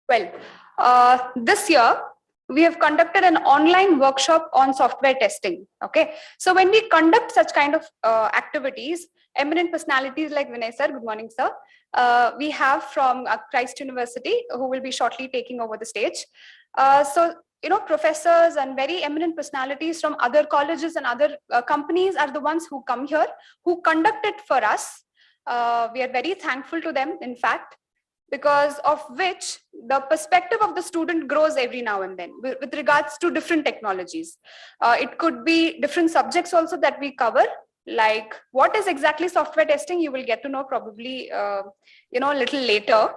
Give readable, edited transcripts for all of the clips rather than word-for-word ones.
Well, this year we have conducted an online workshop on software testing. Okay, so when we conduct such kind of activities, eminent personalities like Vinay sir, good morning sir, we have from Christ University who will be shortly taking over the stage. So professors and very eminent personalities from other colleges and other companies are the ones who come here, who conduct it for us. We are very thankful to them, in fact, because of which the perspective of the student grows every now and then with regards to different technologies. It could be different subjects also that we cover, like what is exactly software testing, you will get to know probably a little later.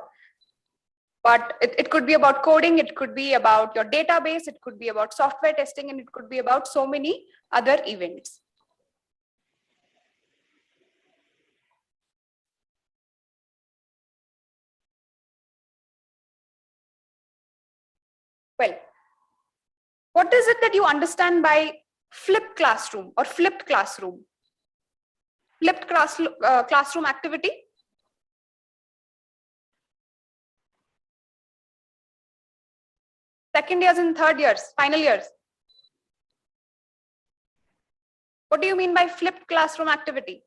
But it could be about coding, it could be about your database, it could be about software testing, and it could be about so many other events. Well, what is it that you understand by flipped classroom or flipped classroom? Flipped classroom activity? Second years and third years, final years. What do you mean by flipped classroom activity?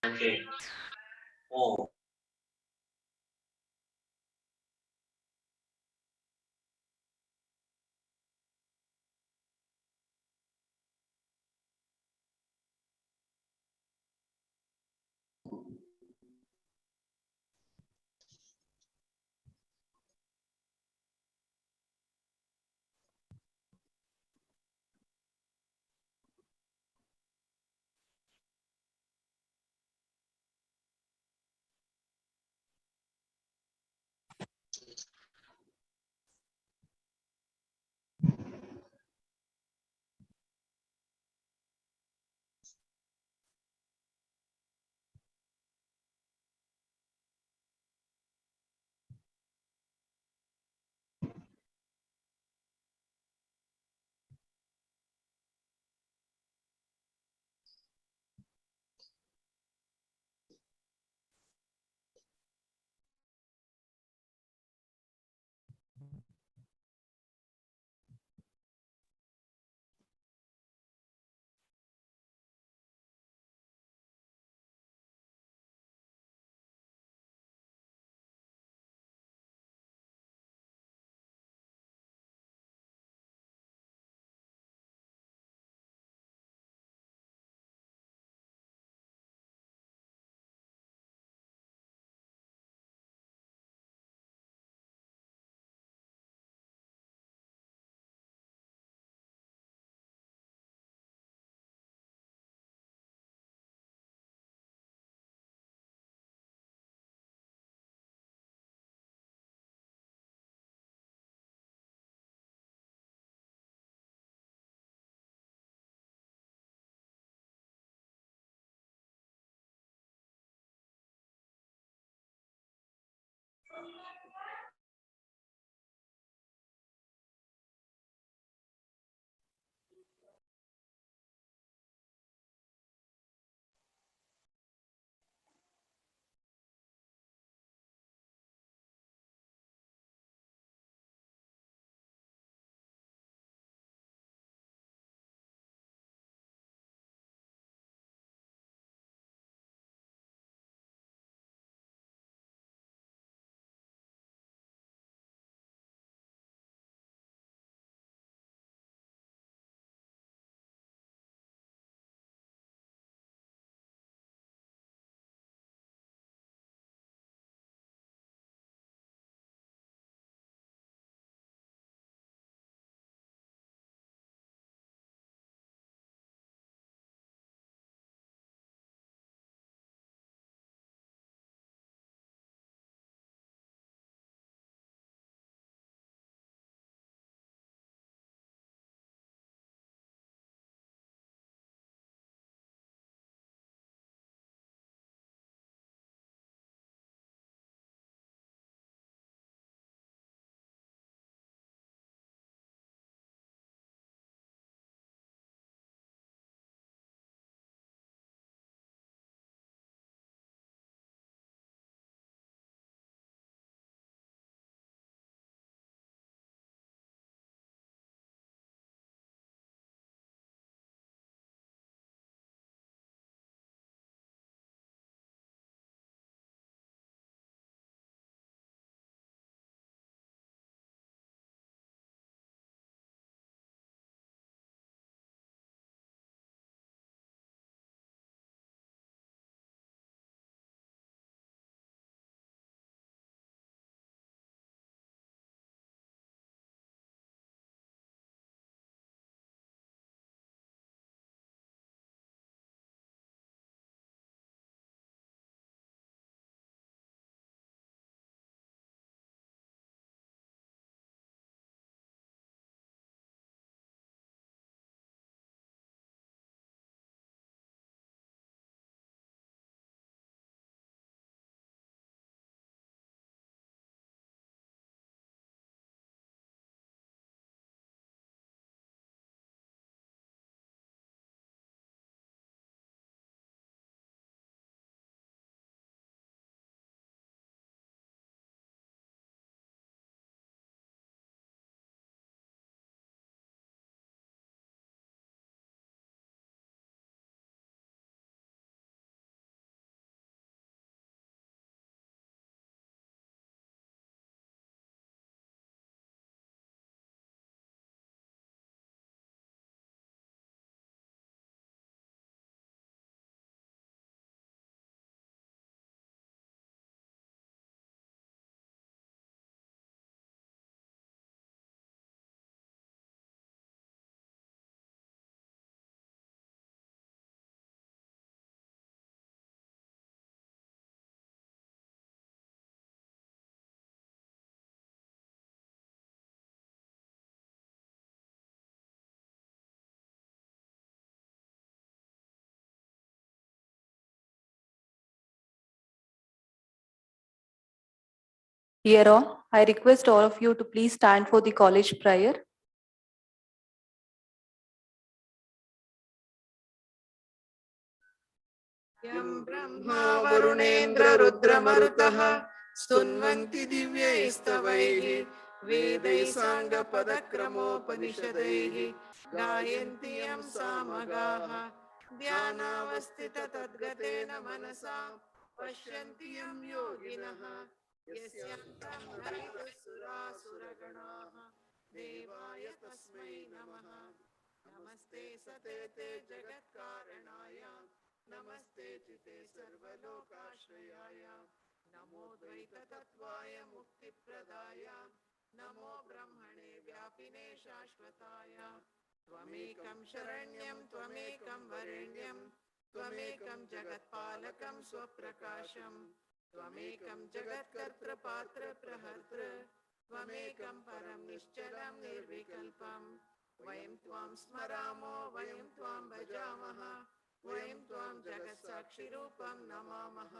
Okay. Oh. Hereon, I request all of you to please stand for the college prayer. यं ब्रह्मा वरुणेन्द्र रुद्रमरुतः स्तुन्वन्ति दिव्यैस्तवैः वेदैः साङ्गपदक्रमोपनिषदैः गायन्ति यं सामगाः ध्यानावस्थिततद्गतेन मनसा पश्यन्ति यं योगिनः यस्यान्तं हरितसुरासुरगणाः देवाय तस्मै नमः नमस्ते सतेते जगत्कारणाय नमस्ते चिते सर्वलोकाश्रयाय नमो द्वैततत्त्वाय मुक्तिप्रदाय नमो ब्रह्मणे व्यापिने शाश्वताय त्वमेकं शरण्यं त्वमेकं वरेण्यं त्वमेकं जगत्पालकं स्वप्रकाशं त्वमेकं जगत्कर्तृपात्रप्रहर्तृ त्वमेकं परं निश्चलं निर्विकल्पं वयं त्वां स्मरामो वयं त्वां भजामः वयं त्वां जगत्साक्षिरूपं नमामः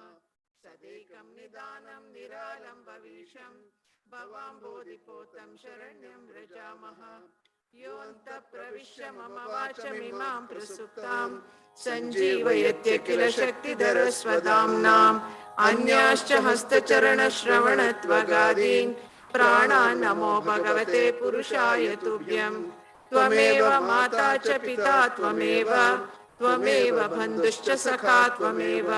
सदैकं निदानं निरालम्बवीशं भवाम्भोधिपोतं शरण्यं व्रजामः योऽन्तः प्रविश्य मम वाचमिमां प्रसुप्तां सञ्जीवयत्य किल शक्तिधरस्वधाम्नाम् अन्याश्च हस्तचरणश्रवणत्वगादीन् प्राणान् नमो भगवते पुरुषाय तुभ्यं त्वमेव माता च पिता त्वमेव त्वमेव बन्धुश्च सखा त्वमेव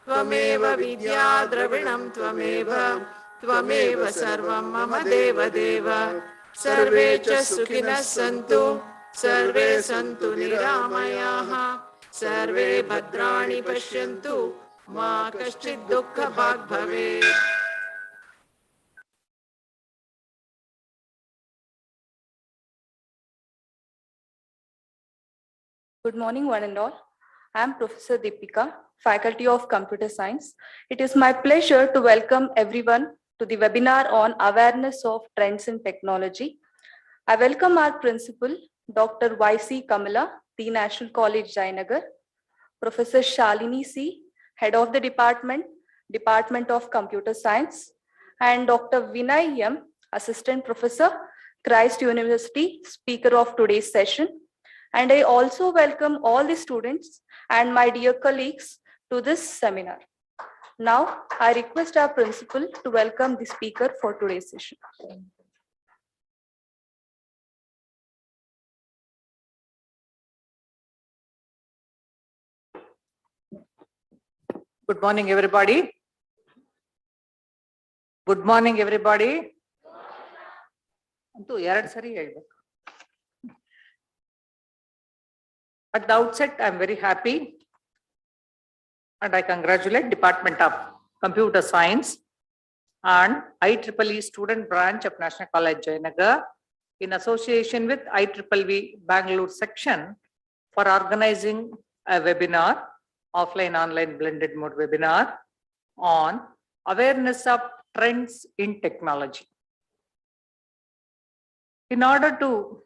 त्वमेव विद्या द्रविणं त्वमेव त्वमेव सर्वं मम देवदेव सर्वे च सुखिनः सन्तु सर्वे सन्तु निरामयाः सर्वे भद्राणि पश्यन्तु मा कश्चित् दुःखभाग् भवेत्। Good morning, one and all. I am Professor Deepika, Faculty of Computer Science. It is my pleasure to welcome everyone to the webinar on awareness of trends in technology. I welcome our principal, Dr. Y.C. Kamala, the National College, Jayanagar, Professor Shalini C., Head of the Department, Department of Computer Science, and Dr. VINAY M., Assistant Professor, Christ University, speaker of today's session. And I also welcome all the students and my dear colleagues to this seminar. Now, I request our principal to welcome the speaker for today's session. Good morning, everybody. Good morning, everybody. At the outset, I am very happy and I congratulate Department of Computer Science and IEEE Student Branch of National College, Jayanagar, in association with IEEE Bangalore section for organizing a webinar, offline-online blended mode webinar on awareness of trends in technology. In order to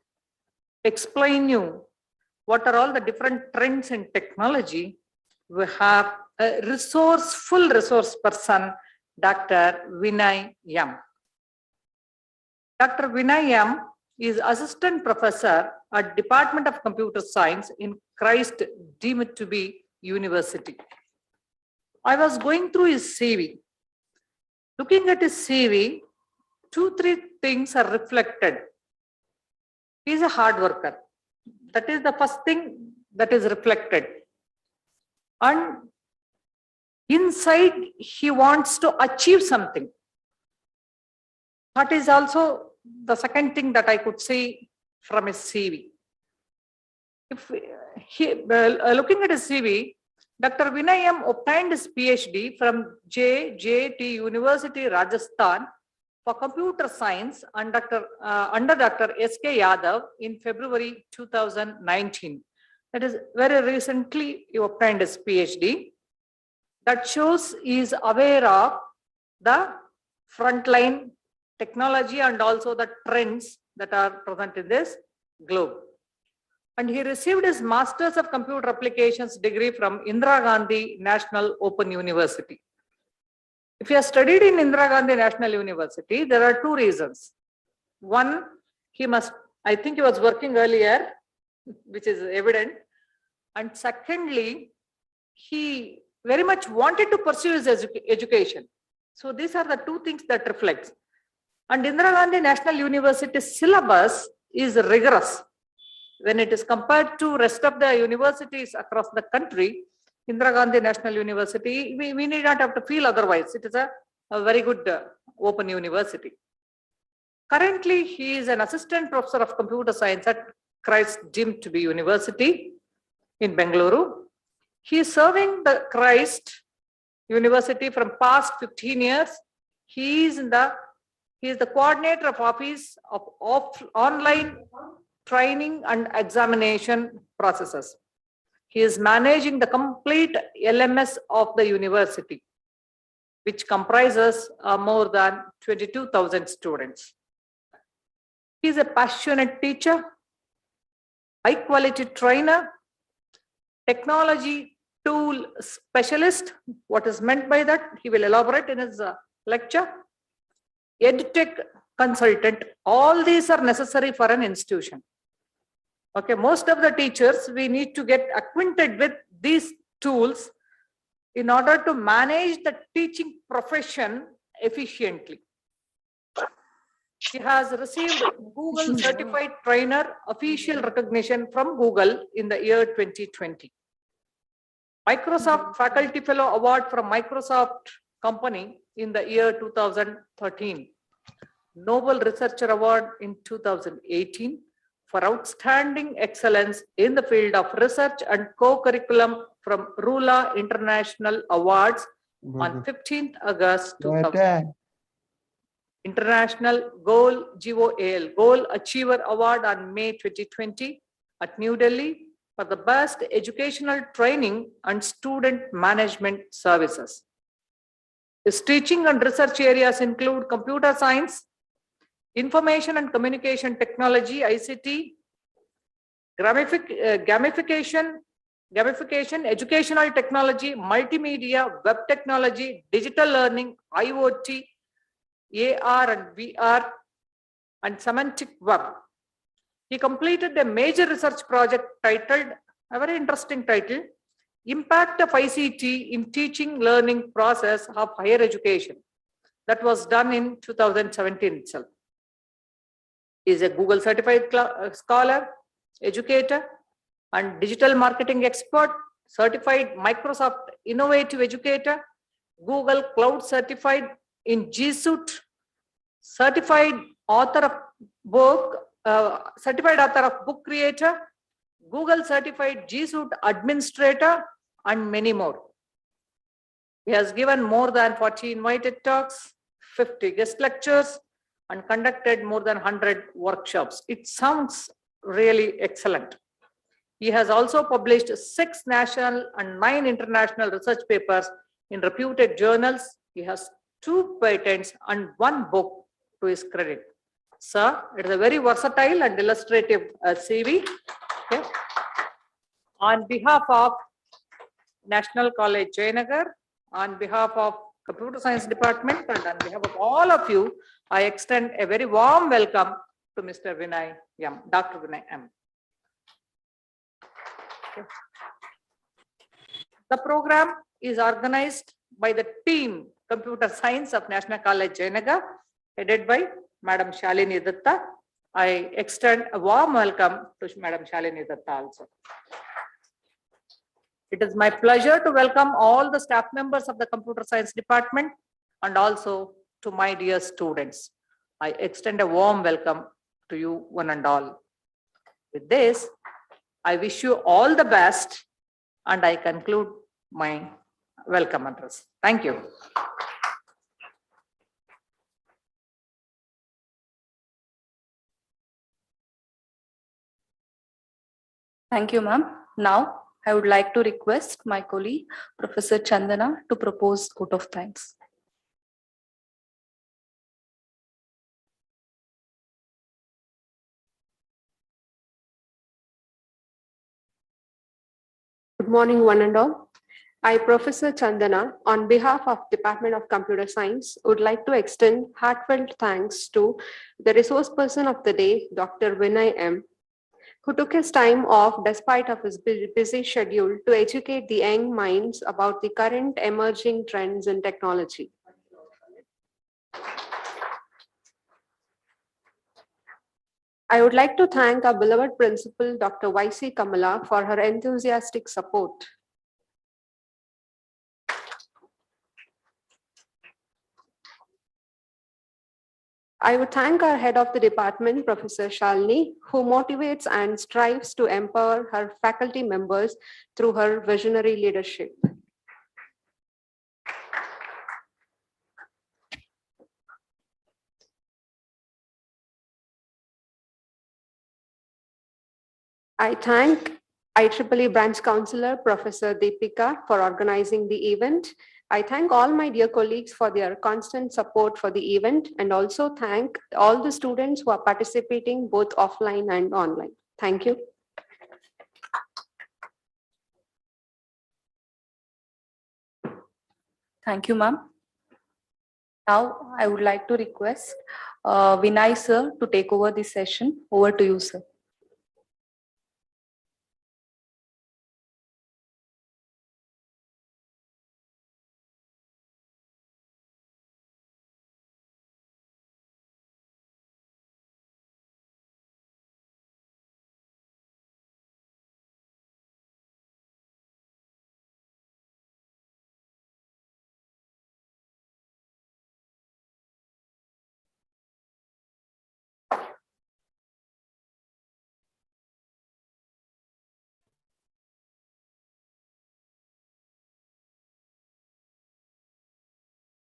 explain you what are all the different trends in technology, we have a full resource person, Dr. VINAY M. Dr. VINAY M is Assistant Professor at Department of Computer Science in Christ Dept University. I was going through his CV. Looking at his CV, 2-3 things are reflected. He is a hard worker. That is the first thing that is reflected. And inside, he wants to achieve something. That is also the second thing that I could see from his CV. If looking at his CV, Dr. VINAY M obtained his PhD from JJT University, Rajasthan for computer science and under Dr. S.K. Yadav in February 2019. That is very recently he obtained his PhD. That shows he is aware of the frontline technology and also the trends that are present in this globe. And he received his Masters of Computer Applications degree from Indira Gandhi National Open University. If you have studied in Indira Gandhi National University, there are two reasons. One, I think he was working earlier, which is evident. And secondly, he very much wanted to pursue his education. So these are the two things that reflects. And Indira Gandhi National University syllabus is rigorous. When it is compared to rest of the universities across the country, Indira Gandhi National University, we need not have to feel otherwise. It is a very good open university. Currently, he is an assistant professor of computer science at Christ Dept University in Bengaluru. He is serving the Christ University from past 15 years. He is the coordinator of office of online training and examination processes. He is managing the complete LMS of the university, which comprises more than 22,000 students. He is a passionate teacher, high quality trainer, technology tool specialist. What is meant by that, he will elaborate in his lecture. EdTech consultant. All these are necessary for an institution. Okay, most of the teachers, we need to get acquainted with these tools in order to manage the teaching profession efficiently. He has received Google Certified Trainer official recognition from Google in the year 2020. Microsoft Faculty Fellow Award from Microsoft Company in the year 2013. Nobel Researcher Award in 2018 for outstanding excellence in the field of research and co-curriculum from Rula International Awards on 15th August 2000. International GOAL Goal Achiever Award on May 2020 at New Delhi for the best educational training and student management services. His teaching and research areas include computer science, information and communication technology, ICT, gamification, educational technology, multimedia, web technology, digital learning, IoT, AR and VR, and semantic web. He completed a major research project titled, a very interesting title, Impact of ICT in Teaching Learning Process of Higher Education. That was done in 2017 itself. He is a Google certified scholar, educator, and digital marketing expert, certified Microsoft Innovative Educator, Google Cloud certified in G Suite, certified author of book creator, Google certified G Suite administrator, and many more. He has given more than 40 invited talks, 50 guest lectures, and conducted more than 100 workshops. It sounds really excellent. He has also published 6 national and 9 international research papers in reputed journals. He has 2 patents and 1 book to his credit. Sir, it is a very versatile and illustrative CV. Okay. On behalf of National College Jayanagar, on behalf of Computer Science Department, and on behalf of all of you, I extend a very warm welcome to Mr. Vinay M. Dr. Vinay M. Okay. The program is organized by the team Computer Science of National College Jayanagar, headed by Madam Shalini Datta. I extend a warm welcome to Madam Shalini Datta also. It is my pleasure to welcome all the staff members of the Computer Science Department and also to my dear students. I extend a warm welcome to you one and all. With this, I wish you all the best and I conclude my welcome address. Thank you. Thank you, ma'am. Now, I would like to request my colleague, Professor Chandana, to propose vote of thanks. Good morning, one and all. I, Professor Chandana, on behalf of Department of Computer Science, would like to extend heartfelt thanks to the resource person of the day, Dr. Vinay M., who took his time off despite of his busy schedule to educate the young minds about the current emerging trends in technology. I would like to thank our beloved principal, Dr. Y.C. Kamala, for her enthusiastic support. I would thank our head of the department, Professor Shalini, who motivates and strives to empower her faculty members through her visionary leadership. I thank IEEE Branch Counselor, Professor Deepika, for organizing the event. I thank all my dear colleagues for their constant support for the event, and also thank all the students who are participating both offline and online. Thank you. Thank you, ma'am. Now, I would like to request Vinay sir to take over this session. Over to you, sir.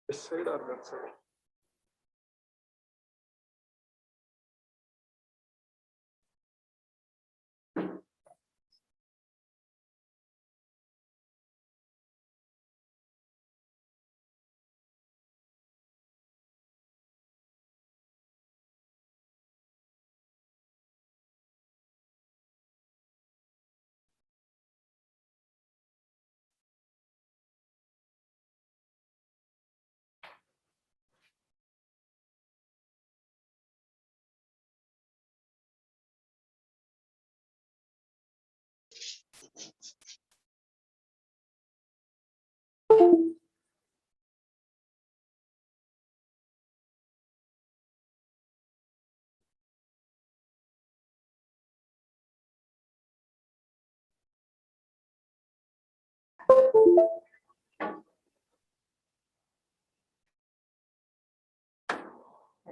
This side or that side?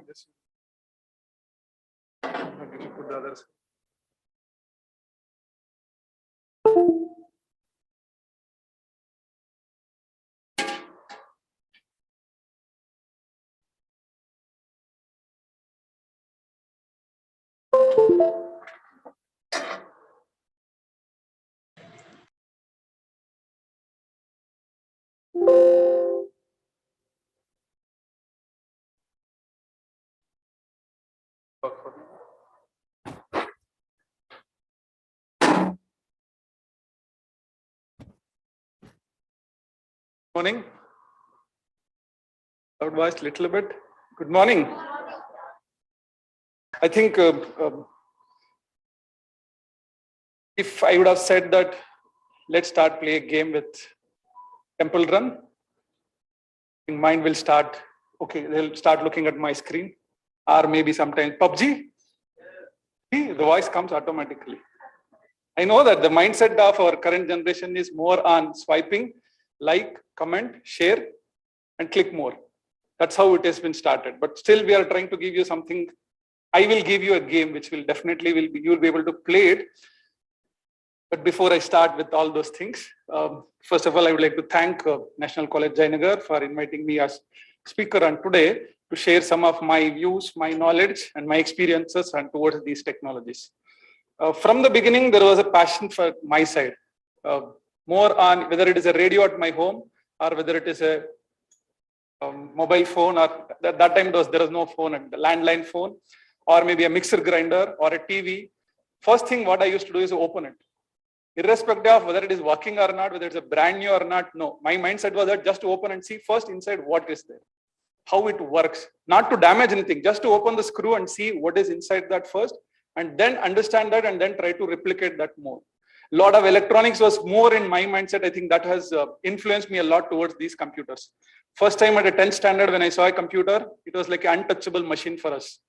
This. Did you put the others? Morning. Loud voice, little bit. Good morning. I think if I would have said that, let's start play a game with Temple Run, mind will start. Okay, they'll start looking at my screen, or maybe sometimes PUBG. The voice comes automatically. I know that the mindset of our current generation is more on swiping, like, comment, share, and click more. That's how it has been started. But still, we are trying to give you something. I will give you a game which will definitely you will be able to play it. But before I start with all those things, first of all, I would like to thank National College Jayanagar for inviting me as speaker on today to share some of my views, my knowledge, and my experiences and towards these technologies. From the beginning, there was a passion for my side, more on whether it is a radio at my home or whether it is a mobile phone, or that time there was no phone, and the landline phone, or maybe a mixer grinder or a TV. First thing what I used to do is open it. irrespective of whether it is working or not, whether it's a brand new or not. No, my mindset was that just to open and see first inside what is there, how it works, not to damage anything, just to open the screw and see what is inside that first, and then understand that and then try to replicate that more. A lot of electronics was more in my mindset. I think that has influenced me a lot towards these computers. First time at a 10th standard when I saw a computer, it was like an untouchable machine for us.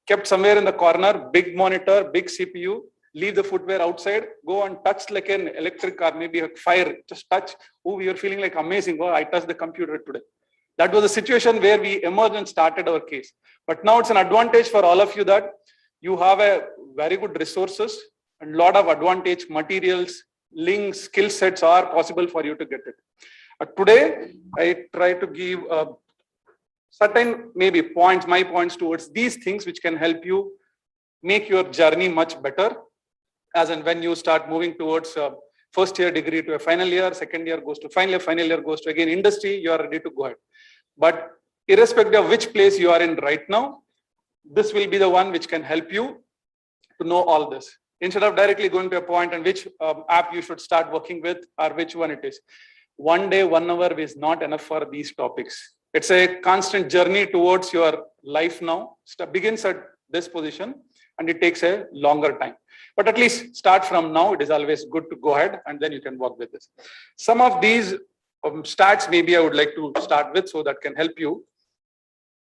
Kept somewhere in the corner, big monitor, big CPU, leave the footwear outside, go and touch like an electric car, maybe a fire, just touch. Oh, we were feeling like amazing. Oh, I touched the computer today. That was a situation where we emerged and started our case. But now it's an advantage for all of you that you have a very good resources and a lot of advantage materials, links, skill sets are possible for you to get it. Today, I try to give certain maybe points, my points towards these things which can help you make your journey much better. As and when you start moving towards first year degree to a final year, second year goes to final year goes to again industry, you are ready to go ahead. But irrespective of which place you are in right now, this will be the one which can help you to know all this. Instead of directly going to a point and which app you should start working with or which one it is. 1 day, 1 hour is not enough for these topics. It's a constant journey towards your life now. It begins at this position and it takes a longer time. But at least start from now. It is always good to go ahead and then you can work with this. Some of these stats maybe I would like to start with so that can help you.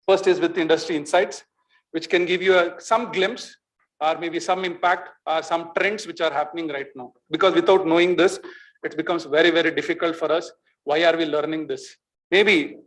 First is with industry insights, which can give you some glimpse or maybe some impact or some trends which are happening right now. Because without knowing this, it becomes very, very difficult for us. Why are we learning this? Maybe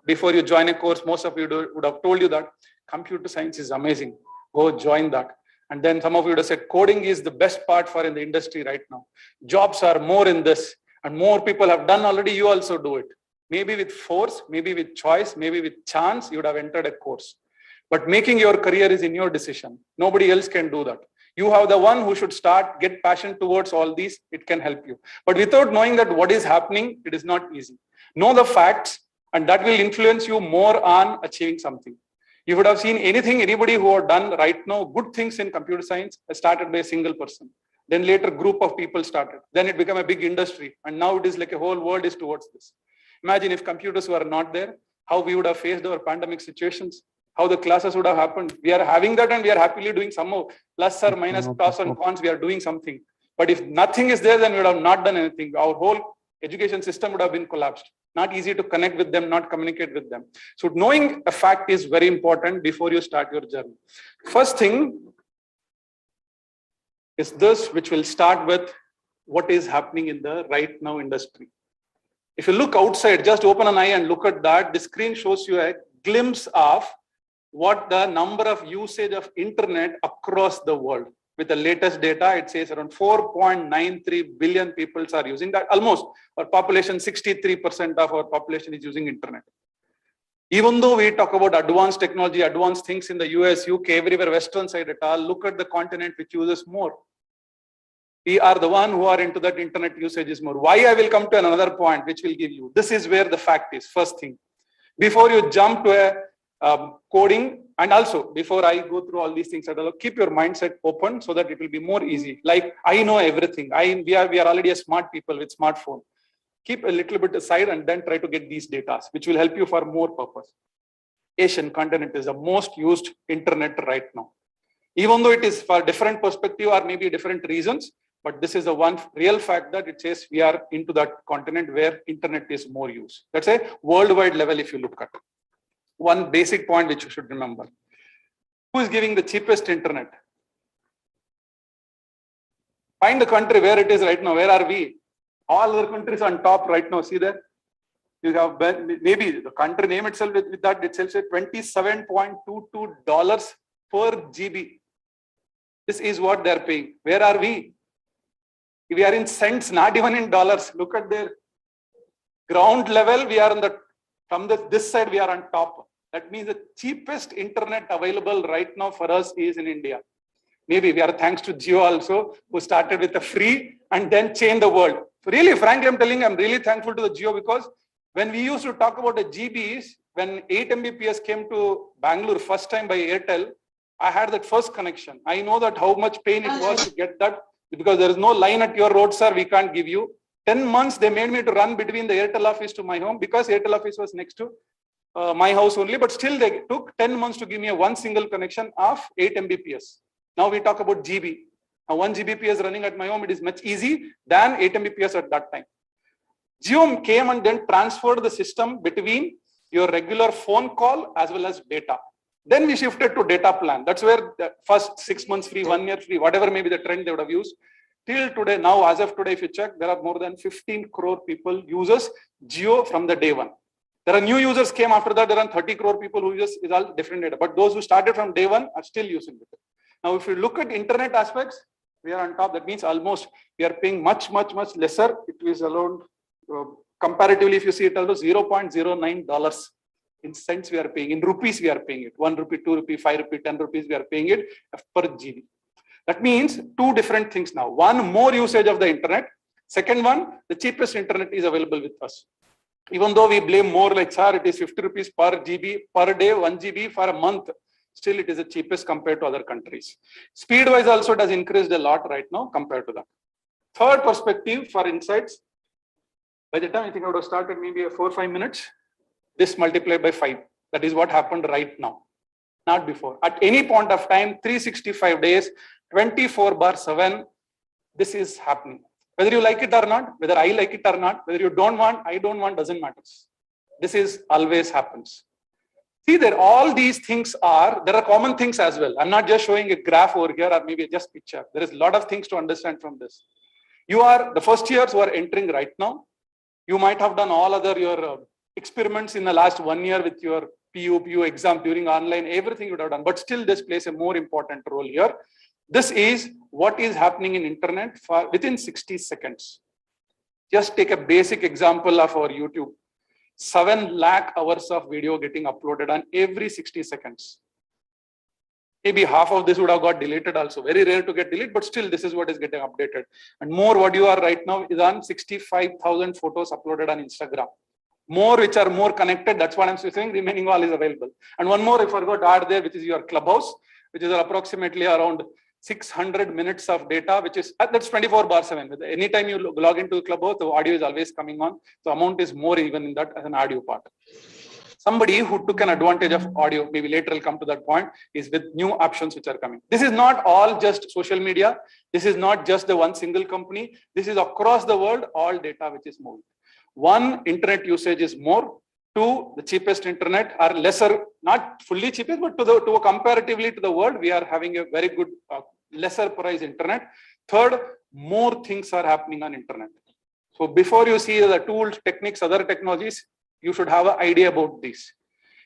before you join a course, most of you would have told you that computer science is amazing. Go join that. And then some of you would have said coding is the best part for in the industry right now. Jobs are more in this and more people have done already. You also do it. Maybe with force, maybe with choice, maybe with chance, you would have entered a course. But making your career is in your decision. Nobody else can do that. You have the one who should start, get passion towards all these, it can help you. But without knowing that what is happening, it is not easy. Know the facts and that will influence you more on achieving something. You would have seen anybody who have done right now good things in computer science started by a single person. Then later group of people started. Then it became a big industry. And now it is like a whole world is towards this. Imagine if computers were not there, how we would have faced our pandemic situations, how the classes would have happened. We are having that and we are happily doing some more plus or minus pros and cons, we are doing something. But if nothing is there, then we would have not done anything. Our whole education system would have been collapsed. Not easy to connect with them, not communicate with them. So knowing a fact is very important before you start your journey. First thing is this, which will start with what is happening in the right now industry. If you look outside, just open an eye and look at that. The screen shows you a glimpse of what the number of usage of internet across the world. With the latest data, it says around 4.93 billion people are using that. Almost our population, 63% of our population is using internet. Even though we talk about advanced technology, advanced things in the US, UK, everywhere, Western side at all, look at the continent which uses more. We are the one who are into that internet usage is more. Why? I will come to another point which will give you. This is where the fact is, first thing. Before you jump to a coding, and also before I go through all these things, keep your mindset open so that it will be more easy. Like I know everything. We are already a smart people with smartphone. Keep a little bit aside and then try to get these data, which will help you for more purpose. Asian continent is the most used internet right now. Even though it is for different perspective or maybe different reasons, but this is the one real fact that it says we are into that continent where internet is more used. That's a worldwide level if you look at it. One basic point which you should remember. Who is giving the cheapest internet? Find the country where it is right now. Where are we? All other countries on top right now. See there? You have maybe the country name itself with that itself says $27.22 per GB. This is what they're paying. Where are we? We are in cents, not even in dollars. Look at their ground level. We are on the from this side, we are on top. That means the cheapest internet available right now for us is in India. Maybe we are thanks to Jio also, who started with a free and then changed the world. So really, frankly, I'm telling you, I'm really thankful to the Jio because when we used to talk about the GBs, when 8 Mbps came to Bangalore first time by Airtel, I had that first connection. I know that how much pain it was to get that because there is no line at your road, sir, we can't give you. 10 months they made me to run between the Airtel office to my home because Airtel office was next to my house only, but still they took 10 months to give me a one single connection of 8 Mbps. Now we talk about GB. Now 1 Gbps running at my home, it is much easy than 8 Mbps at that time. Jio came and then transferred the system between your regular phone call as well as data. Then we shifted to data plan. That's where the first 6 months free, 1 year free, whatever may be the trend they would have used. Till today, now as of today, if you check, there are more than 15 crore people users Jio from the day one. There are new users came after that. There are 30 crore people who use is all different data. But those who started from day one are still using it. Now, if you look at internet aspects, we are on top. That means almost we are paying much lesser. It is around comparatively, if you see it, also $0.09 in cents we are paying. In rupees we are paying it. 1 rupee, 2 rupee, 5 rupee, 10 rupees we are paying it per GB. That means two different things now. One, more usage of the internet. Second one, the cheapest internet is available with us. Even though we blame more like, sir, it is 50 rupees per GB per day, 1 GB for a month. Still, it is the cheapest compared to other countries. Speed-wise also it has increased a lot right now compared to that. Third perspective for insights. By the time I think I would have started maybe 4 or 5 minutes, this multiplied by 5. That is what happened right now, not before. At any point of time, 365 days, 24/7, this is happening. Whether you like it or not, whether I like it or not, whether you don't want, I don't want, doesn't matter. This is always happens. See, there all these things there are common things as well. I'm not just showing a graph over here or maybe just picture. There is a lot of things to understand from this. You are the first years who are entering right now. You might have done all other your experiments in the last 1 year with your PU exam during online, everything you would have done, but still this plays a more important role here. This is what is happening in internet for within 60 seconds. Just take a basic example of our YouTube. 7 lakh hours of video getting uploaded on every 60 seconds. Maybe half of this would have got deleted also. Very rare to get deleted, but still this is what is getting updated. And more what you are right now is on 65,000 photos uploaded on Instagram. More which are more connected, that's what I'm saying, remaining all is available. And one more I forgot to add there, which is your Clubhouse, which is approximately around 600 minutes of data, which is, that's 24/7. Anytime you log into Clubhouse, the audio is always coming on. The amount is more even in that as an audio part. Somebody who took an advantage of audio, maybe later I'll come to that point, is with new options which are coming. This is not all just social media. This is not just the one single company. This is across the world, all data which is moving. One, internet usage is more. Two, the cheapest internet are lesser, not fully cheapest, but to comparatively to the world, we are having a very good lesser price internet. Third, more things are happening on internet. So before you see the tools, techniques, other technologies, you should have an idea about this.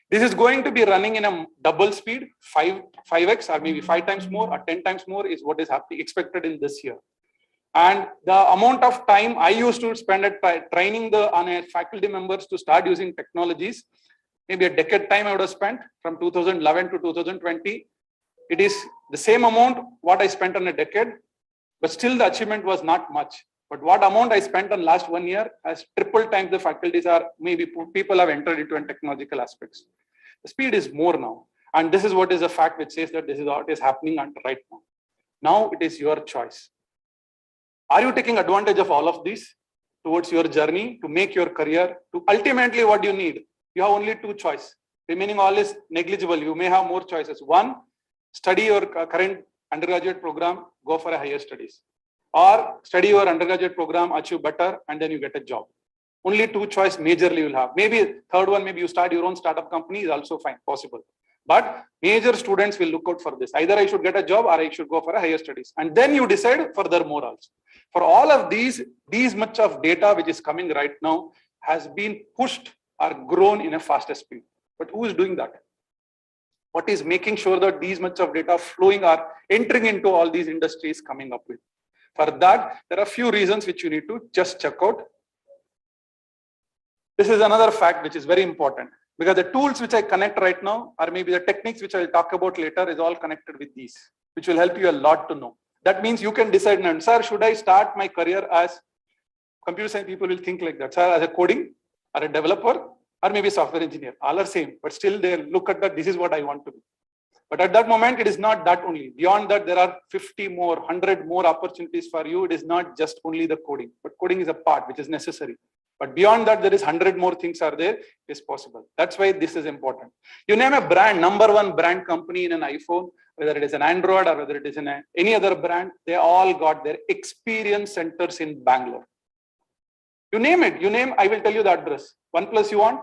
This is going to be running in a double speed, 5x or maybe 5 times more or 10 times more is what is happening expected in this year. And the amount of time I used to spend at training on a faculty members to start using technologies, maybe a decade time I would have spent from 2011 to 2020. It is the same amount what I spent on a decade, but still the achievement was not much. But what amount I spent on last 1 year has triple times the faculties are, maybe people have entered into in technological aspects. The speed is more now. And this is what is a fact which says that this is what is happening right now. Now it is your choice. Are you taking advantage of all of this towards your journey to make your career to ultimately what you need? You have only 2 choices. Remaining all is negligible. You may have more choices. One, study your current undergraduate program, go for a higher studies. Or study your undergraduate program, achieve better, and then you get a job. Only 2 choices majorly you'll have. Maybe third one, maybe you start your own startup company is also fine, possible. But major students will look out for this. Either I should get a job or I should go for a higher studies. And then you decide furthermore also. For all of these much of data which is coming right now has been pushed or grown in a faster speed. But who is doing that? What is making sure that these much of data flowing are entering into all these industries coming up with? For that, there are a few reasons which you need to just check out. This is another fact which is very important because the tools which I connect right now, or maybe the techniques which I'll talk about later, is all connected with these, which will help you a lot to know. That means you can decide now, sir, should I start my career as computer science? People will think like that, sir, as a coding or a developer or maybe software engineer. All are same, but still they look at that. This is what I want to be. But at that moment, it is not that only. Beyond that, there are 50 more, 100 more opportunities for you. It is not just only the coding, but coding is a part which is necessary. But beyond that, there is 100 more things are there, is possible. That's why this is important. You name a brand, number one brand company in an iPhone, whether it is an Android or whether it is in any other brand, they all got their experience centers in Bangalore. You name it, I will tell you the address. OnePlus you want,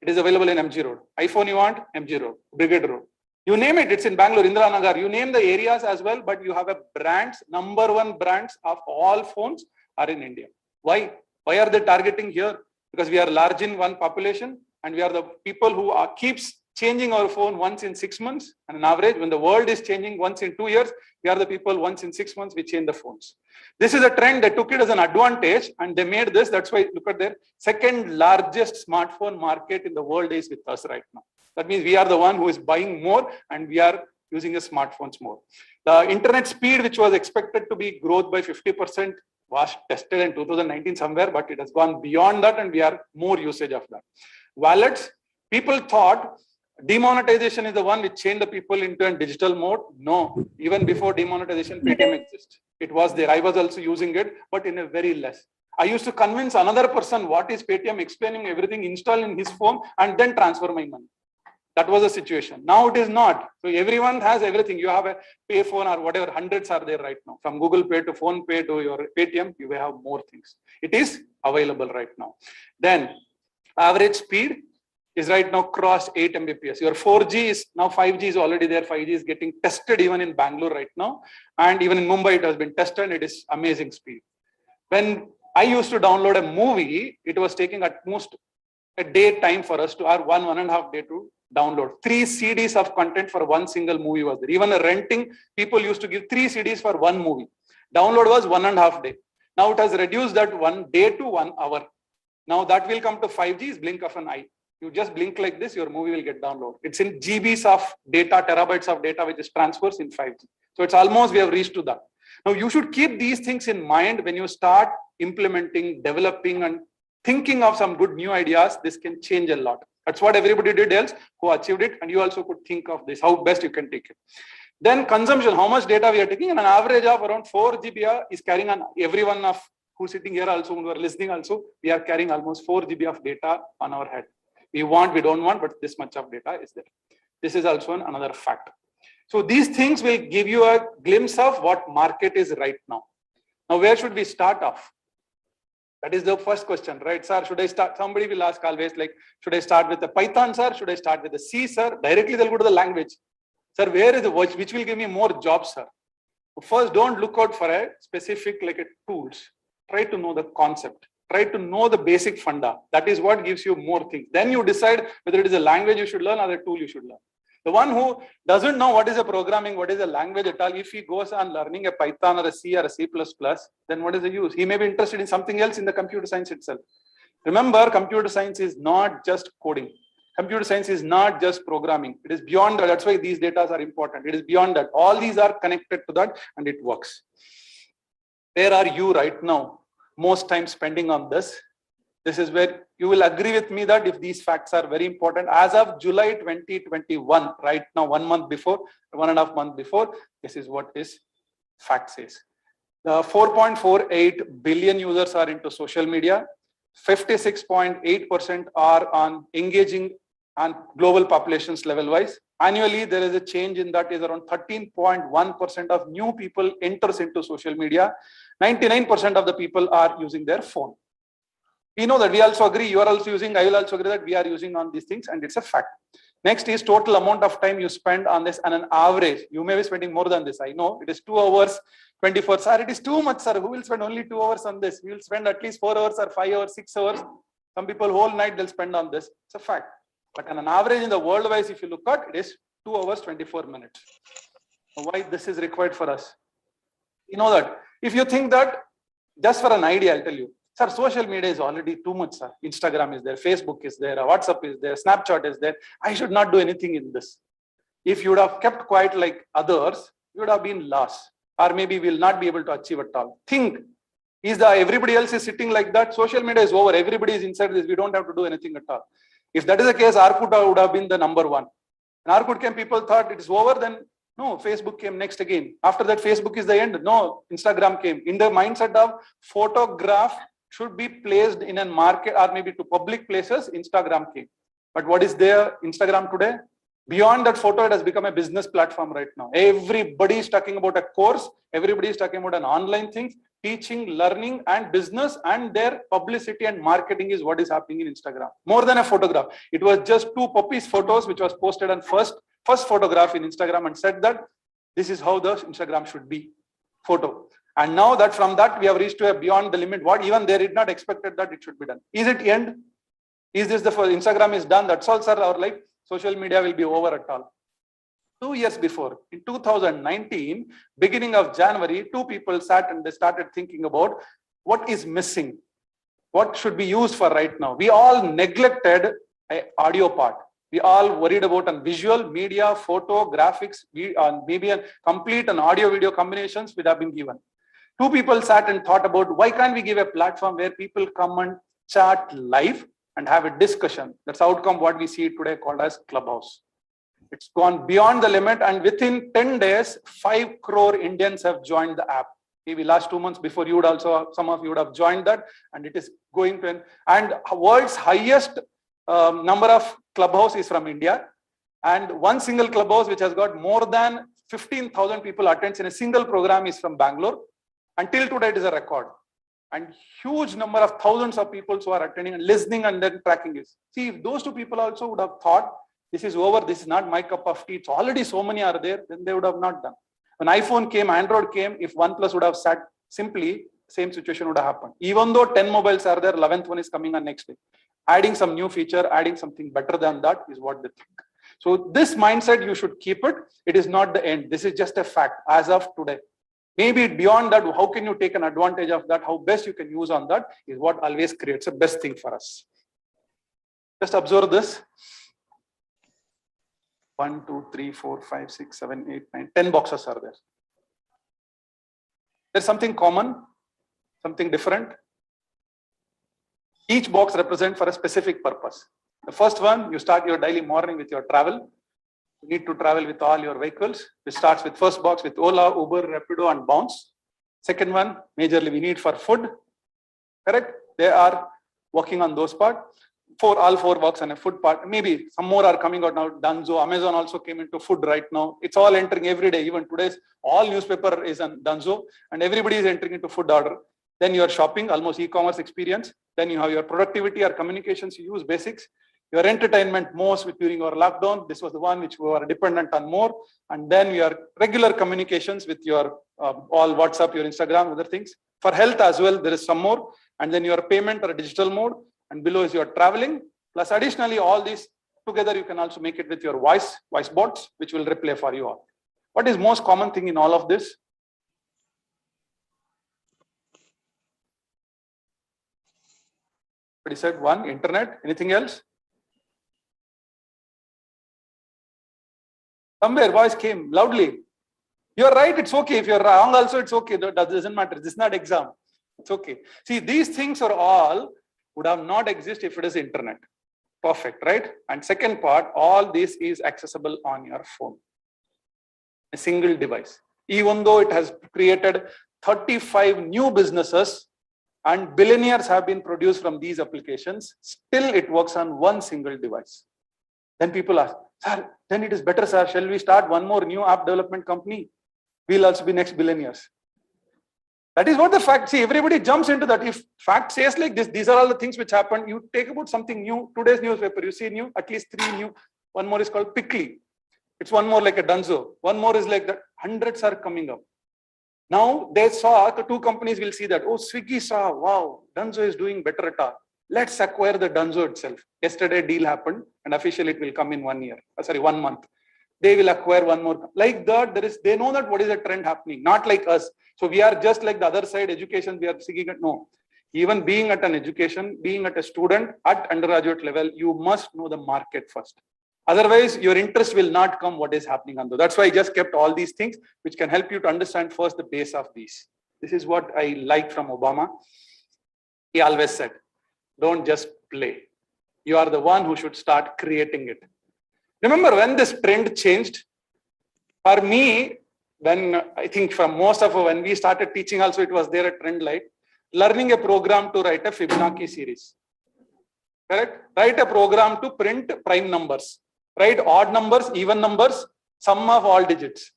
it is available in MG Road. iPhone you want, MG Road, Brigade Road. You name it, it's in Bangalore, Indira Nagar. You name the areas as well, but you have a brands, number one brands of all phones are in India. Why? Why are they targeting here? Because we are large in one population and we are the people who keeps changing our phone once in 6 months. And on average, when the world is changing once in 2 years, we are the people once in 6 months, we change the phones. This is a trend. They took it as an advantage and they made this. That's why look at their second largest smartphone market in the world is with us right now. That means we are the one who is buying more and we are using the smartphones more. The internet speed, which was expected to be growth by 50%, was tested in 2019 somewhere, but it has gone beyond that and we are more usage of that. Wallets, people thought demonetization is the one which changed the people into a digital mode. No, even before demonetization, Paytm exists. It was there. I was also using it, but in a very less. I used to convince another person what is Paytm, explaining everything, install in his phone and then transfer my money. That was the situation. Now it is not. So everyone has everything. You have a pay phone or whatever, hundreds are there right now. From Google Pay to Phone Pay to your Paytm, you will have more things. It is available right now. Then average speed is right now crossed 8 Mbps. Your 4G is now 5G is already there. 5G is getting tested even in Bangalore right now. And even in Mumbai, it has been tested. It is amazing speed. When I used to download a movie, it was taking at most a day time for us to, or 1.5 days to download. 3 CDs of content for one single movie was there. Even a renting, people used to give 3 CDs for one movie. Download was 1.5 days. Now it has reduced that 1 day to 1 hour. Now that will come to 5G is blink of an eye. You just blink like this, your movie will get downloaded. It's in GBs of data, terabytes of data, which is transfers in 5G. So it's almost, we have reached to that. Now you should keep these things in mind when you start implementing, developing and thinking of some good new ideas. This can change a lot. That's what everybody did else who achieved it. And you also could think of this, how best you can take it. Then consumption, how much data we are taking, and an average of around 4 GB is carrying on everyone of who's sitting here also, who are listening also, we are carrying almost 4 GB of data on our head. We want, we don't want, but this much of data is there. This is also another fact. So these things will give you a glimpse of what market is right now. Now, where should we start off? That is the first question, right, sir? Should I start? Somebody will ask always like, should I start with the Python, sir? Should I start with the C, sir? Directly they'll go to the language. Sir, where is the which will give me more jobs, sir? First, don't look out for a specific like a tools. Try to know the concept. Try to know the basic funda. That is what gives you more things. Then you decide whether it is a language you should learn or a tool you should learn. The one who doesn't know what is a programming, what is a language at all, if he goes on learning a Python or a C or a C++, then what is the use? He may be interested in something else in the computer science itself. Remember, computer science is not just coding. Computer science is not just programming. It is beyond that. That's why these data are important. It is beyond that. All these are connected to that and it works. Where are you right now? Most time spending on this. This is where you will agree with me that if these facts are very important, as of July 2021, right now, 1 month before, 1.5 months before, this is what this fact says. The 4.48 billion users are into social media. 56.8% are on engaging on global populations level wise. Annually, there is a change in that is around 13.1% of new people enters into social media. 99% of the people are using their phone. We know that, we also agree, you are also using, I will also agree that we are using on these things and it's a fact. Next is total amount of time you spend on this and an average. You may be spending more than this. I know it is 2 hours, 24. Sir, it is too much, sir. Who will spend only 2 hours on this? We will spend at least 4 hours or 5 hours, 6 hours. Some people whole night they'll spend on this. It's a fact. But on an average in the world wise, if you look at it is 2 hours, 24 minutes. Why this is required for us? You know that if you think that just for an idea, I'll tell you. Sir, social media is already too much, sir. Instagram is there, Facebook is there, WhatsApp is there, Snapchat is there. I should not do anything in this. If you would have kept quiet like others, you would have been lost. Or maybe we will not be able to achieve at all. Think, everybody else is sitting like that? Social media is over. Everybody is inside this. We don't have to do anything at all. If that is the case, Arput would have been the number 1. When Orkut came, people thought it is over. Then no, Facebook came next again. After that, Facebook is the end. No, Instagram came. In the mindset of photograph should be placed in a market or maybe to public places, Instagram came. But what is there, Instagram today? Beyond that photo, it has become a business platform right now. Everybody is talking about a course. Everybody is talking about an online thing. Teaching, learning, and business, and their publicity and marketing is what is happening in Instagram. More than a photograph. It was just two puppies photos which was posted on first photograph in Instagram and said that this is how the Instagram should be. Photo. And now that from that we have reached to a beyond the limit. What even they did not expected that it should be done. Is it end? Is this the first? Instagram is done? That's all, sir. Our life. Social media will be over at all. 2 years before, in 2019, beginning of January, two people sat and they started thinking about what is missing, what should be used for right now. We all neglected an audio part. We all worried about a visual, media, photo, graphics, maybe a complete and audio video combinations would have been given. Two people sat and thought about why can't we give a platform where people come and chat live and have a discussion. That's outcome what we see today called as Clubhouse. It's gone beyond the limit, and within 10 days, 5 crore Indians have joined the app. Maybe last 2 months before, you would also, some of you would have joined that, and it is going to, and world's highest number of Clubhouse is from India, and one single Clubhouse which has got more than 15,000 people attends in a single program is from Bangalore. Until today, it is a record. And huge number of thousands of people who are attending and listening and then tracking this. See, if those two people also would have thought, this is over, this is not my cup of tea, it's already so many are there, then they would have not done. When iPhone came, Android came, if OnePlus would have sat simply, same situation would have happened. Even though 10 mobiles are there, 11th one is coming on next week. Adding some new feature, adding something better than that is what they think. So this mindset, you should keep it. It is not the end. This is just a fact as of today. Maybe beyond that, how can you take an advantage of that? How best you can use on that is what always creates the best thing for us. Just observe this. 1, 2, 3, 4, 5, 6, 7, 8, 9, 10 boxes are there. There's something common, something different. Each box represents for a specific purpose. The first one, you start your daily morning with your travel. You need to travel with all your vehicles. It starts with first box with Ola, Uber, Rapido, and Bounce. Second one, majorly we need for food. Correct? They are working on those parts. All four works on a food part. Maybe some more are coming out now. Dunzo, Amazon also came into food right now. It's all entering every day. Even today's all newspaper is on Dunzo, and everybody is entering into food order. Then you are shopping, almost e-commerce experience. Then you have your productivity or communications. You use basics. Your entertainment most during our lockdown. This was the one which we were dependent on more. And then your regular communications with your all WhatsApp, your Instagram, other things. For health as well, there is some more. And then your payment or digital mode. And below is your traveling. Plus additionally, all these together, you can also make it with your voice bots, which will replay for you all. What is most common thing in all of this? But he said one, internet. Anything else? Somewhere voice came loudly. You're right, it's okay. If you're wrong also, it's okay. That doesn't matter. This is not exam. It's okay. See, these things are all would have not exist if it is internet. Perfect, right? And second part, all this is accessible on your phone. A single device. Even though it has created 35 new businesses and billionaires have been produced from these applications, still it works on one single device. Then people ask, sir, then it is better, sir. Shall we start one more new app development company? We'll also be next billionaires. That is what the fact. See, everybody jumps into that. If fact says like this, these are all the things which happen. You take about something new. Today's newspaper, you see new, at least 3 new. One more is called Pickly. It's one more like a Dunzo. One more is like that. Hundreds are coming up. Now they saw the 2 companies will see that. Oh, Swiggy saw, wow, Dunzo is doing better at all. Let's acquire the Dunzo itself. Yesterday deal happened and officially it will come in 1 year. 1 month. They will acquire one more. Like that, they know that what is the trend happening. Not like us. So we are just like the other side, education, we are seeking it. No. Even being at an education, being at a student at undergraduate level, you must know the market first. Otherwise, your interest will not come what is happening on those. That's why I just kept all these things, which can help you to understand first the base of these. This is what I like from Obama. He always said, don't just play. You are the one who should start creating it. Remember when this trend changed? For me, when I think from most of when we started teaching also, it was there a trend like learning a program to write a Fibonacci series. Correct? Write a program to print prime numbers. Write odd numbers, even numbers, sum of all digits.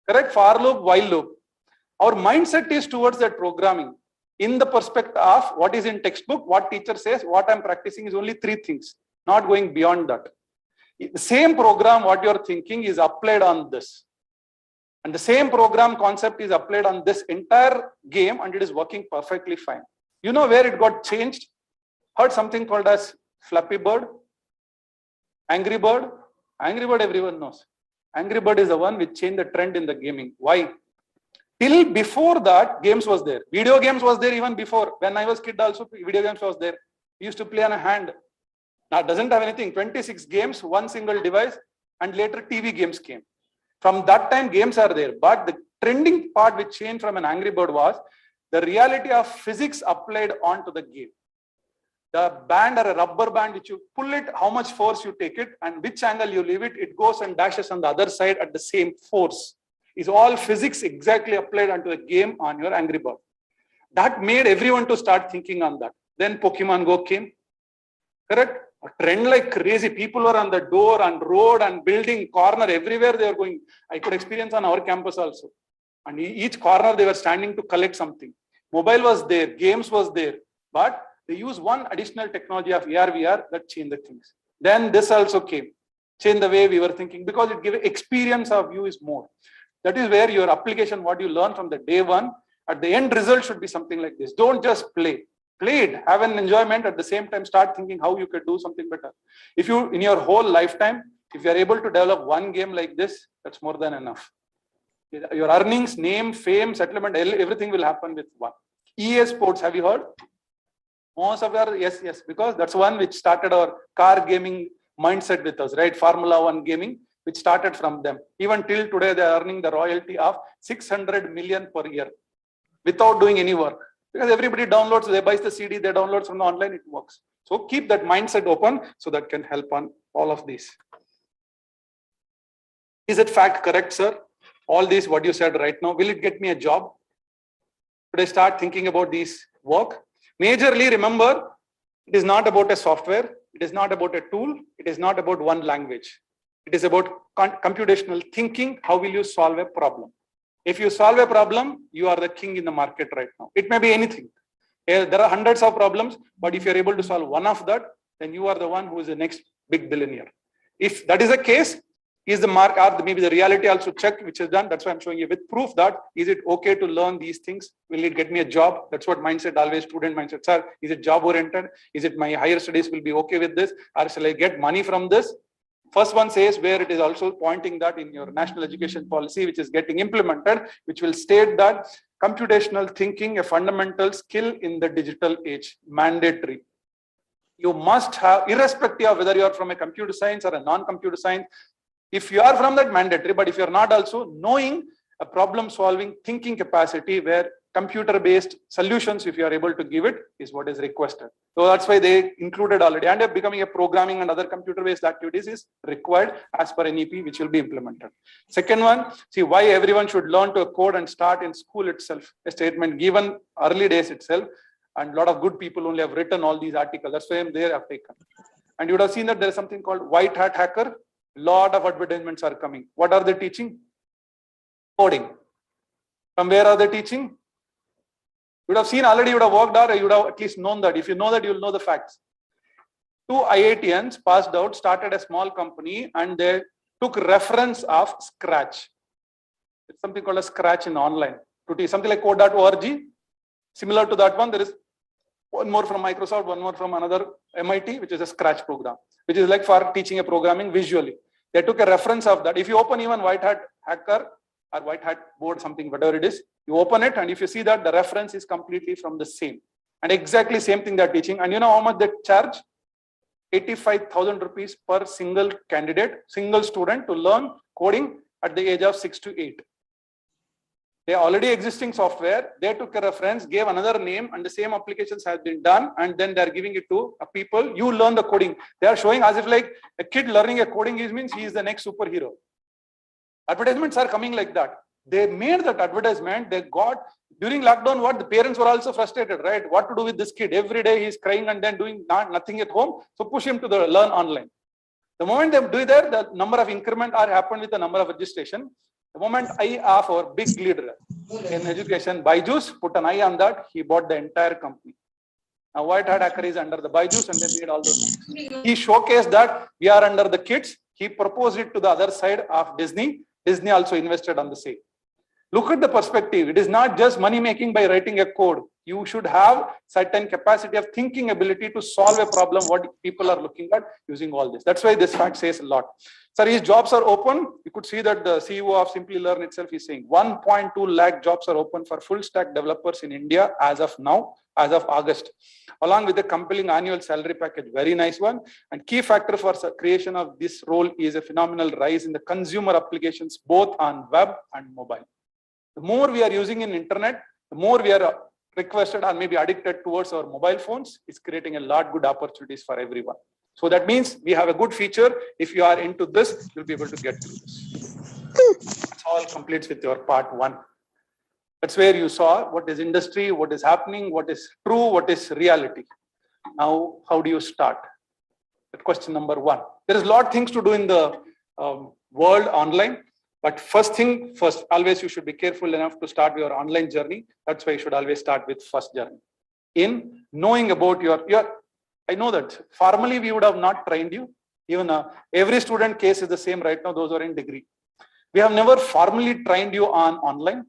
Correct? For loop, while loop. Our mindset is towards that programming. In the perspective of what is in textbook, what teacher says, what I'm practicing is only 3 things, not going beyond that. The same program, what you're thinking is applied on this. And the same program concept is applied on this entire game and it is working perfectly fine. You know where it got changed? Heard something called as Flappy Bird? Angry Bird? Angry Bird everyone knows. Angry Bird is the one which changed the trend in the gaming. Why? Till before that, games was there. Video games was there even before. When I was kid also, video games was there. We used to play on a hand. Now it doesn't have anything. 26 games, one single device, and later TV games came. From that time, games are there. But the trending part which changed from an Angry Bird was the reality of physics applied onto the game. The band or a rubber band which you pull it, how much force you take it, and which angle you leave it, it goes and dashes on the other side at the same force. Is all physics exactly applied onto the game on your Angry Bird. That made everyone to start thinking on that. Then Pokemon Go came. Correct? A trend like crazy. People were on the door, on road, and building, corner, everywhere they were going. I could experience on our campus also. And each corner they were standing to collect something. Mobile was there, games was there. But they used one additional technology of AR, VR that changed the things. Then this also came. Changed the way we were thinking because it gave experience of you is more. That is where your application, what you learn from the day one, at the end result should be something like this. Don't just play. Play it, have an enjoyment, at the same time start thinking how you could do something better. If you, in your whole lifetime, if you are able to develop one game like this, that's more than enough. Your earnings, name, fame, settlement, everything will happen with one. EA Sports, have you heard? Most of our, yes, because that's one which started our car gaming mindset with us, right? Formula One gaming, which started from them. Even till today, they are earning the royalty of 600 million per year without doing any work. Because everybody downloads, they buys the CD, they download from the online, it works. So keep that mindset open so that can help on all of these. Is it fact correct, sir? All this, what you said right now, will it get me a job? Should I start thinking about these work? Majorly, remember, it is not about a software. It is not about a tool. It is not about one language. It is about computational thinking. How will you solve a problem? If you solve a problem, you are the king in the market right now. It may be anything. There are hundreds of problems, but if you're able to solve one of that, then you are the one who is the next big billionaire. If that is the case, is the mark or maybe the reality also checked, which is done. That's why I'm showing you with proof that is it okay to learn these things? Will it get me a job? That's what mindset, always student mindset. Sir, is it job oriented? Is it my higher studies will be okay with this? Or shall I get money from this? First one says where it is also pointing that in your national education policy, which is getting implemented, which will state that computational thinking, a fundamental skill in the digital age, mandatory. You must have, irrespective of whether you are from a computer science or a non-computer science, if you are from that, mandatory, but if you're not, also knowing a problem solving thinking capacity where computer based solutions, if you are able to give it, is what is requested. So that's why they included already, and becoming a programming and other computer based activities is required as per NEP, which will be implemented. Second one, see why everyone should learn to code and start in school itself. A statement given early days itself, and a lot of good people only have written all these articles. That's why they have taken. And you would have seen that there is something called white hat hacker. Lot of advertisements are coming. What are they teaching? Coding. From where are they teaching? You would have seen already, you would have worked out, or you would have at least known that. If you know that, you will know the facts. 2 IITians passed out, started a small company, and they took reference of Scratch. It's something called a Scratch in online. To teach something like code.org. Similar to that one, there is one more from Microsoft, one more from another MIT, which is a Scratch program, which is like for teaching a programming visually. They took a reference of that. If you open even white hat hacker or white hat board, something, whatever it is, you open it, and if you see that the reference is completely from the same and exactly same thing they're teaching. And you know how much they charge? 85,000 rupees per single candidate, single student to learn coding at the age of 6 to 8. They already existing software, they took a reference, gave another name, and the same applications has been done, and then they're giving it to people. You learn the coding. They are showing as if like a kid learning a coding means he is the next superhero. Advertisements are coming like that. They made that advertisement, they got, during lockdown, what the parents were also frustrated, right? What to do with this kid? Every day he's crying and then doing nothing at home. So push him to the learn online. The moment they do that, the number of increment are happened with the number of registration. The moment I of our big leader in education, Byju's, put an eye on that, he bought the entire company. Now White Hat Hacker is under the Byju's and they made all those things. He showcased that we are under the kids. He proposed it to the other side of Disney. Disney also invested on the same. Look at the perspective. It is not just money making by writing a code. You should have certain capacity of thinking ability to solve a problem what people are looking at using all this. That's why this fact says a lot. Sir, his jobs are open. You could see that the CEO of Simply Learn itself is saying 1.2 lakh jobs are open for full stack developers in India as of now, as of August, along with a compelling annual salary package. Very nice one. And key factor for creation of this role is a phenomenal rise in the consumer applications, both on web and mobile. The more we are using in internet, the more we are requested or maybe addicted towards our mobile phones. It's creating a lot good opportunities for everyone. So that means we have a good feature. If you are into this, you'll be able to get through this. It's all completes with your part one. That's where you saw what is industry, what is happening, what is true, what is reality. Now, how do you start? That question number one. There is a lot of things to do in the world online. But first thing first, always you should be careful enough to start your online journey. That's why you should always start with first journey. In knowing about your I know that formally we would have not trained you. Even every student case is the same right now, those are in degree. We have never formally trained you on online,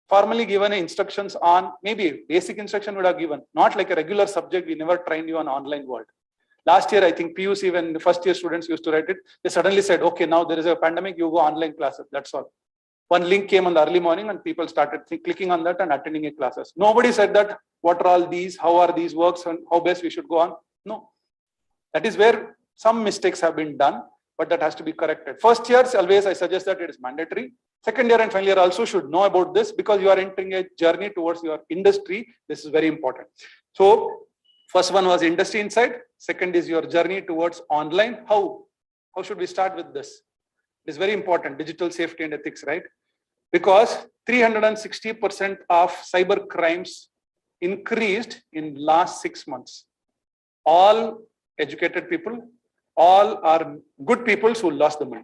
formally given instructions on, maybe basic instruction would have given, not like a regular subject, we never trained you on online world. Last year, I think PUC, when the first year students used to write it, they suddenly said, okay, now there is a pandemic, you go online classes, that's all. One link came in the early morning and people started clicking on that and attending a classes. Nobody said that, what are all these, how are these works and how best we should go on. No, that is where some mistakes have been done, but that has to be corrected. First years, always I suggest that it is mandatory. Second year and final year also should know about this because you are entering a journey towards your industry. This is very important. So first one was industry insight. Second is your journey towards online. How should we start with this? It is very important, digital safety and ethics, right? Because 360% of cyber crimes increased in last 6 months. All educated people, all are good people who lost the money,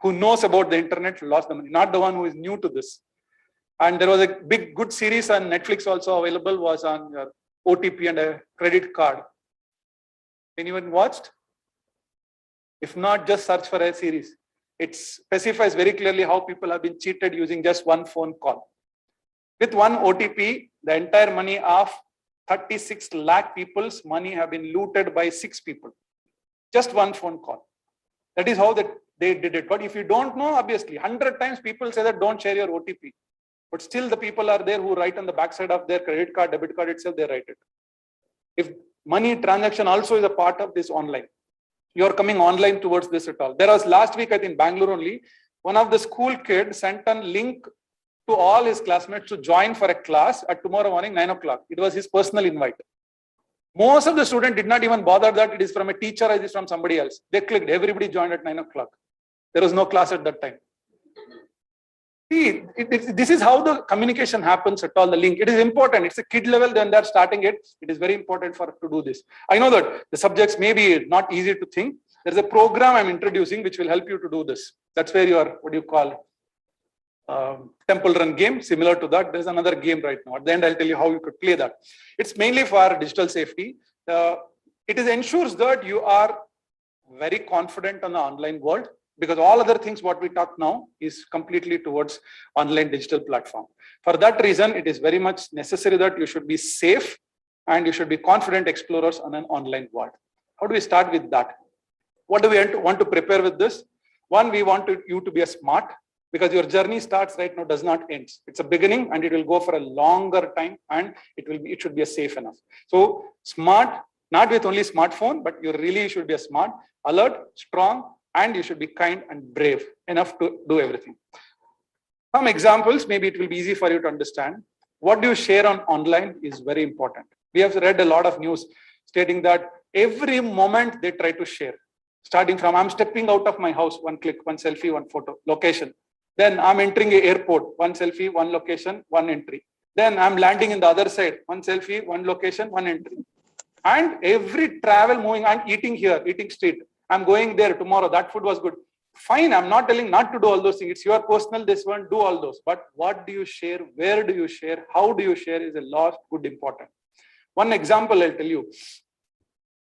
who knows about the internet, lost the money, not the one who is new to this. And there was a big good series on Netflix also available, was on your OTP and a credit card. Anyone watched? If not, just search for a series. It specifies very clearly how people have been cheated using just one phone call. With one OTP, the entire money of 36 lakh people's money have been looted by 6 people. Just one phone call. That is how they did it. But if you don't know, obviously, 100 times people say that don't share your OTP. But still the people are there who write on the backside of their credit card, debit card itself, they write it. If money transaction also is a part of this online, you are coming online towards this at all. There was last week, I think Bangalore only, one of the school kids sent a link to all his classmates to join for a class at tomorrow morning, 9 o'clock. It was his personal invite. Most of the students did not even bother that it is from a teacher or it is from somebody else. They clicked, everybody joined at 9 o'clock. There was no class at that time. See, this is how the communication happens at all, the link. It is important. It's a kid level, then they're starting it. It is very important for to do this. I know that the subjects may be not easy to think. There's a program I'm introducing which will help you to do this. That's where your, what do you call, Temple Run game, similar to that. There's another game right now. At the end, I'll tell you how you could play that. It's mainly for digital safety. It ensures that you are very confident on the online world, because all other things what we talk now is completely towards online digital platform. For that reason, it is very much necessary that you should be safe and you should be confident explorers on an online world. How do we start with that? What do we want to prepare with this? One, we want you to be a smart, because your journey starts right now, does not end. It's a beginning and it will go for a longer time, and it should be a safe enough. So smart, not with only smartphone, but you really should be a smart, alert, strong, and you should be kind and brave enough to do everything. Some examples, maybe it will be easy for you to understand. What do you share on online is very important. We have read a lot of news stating that every moment they try to share. Starting from, I'm stepping out of my house, one click, one selfie, one photo, location. Then I'm entering an airport, one selfie, one location, one entry. Then I'm landing in the other side, one selfie, one location, one entry. And every travel moving, I'm eating here, eating street. I'm going there tomorrow, that food was good. Fine, I'm not telling not to do all those things. It's your personal, this one, do all those. But what do you share? Where do you share? How do you share is a lot good important. One example I'll tell you.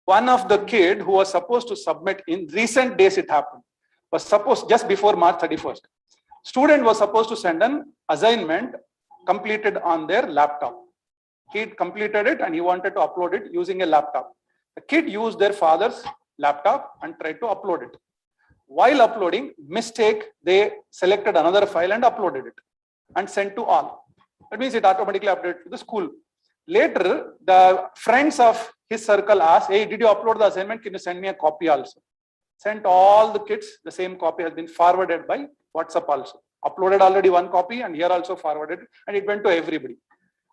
One of the kid who was supposed to submit in recent days, it happened, was supposed just before March 31st. Student was supposed to send an assignment completed on their laptop. He completed it and he wanted to upload it using a laptop. The kid used their father's laptop and tried to upload it. While uploading, mistake, they selected another file and uploaded it and sent to all. That means it automatically updated to the school. Later, the friends of his circle asked, hey, did you upload the assignment? Can you send me a copy also? Sent all the kids, the same copy has been forwarded by WhatsApp also. Uploaded already one copy and here also forwarded and it went to everybody.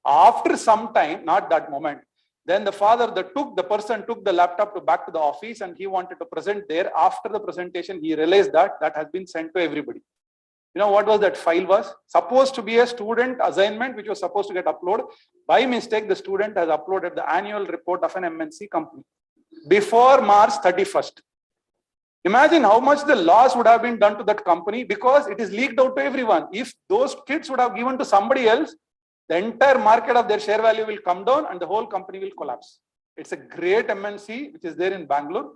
After some time, not that moment, then the father, the person took the laptop back to the office and he wanted to present there. After the presentation, he realized that has been sent to everybody. You know what was that file was? Supposed to be a student assignment which was supposed to get uploaded. By mistake, the student has uploaded the annual report of an MNC company before March 31st. Imagine how much the loss would have been done to that company because it is leaked out to everyone. If those kids would have given to somebody else, the entire market of their share value will come down and the whole company will collapse. It's a great MNC which is there in Bangalore.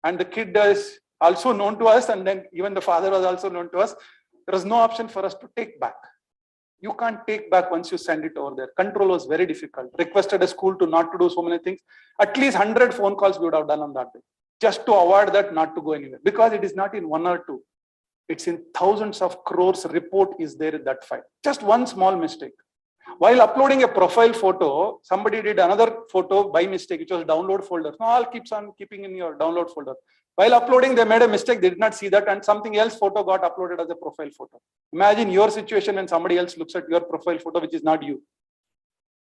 And the kid is also known to us, and then even the father was also known to us. There was no option for us to take back. You can't take back once you send it over there. Control was very difficult. Requested a school to not to do so many things. At least 100 phone calls we would have done on that day. Just to avoid that, not to go anywhere. Because it is not in one or two. It's in thousands of crores report is there in that file. Just one small mistake. While uploading a profile photo, somebody did another photo by mistake, which was download folder. No, all keeps on keeping in your download folder. While uploading, they made a mistake. They did not see that and something else photo got uploaded as a profile photo. Imagine your situation when somebody else looks at your profile photo, which is not you.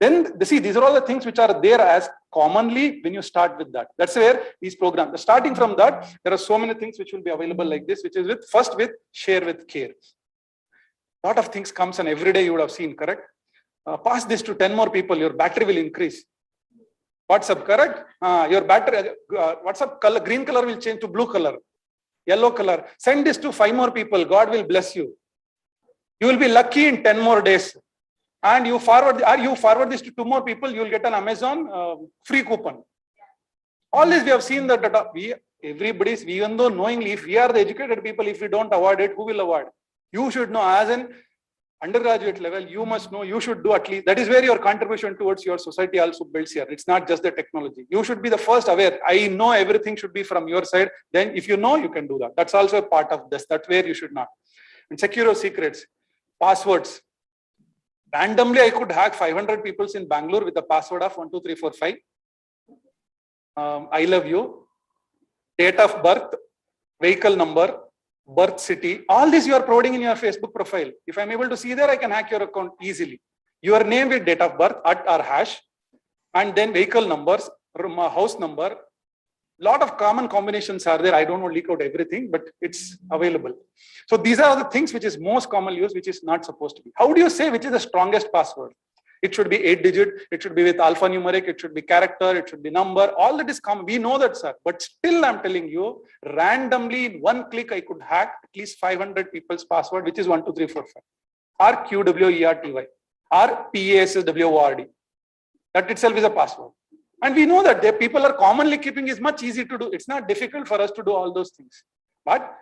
Then see, these are all the things which are there as commonly when you start with that. That's where these programs, starting from that, there are so many things which will be available like this, which is with first with share with care. A lot of things comes and every day you would have seen, correct? Pass this to 10 more people, your battery will increase. WhatsApp, correct? Your battery, WhatsApp color, green color will change to blue color, yellow color. Send this to 5 more people, God will bless you. You will be lucky in 10 more days. And you forward this to 2 more people, you will get an Amazon free coupon. All this we have seen that everybody's, even though knowingly, if we are the educated people, if we don't avoid it, who will avoid? You should know as an undergraduate level, you must know, you should do at least, that is where your contribution towards your society also builds here. It's not just the technology. You should be the first aware. I know everything should be from your side. Then if you know, you can do that. That's also a part of this. That's where you should not. And secure your secrets, passwords. Randomly, I could hack 500 people in Bangalore with a password of 12345. I love you. Date of birth, vehicle number, birth city, all this you are providing in your Facebook profile. If I'm able to see there, I can hack your account easily. Your name with date of birth at or hash, and then vehicle numbers, house number. Lot of common combinations are there. I don't want to leak out everything, but it's available. So these are the things which is most commonly used, which is not supposed to be. How do you say which is the strongest password? It should be 8-digit, it should be with alphanumeric, it should be character, it should be number, all that is common. We know that, sir. But still I'm telling you, randomly in one click, I could hack at least 500 people's password, which is 12345. Or QWERTY, or PASSWORD. That itself is a password. And we know that the people are commonly keeping is much easy to do. It's not difficult for us to do all those things. But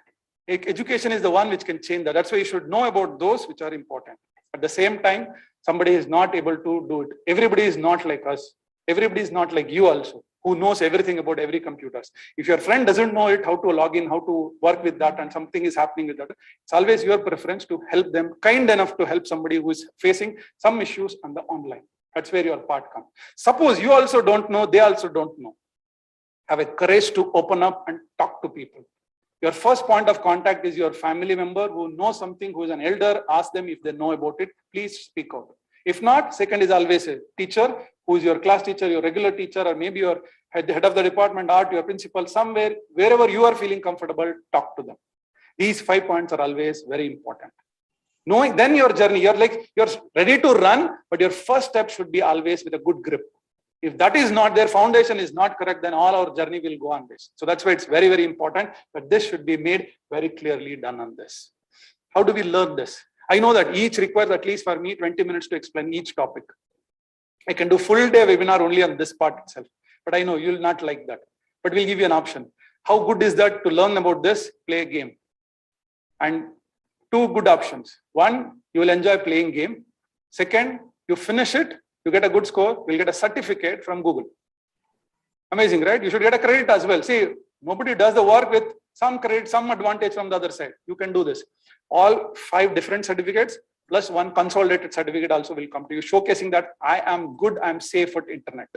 education is the one which can change that. That's why you should know about those which are important. At the same time, somebody is not able to do it. Everybody is not like us. Everybody is not like you also, who knows everything about every computer. If your friend doesn't know it, how to log in, how to work with that, and something is happening with that, it's always your preference to help them, kind enough to help somebody who is facing some issues on the online. That's where your part comes. Suppose you also don't know, they also don't know. Have a courage to open up and talk to people. Your first point of contact is your family member who knows something, who is an elder. Ask them if they know about it. Please speak out. If not, second is always a teacher who is your class teacher, your regular teacher, or maybe your head of the department, art, your principal, somewhere, wherever you are feeling comfortable, talk to them. These 5 points are always very important. Knowing then your journey, you're ready to run, but your first step should be always with a good grip. If that is not their foundation is not correct, then all our journey will go on this. So that's why it's very, very important that this should be made very clearly done on this. How do we learn this? I know that each requires at least for me 20 minutes to explain each topic. I can do full day webinar only on this part itself, but I know you'll not like that. But we'll give you an option. How good is that to learn about this? Play a game. And two good options. One, you will enjoy playing game. Second, you finish it, you get a good score, you'll get a certificate from Google. Amazing, right? You should get a credit as well. See, nobody does the work with some credit, some advantage from the other side. You can do this. All 5 different certificates plus one consolidated certificate also will come to you, showcasing that I am good, I'm safe at internet.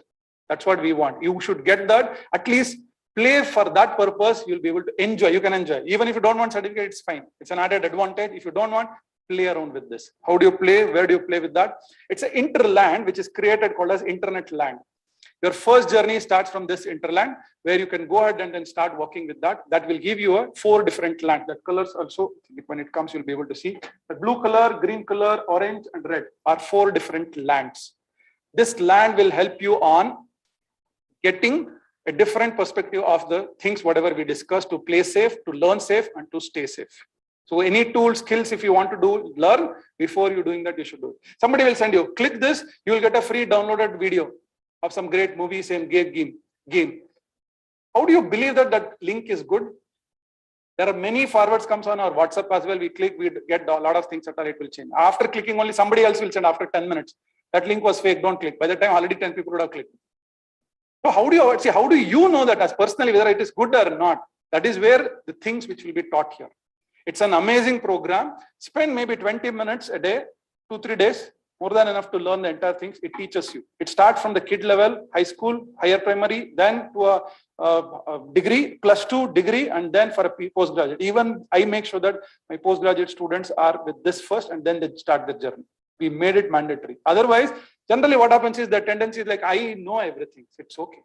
That's what we want. You should get that. At least play for that purpose. You'll be able to enjoy. You can enjoy. Even if you don't want certificate, it's fine. It's an added advantage. If you don't want, play around with this. How do you play? Where do you play with that? It's an interland which is created called as internet land. Your first journey starts from this interland where you can go ahead and then start working with that. That will give you 4 different lands. That colors also, when it comes, you'll be able to see. The blue color, green color, orange, and red are 4 different lands. This land will help you on getting a different perspective of the things, whatever we discussed, to play safe, to learn safe, and to stay safe. So any tools, skills, if you want to learn, before you're doing that, you should do it. Somebody will send you, click this, you will get a free downloaded video of some great movie, same game. How do you believe that that link is good? There are many forwards comes on our WhatsApp as well. We click, we get a lot of things that it will change. After clicking, only somebody else will send after 10 minutes. That link was fake, don't click. By the time already 10 people would have clicked. So how do you know that as personally whether it is good or not? That is where the things which will be taught here. It's an amazing program. Spend maybe 20 minutes a day, 2-3 days, more than enough to learn the entire things. It teaches you. It starts from the kid level, high school, higher primary, then to a degree, +2 degree, and then for a postgraduate. Even I make sure that my postgraduate students are with this first, and then they start the journey. We made it mandatory. Otherwise, generally what happens is the tendency is like, I know everything. It's okay.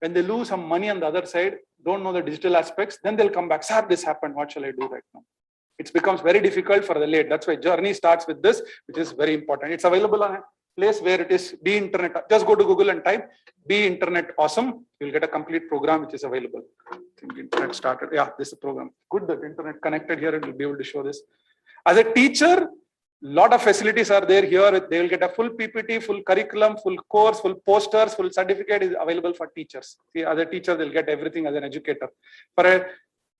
When they lose some money on the other side, don't know the digital aspects, then they'll come back. Sir, this happened. What shall I do right now? It becomes very difficult for the late. That's why journey starts with this, which is very important. It's available on a place where it is Be Internet. Just go to Google and type Be Internet Awesome. You'll get a complete program which is available. I think internet started. Yeah, this is a program. Good that internet connected here and we'll be able to show this. As a teacher, lot of facilities are there here. They will get a full PPT, full curriculum, full course, full posters, full certificate is available for teachers. See, as a teacher, they'll get everything as an educator. For a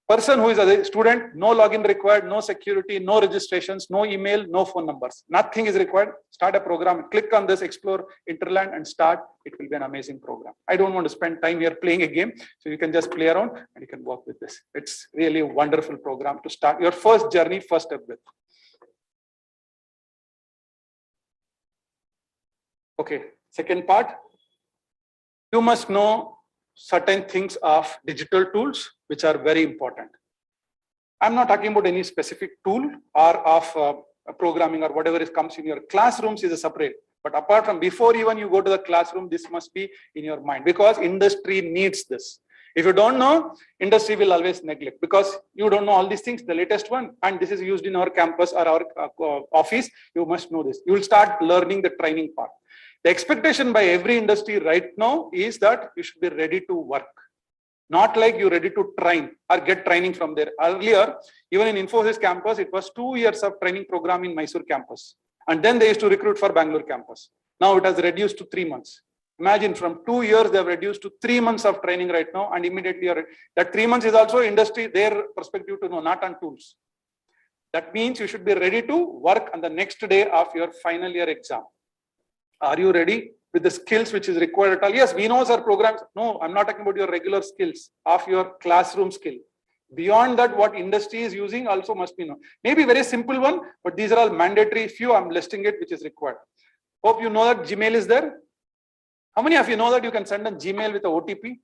person who is a student, no login required, no security, no registrations, no email, no phone numbers. Nothing is required. Start a program, click on this, explore Interland and start. It will be an amazing program. I don't want to spend time here playing a game. So you can just play around and you can work with this. It's really a wonderful program to start your first journey, first step with. Okay, second part. You must know certain things of digital tools, which are very important. I'm not talking about any specific tool or of programming or whatever comes in your classrooms is a separate. But apart from before even you go to the classroom, this must be in your mind because industry needs this. If you don't know, industry will always neglect because you don't know all these things, the latest one, and this is used in our campus or our office, you must know this. You will start learning the training part. The expectation by every industry right now is that you should be ready to work. Not like you're ready to train or get training from there. Earlier, even in Infosys campus, it was 2 years of training program in Mysore campus. And then they used to recruit for Bangalore campus. Now it has reduced to 3 months. Imagine from 2 years, they have reduced to 3 months of training right now. And immediately that 3 months is also industry, their perspective to know, not on tools. That means you should be ready to work on the next day of your final year exam. Are you ready with the skills which is required at all? Yes, we know our programs. No, I'm not talking about your regular skills of your classroom skill. Beyond that, what industry is using also must be known. Maybe very simple one, but these are all mandatory. Few I'm listing it, which is required. Hope you know that Gmail is there. How many of you know that you can send a Gmail with a OTP?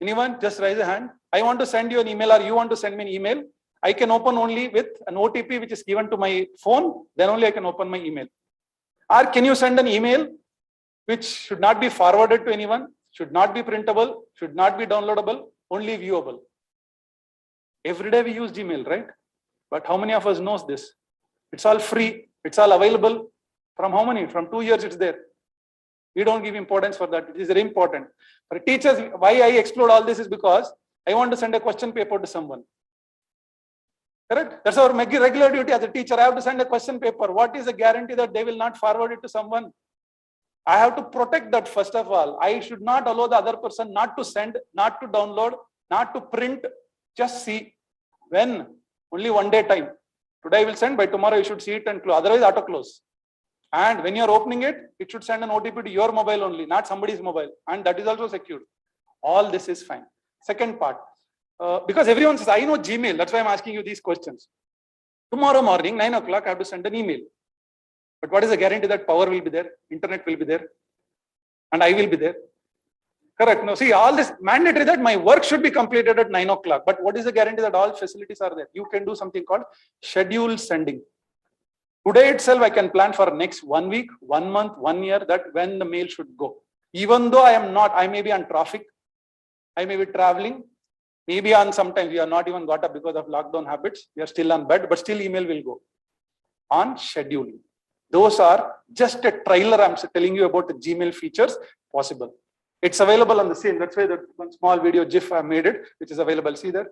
Anyone? Just raise a hand. I want to send you an email or you want to send me an email. I can open only with an OTP which is given to my phone. Then only I can open my email. Or can you send an email which should not be forwarded to anyone, should not be printable, should not be downloadable, only viewable? Every day we use Gmail, right? But how many of us knows this? It's all free. It's all available. From how many? From 2 years it's there. We don't give importance for that. It is very important. For teachers, why I explode all this is because I want to send a question paper to someone. Correct? That's our regular duty as a teacher. I have to send a question paper. What is the guarantee that they will not forward it to someone? I have to protect that first of all. I should not allow the other person not to send, not to download, not to print. Just see. When? Only 1 day time. Today I will send, by tomorrow you should see it and close. Otherwise auto close. And when you are opening it, it should send an OTP to your mobile only, not somebody's mobile. And that is also secured. All this is fine. Second part, because everyone says, I know Gmail. That's why I'm asking you these questions. Tomorrow morning, 9 o'clock, I have to send an email. But what is the guarantee that power will be there, internet will be there, and I will be there? Correct. No, see, all this mandatory that my work should be completed at 9 o'clock. But what is the guarantee that all facilities are there? You can do something called scheduled sending. Today itself, I can plan for next 1 week, 1 month, 1 year, that when the mail should go. Even though I am not, I may be on traffic, I may be traveling, maybe on sometimes we are not even got up because of lockdown habits. We are still on bed, but still email will go. On scheduling. Those are just a trailer. I'm telling you about the Gmail features possible. It's available on the same. That's why the one small video GIF I made it, which is available. See there?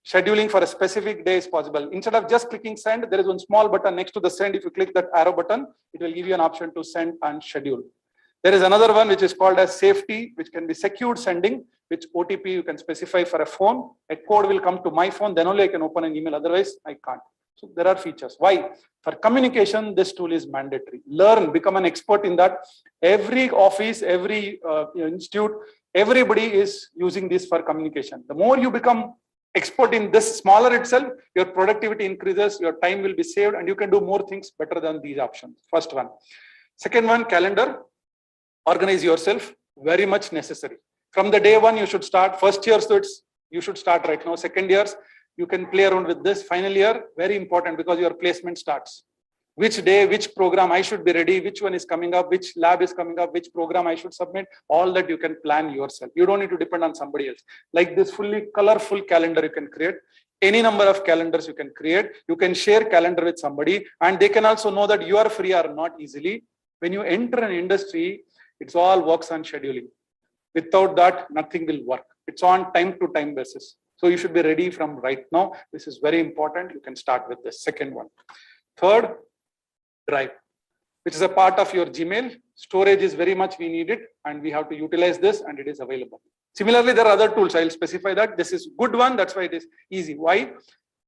Scheduling for a specific day is possible. Instead of just clicking send, there is one small button next to the send. If you click that arrow button, it will give you an option to send and schedule. There is another one which is called as safety, which can be secured sending, which OTP you can specify for a phone. A code will come to my phone, then only I can open an email. Otherwise, I can't. So there are features. Why? For communication, this tool is mandatory. Learn, become an expert in that. Every office, every institute, everybody is using this for communication. The more you become expert in this smaller itself, your productivity increases, your time will be saved, and you can do more things better than these options. First one. Second one, calendar. Organize yourself, very much necessary. From the day one, you should start. First year, so you should start right now. Second years, you can play around with this. Final year, very important because your placement starts. Which day, which program I should be ready, which one is coming up, which lab is coming up, which program I should submit, all that you can plan yourself. You don't need to depend on somebody else. Like this fully colorful calendar you can create. Any number of calendars you can create. You can share calendar with somebody and they can also know that you are free or not easily. When you enter an industry, it's all works on scheduling. Without that, nothing will work. It's on time to time basis. So you should be ready from right now. This is very important. You can start with the second one. Third, Drive, which is a part of your Gmail. Storage is very much we need it and we have to utilize this and it is available. Similarly, there are other tools. I'll specify that. This is good one. That's why it is easy. Why?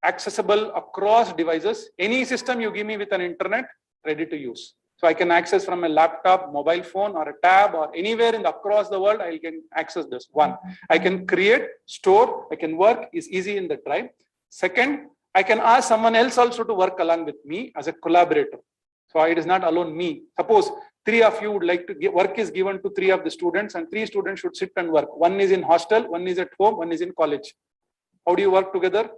Accessible across devices. Any system you give me with an internet, ready to use. So I can access from a laptop, mobile phone or a tab or anywhere across the world, I can access this. One, I can create, store, I can work is easy in the Drive. Second, I can ask someone else also to work along with me as a collaborator. So it is not alone me. Suppose 3 of you would like to get work is given to 3 of the students and 3 students should sit and work. One is in hostel, one is at home, one is in college. How do you work together?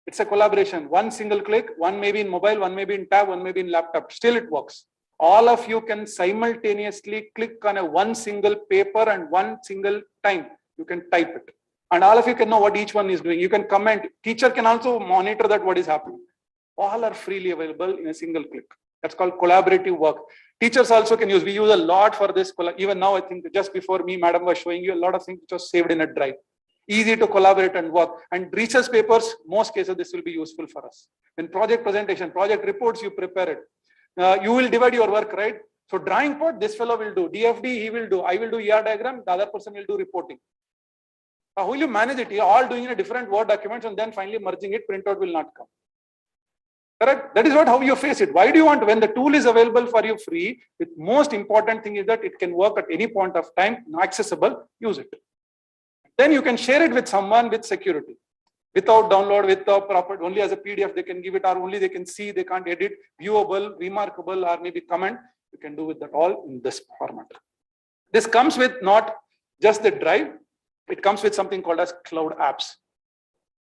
It's a collaboration. One single click, one may be in mobile, one may be in tab, one may be in laptop. Still it works. All of you can simultaneously click on one single paper and one single time. You can type it. And all of you can know what each one is doing. You can comment. Teacher can also monitor that what is happening. All are freely available in a single click. That's called collaborative work. Teachers also can use. We use a lot for this. Even now, I think just before me, madam was showing you a lot of things which was saved in a Drive. Easy to collaborate and work. And research papers, most cases, this will be useful for us. When project presentation, project reports, you prepare it. You will divide your work, right? So drawing part, this fellow will do. DFD, he will do. I will do ER diagram. The other person will do reporting. How will you manage it? You're all doing in a different Word documents and then finally merging it, printout will not come. Correct? That is how you face it. Why do you want, when the tool is available for you free, the most important thing is that it can work at any point of time, accessible, use it. Then you can share it with someone with security. Without download, without proper, only as a PDF they can give it, or only they can see, they can't edit, viewable, remarkable, or maybe comment. You can do with that all in this format. This comes with not just the Drive, It comes with something called as cloud apps.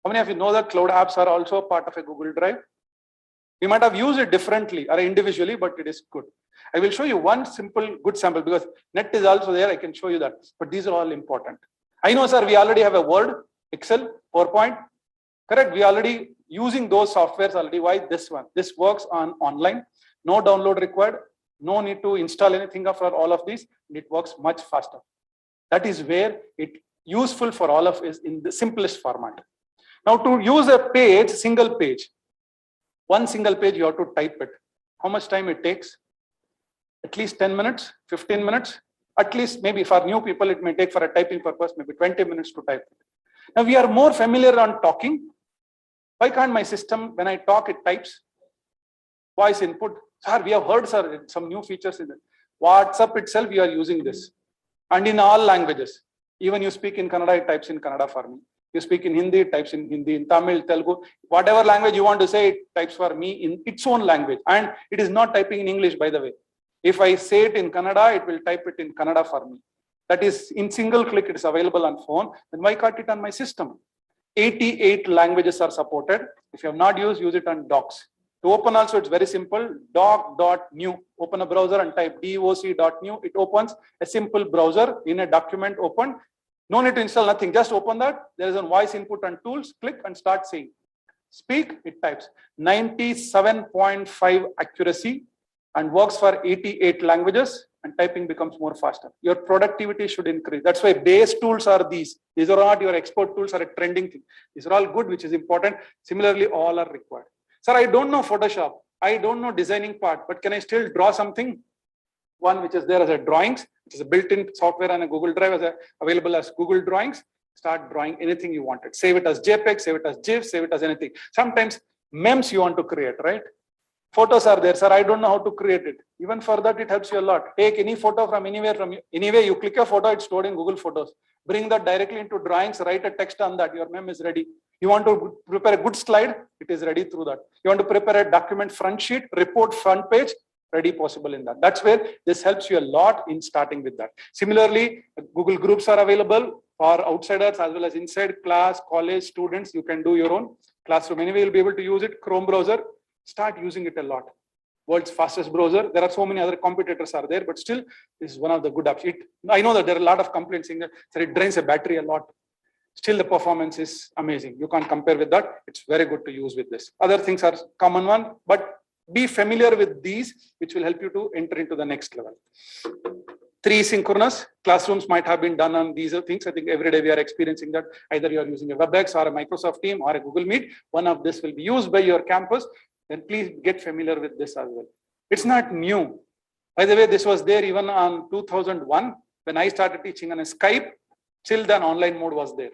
How many of you know that cloud apps are also a part of a Google Drive? We might have used it differently or individually, but it is good. I will show you one simple good sample because net is also there. I can show you that, but these are all important. I know, sir, we already have a Word, Excel, PowerPoint. Correct. We already using those softwares already. Why this one? This works on online. No download required. No need to install anything for all of these. It works much faster. That is where it useful for all of us in the simplest format. Now to use a page, single page, one single page, you have to type it. How much time it takes? At least 10 minutes, 15 minutes. At least maybe for new people, it may take for a typing purpose, maybe 20 minutes to type it. Now we are more familiar on talking. Why can't my system, when I talk, it types? Voice input. Sir, we have heard, sir, some new features in it. WhatsApp itself, we are using this. And in all languages. Even you speak in Kannada, it types in Kannada for me. You speak in Hindi, it types in Hindi, in Tamil, Telugu, whatever language you want to say, it types for me in its own language. And it is not typing in English, by the way. If I say it in Kannada, it will type it in Kannada for me. That is in single click, it is available on phone. Then why can't it on my system? 88 languages are supported. If you have not used, use it on docs. To open also, it's very simple. Doc.new. Open a browser and type doc.new. It opens a simple browser in a document open. No need to install nothing. Just open that. There is a voice input and tools. Click and start saying. Speak, it types. 97.5 accuracy and works for 88 languages, and typing becomes more faster. Your productivity should increase. That's why base tools are these. These are not your expert tools or a trending thing. These are all good, which is important. Similarly, all are required. Sir, I don't know Photoshop. I don't know designing part, but can I still draw something? One which is there as a drawings, which is a built-in software on a Google Drive as available as Google Drawings. Start drawing anything you wanted. Save it as JPEG, save it as GIF, save it as anything. Sometimes memes you want to create, right? Photos are there, sir. I don't know how to create it. Even for that, it helps you a lot. Take any photo from anywhere, anywhere you click a photo, it's stored in Google Photos. Bring that directly into drawings, write a text on that. Your meme is ready. You want to prepare a good slide, it is ready through that. You want to prepare a document front sheet, report front page, ready possible in that. That's where this helps you a lot in starting with that. Similarly, Google Groups are available for outsiders as well as inside class, college, students. You can do your own classroom. Anyway, you'll be able to use it. Chrome browser, start using it a lot. World's fastest browser. There are so many other competitors are there, but still, this is one of the good apps. I know that there are a lot of complaints saying that it drains a battery a lot. Still, the performance is amazing. You can't compare with that. It's very good to use with this. Other things are common one, but be familiar with these, which will help you to enter into the next level. 3 synchronous classrooms might have been done on these things. I think every day we are experiencing that. Either you are using a WebEx or a Microsoft Team or a Google Meet. One of this will be used by your campus. Then please get familiar with this as well. It's not new. By the way, this was there even on 2001 when I started teaching on a Skype. Till then, online mode was there,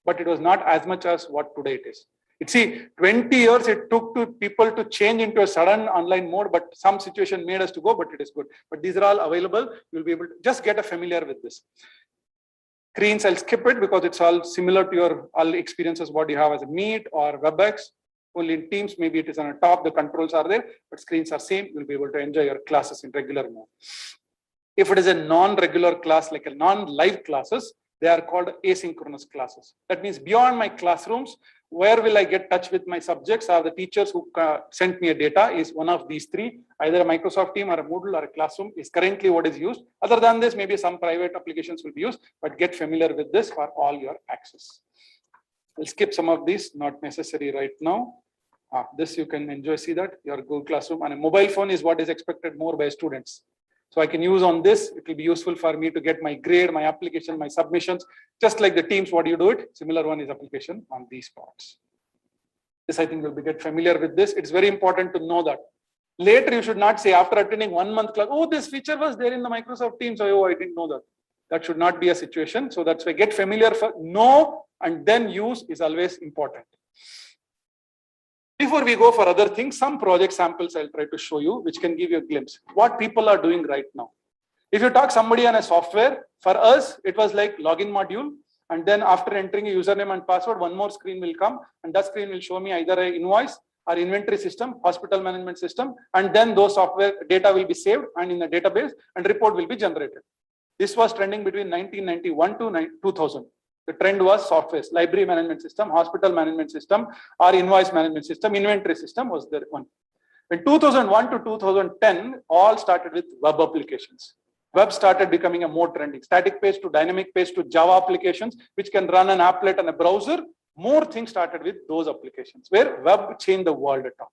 but it was not as much as what today it is. See, 20 years it took to people to change into a sudden online mode, but some situation made us to go, but it is good. But these are all available. You'll be able to just get familiar with this. Screens, I'll skip it because it's all similar to your all experiences, what you have as a Meet or WebEx. Only in Teams, maybe it is on a top, the controls are there, but screens are same. You'll be able to enjoy your classes in regular mode. If it is a non-regular class, like a non-live classes, they are called asynchronous classes. That means beyond my classrooms, where will I get touch with my subjects or the teachers who sent me a data is one of these 3, either a Microsoft Team or a Moodle or a Classroom is currently what is used. Other than this, maybe some private applications will be used, but get familiar with this for all your access. I'll skip some of these, not necessary right now. This you can enjoy, see that your Google Classroom and a mobile phone is what is expected more by students. So I can use on this, it will be useful for me to get my grade, my application, my submissions, just like the Teams, what you do it, similar one is application on these parts. This I think you'll get familiar with this. It's very important to know that. Later you should not say after attending 1 month class, oh, this feature was there in the Microsoft Teams, oh, I didn't know that. That should not be a situation. So that's why get familiar, know and then use is always important. Before we go for other things, some project samples I'll try to show you, which can give you a glimpse what people are doing right now. If you talk somebody on a software, for us, it was like login module. And then after entering a username and password, one more screen will come. And that screen will show me either an invoice or inventory system, hospital management system. And then those software data will be saved and in the database and report will be generated. This was trending between 1991 to 2000. The trend was softwares, library management system, hospital management system, or invoice management system, inventory system was the one. In 2001 to 2010, all started with web applications. Web started becoming a more trending. Static page to dynamic page to Java applications, which can run an applet on a browser. More things started with those applications, where web changed the world at all.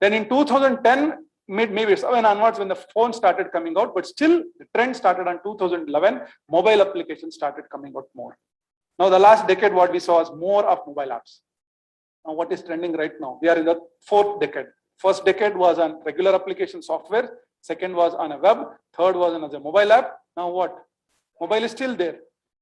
Then in 2010, maybe 7 onwards, when the phone started coming out, but still the trend started on 2011, mobile applications started coming out more. Now the last decade, what we saw is more of mobile apps. Now what is trending right now? We are in the 4th decade. First decade was on regular application software. Second was on a web. Third was on a mobile app. Now what? Mobile is still there.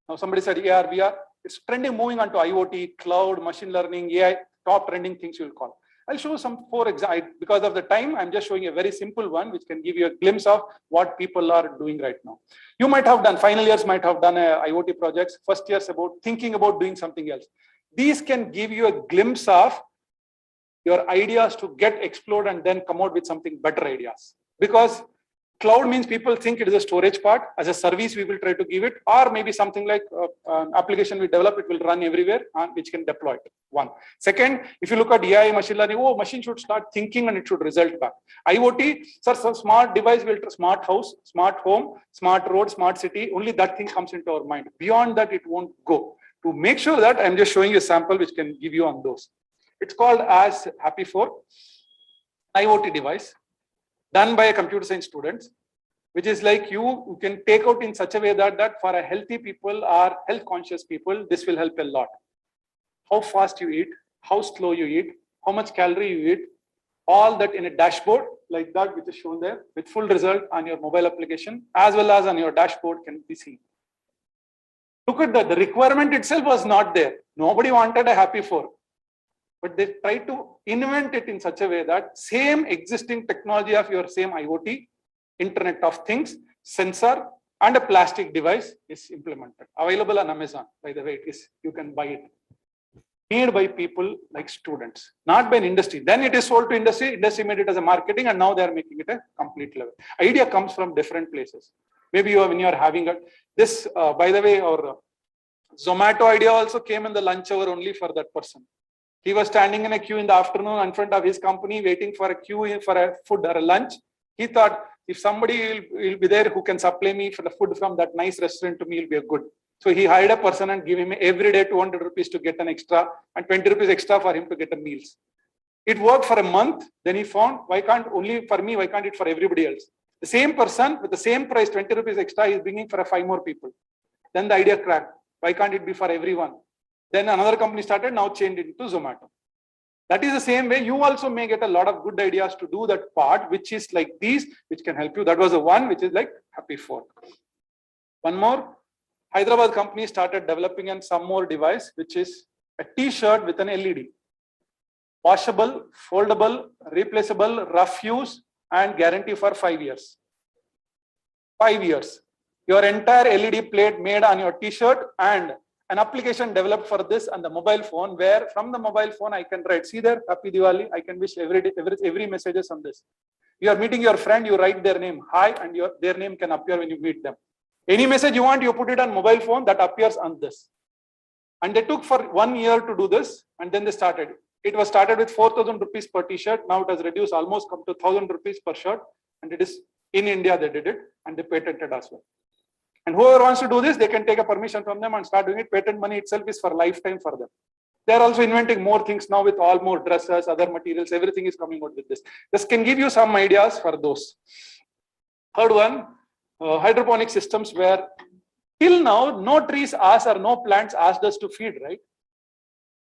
Now somebody said AR, VR. It's trending, moving on to IoT, cloud, machine learning, AI, top trending things you will call. I'll show some 4 examples. Because of the time, I'm just showing a very simple one, which can give you a glimpse of what people are doing right now. You might have done, final years might have done IoT projects, first years about thinking about doing something else. These can give you a glimpse of your ideas to get explored and then come out with something better ideas. Because cloud means people think it is a storage part. As a service, we will try to give it, or maybe something like an application we develop, it will run everywhere and which can deploy it. One. Second, if you look at AI, machine learning, machine should start thinking and it should result back. IoT, sir, some smart device will smart house, smart home, smart road, smart city. Only that thing comes into our mind. Beyond that, it won't go. To make sure that, I'm just showing you a sample which can give you on those. It's called as Happy4, IoT device, done by a computer science students, which is like you can take out in such a way that for a healthy people or health conscious people, this will help a lot. How fast you eat, how slow you eat, how much calorie you eat, all that in a dashboard like that, which is shown there with full result on your mobile application as well as on your dashboard can be seen. Look at that, the requirement itself was not there. Nobody wanted a Happy4. But they try to invent it in such a way that same existing technology of your same IoT, Internet of Things, sensor, and a plastic device is implemented. Available on Amazon, by the way, it is, you can buy it. Made by people like students, not by an industry. Then it is sold to industry, industry made it as a marketing, and now they are making it a complete level. Idea comes from different places. Maybe when you are having this, by the way, our Zomato idea also came in the lunch hour only for that person. He was standing in a queue in the afternoon in front of his company, waiting for a queue for a food or a lunch. He thought, if somebody will be there who can supply me for the food from that nice restaurant to me, will be a good. So he hired a person and gave him every day 200 rupees to get an extra and 20 rupees extra for him to get a meals. It worked for a month. Then he found, why can't only for me, why can't it for everybody else? The same person with the same price, 20 rupees extra, is bringing for 5 more people. Then the idea cracked. Why can't it be for everyone? Then another company started, now changed it into Zomato. That is the same way you also may get a lot of good ideas to do that part, which is like these, which can help you. That was the one which is like Happy4. One more, Hyderabad company started developing and some more device, which is a t-shirt with an LED. Washable, foldable, replaceable, rough use, and guarantee for 5 years. 5 years. Your entire LED plate made on your t-shirt and an application developed for this on the mobile phone, where from the mobile phone I can write, see there, Happy Diwali, I can wish every messages on this. You are meeting your friend, you write their name, hi, and their name can appear when you meet them. Any message you want, you put it on mobile phone, that appears on this. And they took for 1 year to do this, and then they started. It was started with 4,000 rupees per t-shirt. Now it has reduced, almost come to 1,000 rupees per shirt. And it is in India, they did it, and they patented as well. And whoever wants to do this, they can take a permission from them and start doing it. Patent money itself is for lifetime for them. They are also inventing more things now with all more dresses, other materials, everything is coming out with this. This can give you some ideas for those. Third one, hydroponic systems, where till now, no trees asked or no plants asked us to feed, right?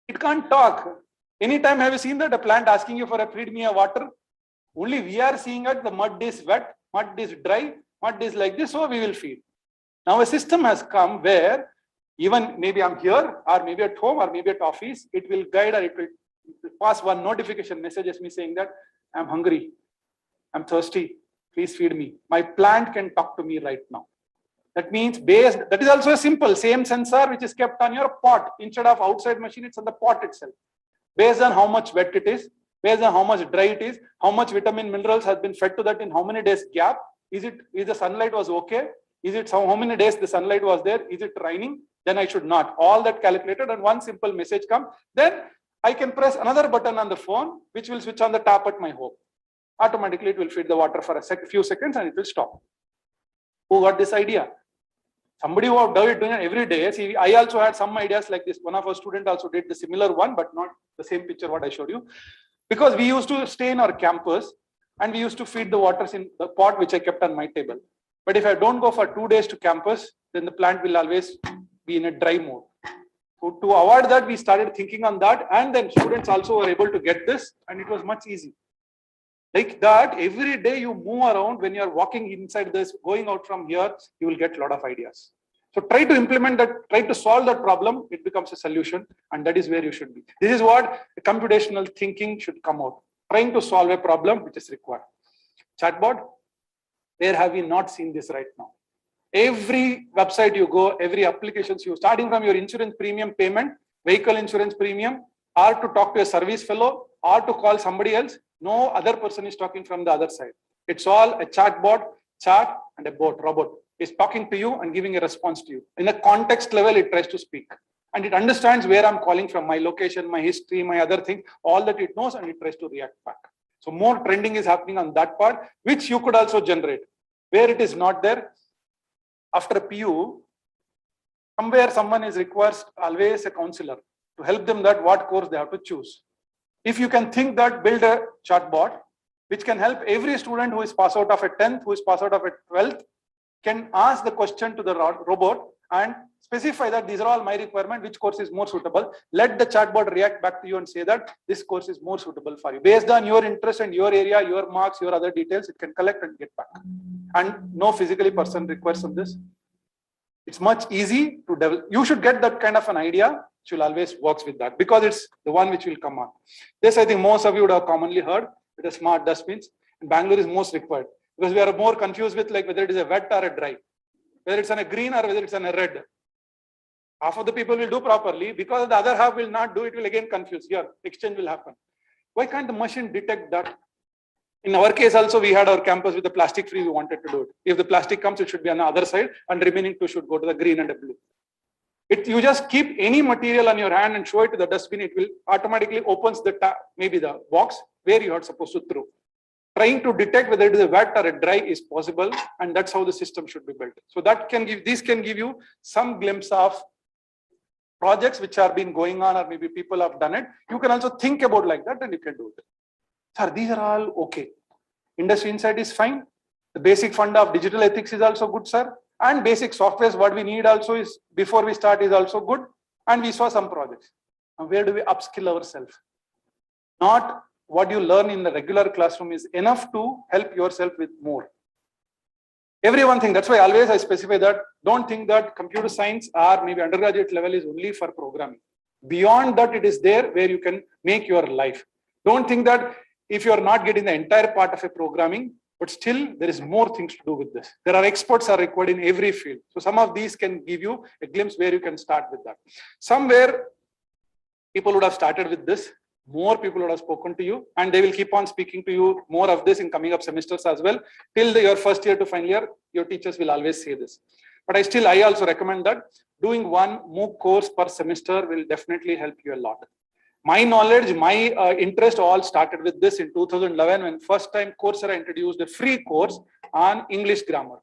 It can't talk. Anytime have you seen that a plant asking you for a feed me a water? Only we are seeing it, the mud is wet, mud is dry, mud is like this, so we will feed. Now a system has come where even maybe I'm here or maybe at home or maybe at office, it will guide or it will pass one notification messages me saying that I'm hungry, I'm thirsty, please feed me. My plant can talk to me right now. That means that is also a simple, same sensor which is kept on your pot. Instead of outside machine, it's on the pot itself. Based on how much wet it is, based on how much dry it is, how much vitamin minerals has been fed to that in how many days gap, is the sunlight was okay? Is it how many days the sunlight was there? Is it raining? Then I should not. All that calculated, and one simple message come. Then I can press another button on the phone, which will switch on the tap at my home. Automatically, it will feed the water for a few seconds and it will stop. Who got this idea? Somebody who have done it every day. See, I also had some ideas like this. One of our students also did the similar one, but not the same picture what I showed you. Because we used to stay in our campus and we used to feed the waters in the pot which I kept on my table. But if I don't go for 2 days to campus, then the plant will always be in a dry mode. So to avoid that, we started thinking on that, and then students also were able to get this, and it was much easy. Like that, every day you move around, when you are walking inside this, going out from here, you will get a lot of ideas. So try to implement that, try to solve that problem, it becomes a solution, and that is where you should be. This is what computational thinking should come out. Trying to solve a problem which is required. Chatbot, where have we not seen this right now? Every website you go, every applications you, starting from your insurance premium payment, vehicle insurance premium, or to talk to a service fellow, or to call somebody else, no other person is talking from the other side. It's all a chatbot, chat, and a bot, robot is talking to you and giving a response to you. In a context level, it tries to speak. And it understands where I'm calling from, my location, my history, my other thing, all that it knows, and it tries to react back. So more trending is happening on that part, which you could also generate. Where it is not there, after a PU, somewhere someone is requires always a counselor to help them that what course they have to choose. If you can think that, build a chatbot which can help every student who is passed out of a 10th, who is passed out of a 12th, can ask the question to the robot and specify that these are all my requirement, which course is more suitable. Let the chatbot react back to you and say that this course is more suitable for you. Based on your interest and your area, your marks, your other details, it can collect and get back. And no physically person requires of this. It's much easy to develop. You should get that kind of an idea, which will always works with that, because it's the one which will come on. This I think most of you would have commonly heard. It is smart dustbins. In Bangalore is most required, because we are more confused with like whether it is a wet or a dry, whether it's on a green or whether it's on a red. Half of the people will do properly, because the other half will not do, it will again confuse. Here, exchange will happen. Why can't the machine detect that? In our case also, we had our campus with the plastic free, we wanted to do it. If the plastic comes, it should be on the other side, and remaining two should go to the green and the blue. You just keep any material on your hand and show it to the dustbin, it will automatically opens the maybe the box where you are supposed to throw. Trying to detect whether it is a wet or a dry is possible, and that's how the system should be built. So that can give, this can give you some glimpse of projects which are been going on, or maybe people have done it. You can also think about like that and you can do it. Sir, these are all okay. Industry insight is fine. The basic fund of digital ethics is also good, sir. And basic softwares, what we need also is, before we start, is also good. And we saw some projects. Now, where do we upskill ourselves? Not what you learn in the regular classroom is enough to help yourself with more. Everyone think, that's why always I specify that, don't think that computer science or maybe undergraduate level is only for programming. Beyond that, it is there where you can make your life. Don't think that if you are not getting the entire part of a programming, but still there is more things to do with this. There are experts are required in every field. So some of these can give you a glimpse where you can start with that. Somewhere people would have started with this. More people would have spoken to you, and they will keep on speaking to you more of this in coming up semesters as well. Till your first year to final year, your teachers will always say this. But I also recommend that doing one MOOC course per semester will definitely help you a lot. My knowledge, my interest all started with this in 2011 when first time Coursera introduced a free course on English grammar.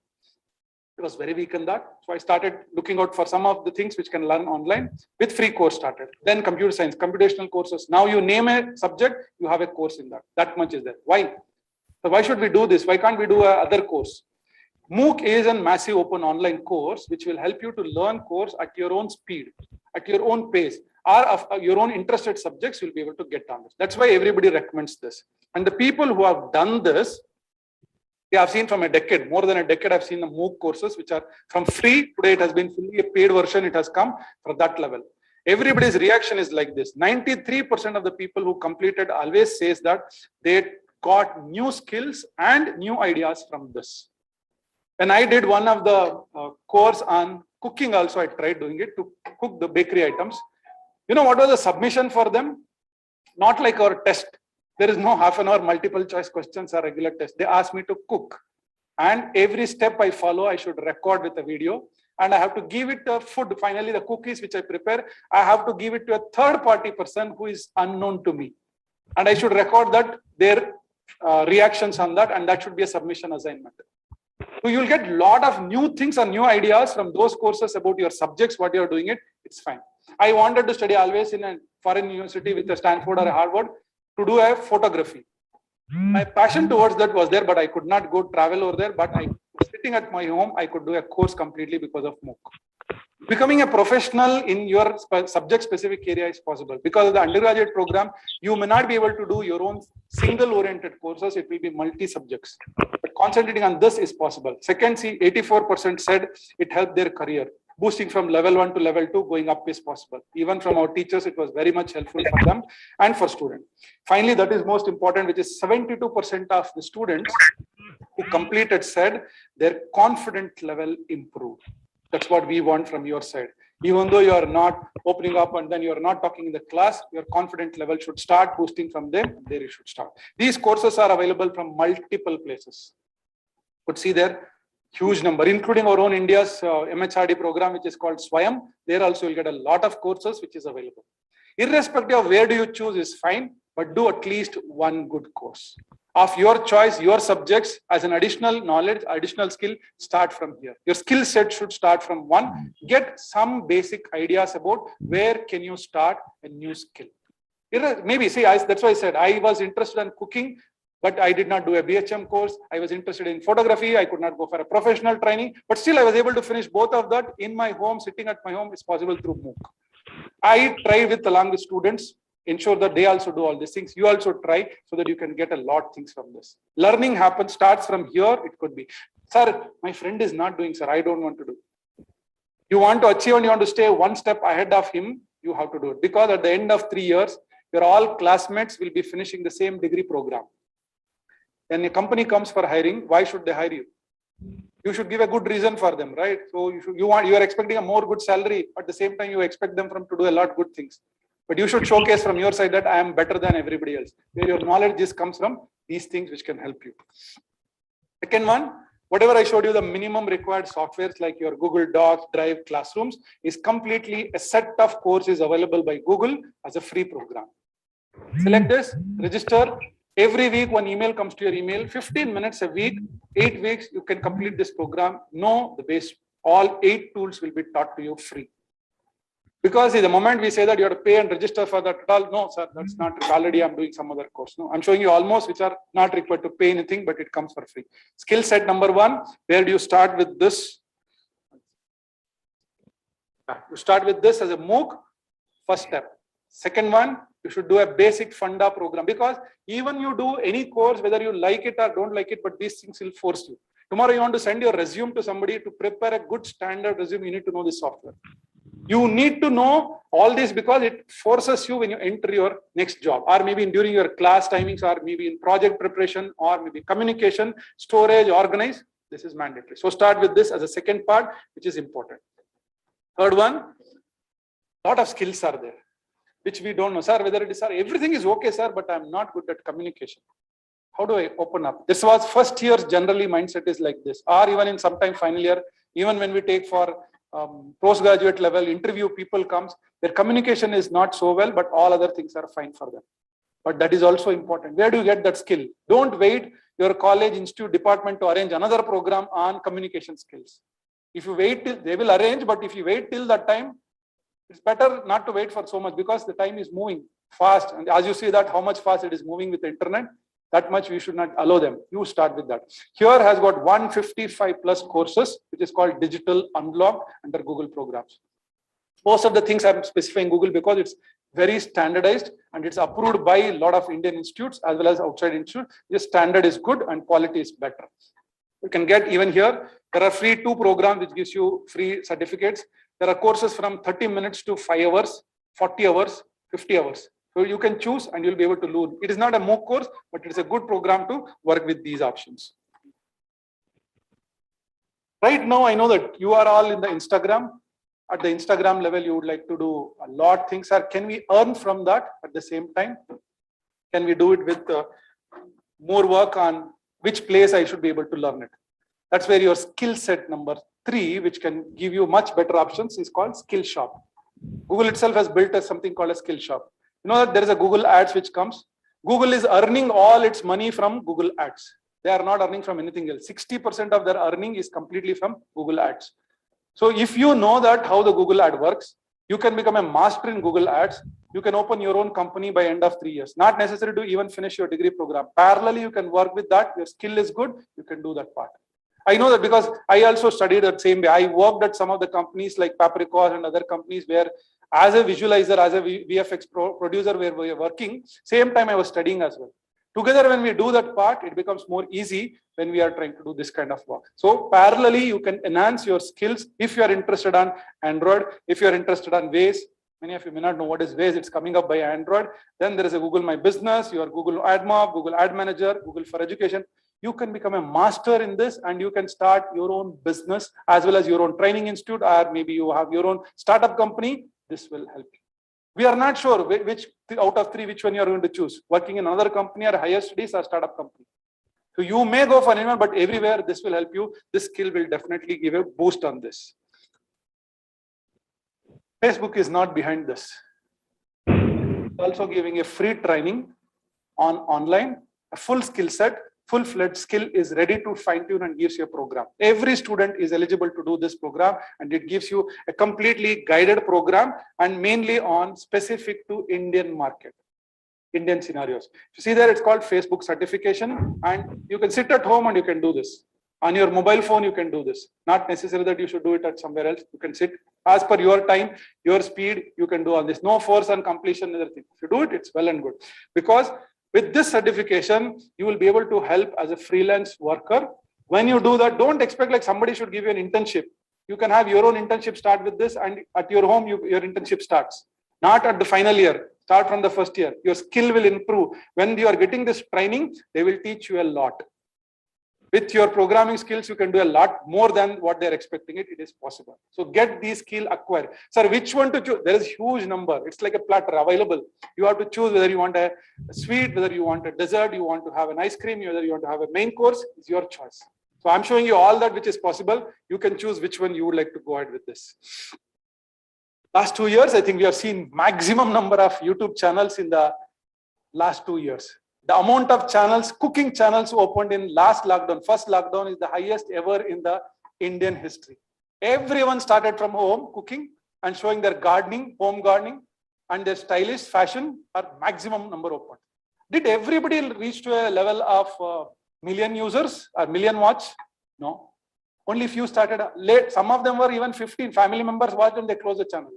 It was very weak in that. So I started looking out for some of the things which can learn online with free course started. Then computer science, computational courses. Now you name a subject, you have a course in that. That much is there. Why? So why should we do this? Why can't we do another course? MOOC is a massive open online course which will help you to learn course at your own speed, at your own pace, or of your own interested subjects you'll be able to get on this. That's why everybody recommends this. And the people who have done this, I've seen from a decade, more than a decade, I've seen the MOOC courses which are from free. Today it has been fully a paid version. It has come for that level. Everybody's reaction is like this. 93% of the people who completed always says that they got new skills and new ideas from this. When I did one of the course on cooking also, I tried doing it to cook the bakery items. You know what was the submission for them? Not like our test. There is no half an hour multiple choice questions or regular test. They asked me to cook. And every step I follow, I should record with a video. And I have to give it the food, finally the cookies which I prepare, I have to give it to a third party person who is unknown to me. And I should record that, their reactions on that, and that should be a submission assignment. So you'll get a lot of new things and new ideas from those courses about your subjects, what you're doing it's fine. I wanted to study always in a foreign university with a Stanford or a Harvard to do a photography. My passion towards that was there, but I could not go travel over there. But I was sitting at my home, I could do a course completely because of MOOC. Becoming a professional in your subject specific area is possible. Because of the undergraduate program, you may not be able to do your own single oriented courses. It will be multi subjects. But concentrating on this is possible. Second, see, 84% said it helped their career. Boosting from level 1 to level 2, going up is possible. Even from our teachers, it was very much helpful for them and for students. Finally, that is most important, which is 72% of the students who completed said their confidence level improved. That's what we want from your side. Even though you are not opening up and then you are not talking in the class, your confidence level should start boosting from there. There you should start. These courses are available from multiple places. Could see there. Huge number, including our own India's MHRD program, which is called Swayam. There also you'll get a lot of courses which is available. Irrespective of where do you choose is fine, but do at least one good course. Of your choice, your subjects as an additional knowledge, additional skill, start from here. Your skill set should start from one. Get some basic ideas about where can you start a new skill. Maybe, see, that's why I said I was interested in cooking, but I did not do a BHM course. I was interested in photography. I could not go for a professional training, but still I was able to finish both of that in my home, sitting at my home. It's possible through MOOC. I try along with students, ensure that they also do all these things. You also try so that you can get a lot of things from this. Learning starts from here. It could be, sir, my friend is not doing, sir, I don't want to do. You want to achieve and you want to stay one step ahead of him, you have to do it. Because at the end of 3 years, your all classmates will be finishing the same degree program. When a company comes for hiring, why should they hire you? You should give a good reason for them, right? So you are expecting a more good salary. At the same time, you expect them to do a lot of good things. But you should showcase from your side that I am better than everybody else. Where your knowledge just comes from these things which can help you. Second one, whatever I showed you, the minimum required softwares like your Google Docs, Drive, Classrooms is completely a set of courses available by Google as a free program. Select this, register. Every week, one email comes to your email, 15 minutes a week, 8 weeks, you can complete this program. Know the base, all 8 tools will be taught to you free. Because the moment we say that you have to pay and register for that, no, sir, that's not, already I'm doing some other course. No, I'm showing you almost which are not required to pay anything, but it comes for free. Skill set number 1, where do you start with this? You start with this as a MOOC, first step. Second one, you should do a basic funda program, because even you do any course, whether you like it or don't like it, but these things will force you. Tomorrow you want to send your resume to somebody to prepare a good standard resume, you need to know this software. You need to know all this because it forces you when you enter your next job, or maybe during your class timings, or maybe in project preparation, or maybe communication, storage, organize. This is mandatory. So start with this as a second part, which is important. Third one, a lot of skills are there, which we don't know, sir, whether it is, sir, everything is okay, sir, but I'm not good at communication. How do I open up? This was first year's generally mindset is like this, or even in sometime final year, even when we take for postgraduate level interview, people comes, their communication is not so well, but all other things are fine for them. But that is also important. Where do you get that skill? Don't wait your college, institute, department to arrange another program on communication skills. If you wait till, they will arrange, but if you wait till that time, it's better not to wait for so much, because the time is moving fast. And as you see that how much fast it is moving with the internet, that much we should not allow them. You start with that. Here has got 155 plus courses, which is called Digital Unlock under Google programs. Most of the things I'm specifying Google because it's very standardized and it's approved by a lot of Indian institutes as well as outside institutes. This standard is good and quality is better. You can get even here, there are free 2 programs which gives you free certificates. There are courses from 30 minutes to 5 hours, 40 hours, 50 hours. So you can choose and you'll be able to learn. It is not a MOOC course, but it's a good program to work with these options. Right now, I know that you are all in the Instagram. At the Instagram level, you would like to do a lot of things. Can we earn from that at the same time? Can we do it with more work on which place I should be able to learn it? That's where your skill set number 3, which can give you much better options, is called skill shop. Google itself has built something called a skill shop. You know that there is a Google ads which comes. Google is earning all its money from Google ads. They are not earning from anything else. 60% of their earning is completely from Google ads. So if you know that how the Google ad works, you can become a master in Google ads. You can open your own company by end of 3 years. Not necessary to even finish your degree program. Parallelly, you can work with that. Your skill is good. You can do that part. I know that because I also studied the same way. I worked at some of the companies like Paprika and other companies where as a visualizer, as a VFX producer where we are working, same time I was studying as well. Together, when we do that part, it becomes more easy when we are trying to do this kind of work. So parallelly, you can enhance your skills if you are interested on Android, if you are interested on Waze. Many of you may not know what is Waze. It's coming up by Android. Then there is a Google My Business, your Google Ad Mob, Google Ad Manager, Google for Education. You can become a master in this and you can start your own business as well as your own training institute, or maybe you have your own startup company. This will help you. We are not sure which out of 3, which one you are going to choose. Working in another company or higher studies or startup company. So you may go for anyone, but everywhere this will help you. This skill will definitely give a boost on this. Facebook is not behind this. It's also giving a free training on online, a full skill set. Full-fledged skill is ready to fine-tune and gives you a program. Every student is eligible to do this program, and it gives you a completely guided program and mainly on specific to Indian market, Indian scenarios. You see there, it's called Facebook certification, and you can sit at home and you can do this. On your mobile phone, you can do this. Not necessary that you should do it at somewhere else. You can sit as per your time, your speed, you can do on this. No force on completion, other thing. If you do it, it's well and good. Because with this certification, you will be able to help as a freelance worker. When you do that, don't expect like somebody should give you an internship. You can have your own internship start with this, and at your home, your internship starts. Not at the final year, start from the first year. Your skill will improve. When you are getting this training, they will teach you a lot. With your programming skills, you can do a lot more than what they're expecting it. It is possible. So get these skills acquired. Sir, which one to choose? There is huge number. It's like a platter available. You have to choose whether you want a sweet, whether you want a dessert, you want to have an ice cream, whether you want to have a main course. It's your choice. So I'm showing you all that which is possible. You can choose which one you would like to go ahead with this. Last 2 years, I think we have seen maximum number of YouTube channels in the last 2 years. The amount of channels, cooking channels opened in last lockdown, first lockdown, is the highest ever in the Indian history. Everyone started from home cooking and showing their gardening, home gardening, and their stylish fashion are maximum number opened. Did everybody reach to a level of million users or million watch? No. Only few started late. Some of them were even 15 family members watched and they closed the channel.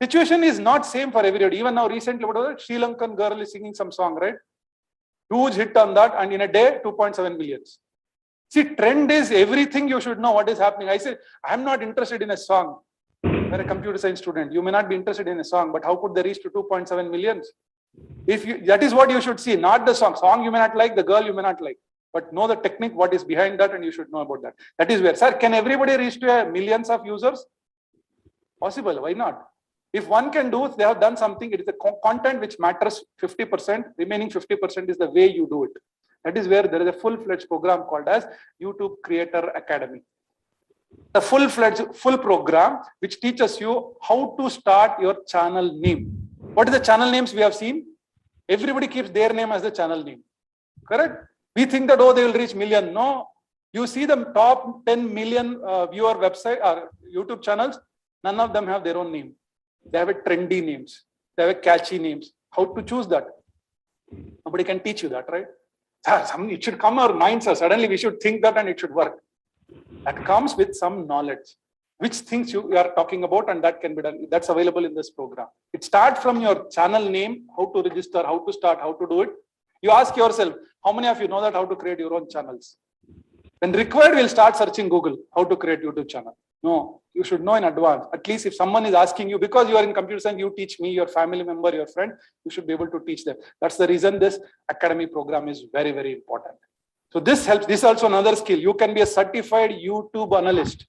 Situation is not same for everybody. Even now, recently, whatever, Sri Lankan girl is singing some song, right? Huge hit on that, and in a day, 2.7 millions. See, trend is everything you should know what is happening. I said, I'm not interested in a song. You're a computer science student. You may not be interested in a song, but how could they reach to 2.7 millions? If you, that is what you should see, not the song. Song you may not like, the girl you may not like, but know the technique, what is behind that, and you should know about that. That is where, sir, can everybody reach to millions of users? Possible, why not? If one can do it, they have done something. It is the content which matters 50%. Remaining 50% is the way you do it. That is where there is a full-fledged program called as YouTube Creator Academy. The full program which teaches you how to start your channel name. What is the channel names we have seen? Everybody keeps their name as the channel name. Correct? We think that, oh, they will reach million. No. You see the top 10 million viewer website or YouTube channels, none of them have their own name. They have a trendy names. They have a catchy names. How to choose that? Nobody can teach you that, right? It should come our minds. Suddenly we should think that and it should work. That comes with some knowledge. Which things you are talking about, and that can be done. That's available in this program. It starts from your channel name, how to register, how to start, how to do it. You ask yourself, how many of you know that how to create your own channels? When required, we'll start searching Google, how to create YouTube channel. No, you should know in advance. At least if someone is asking you, because you are in computer science, you teach me, your family member, your friend, you should be able to teach them. That's the reason this academy program is very, very important. So this helps. This is also another skill. You can be a certified YouTube analyst.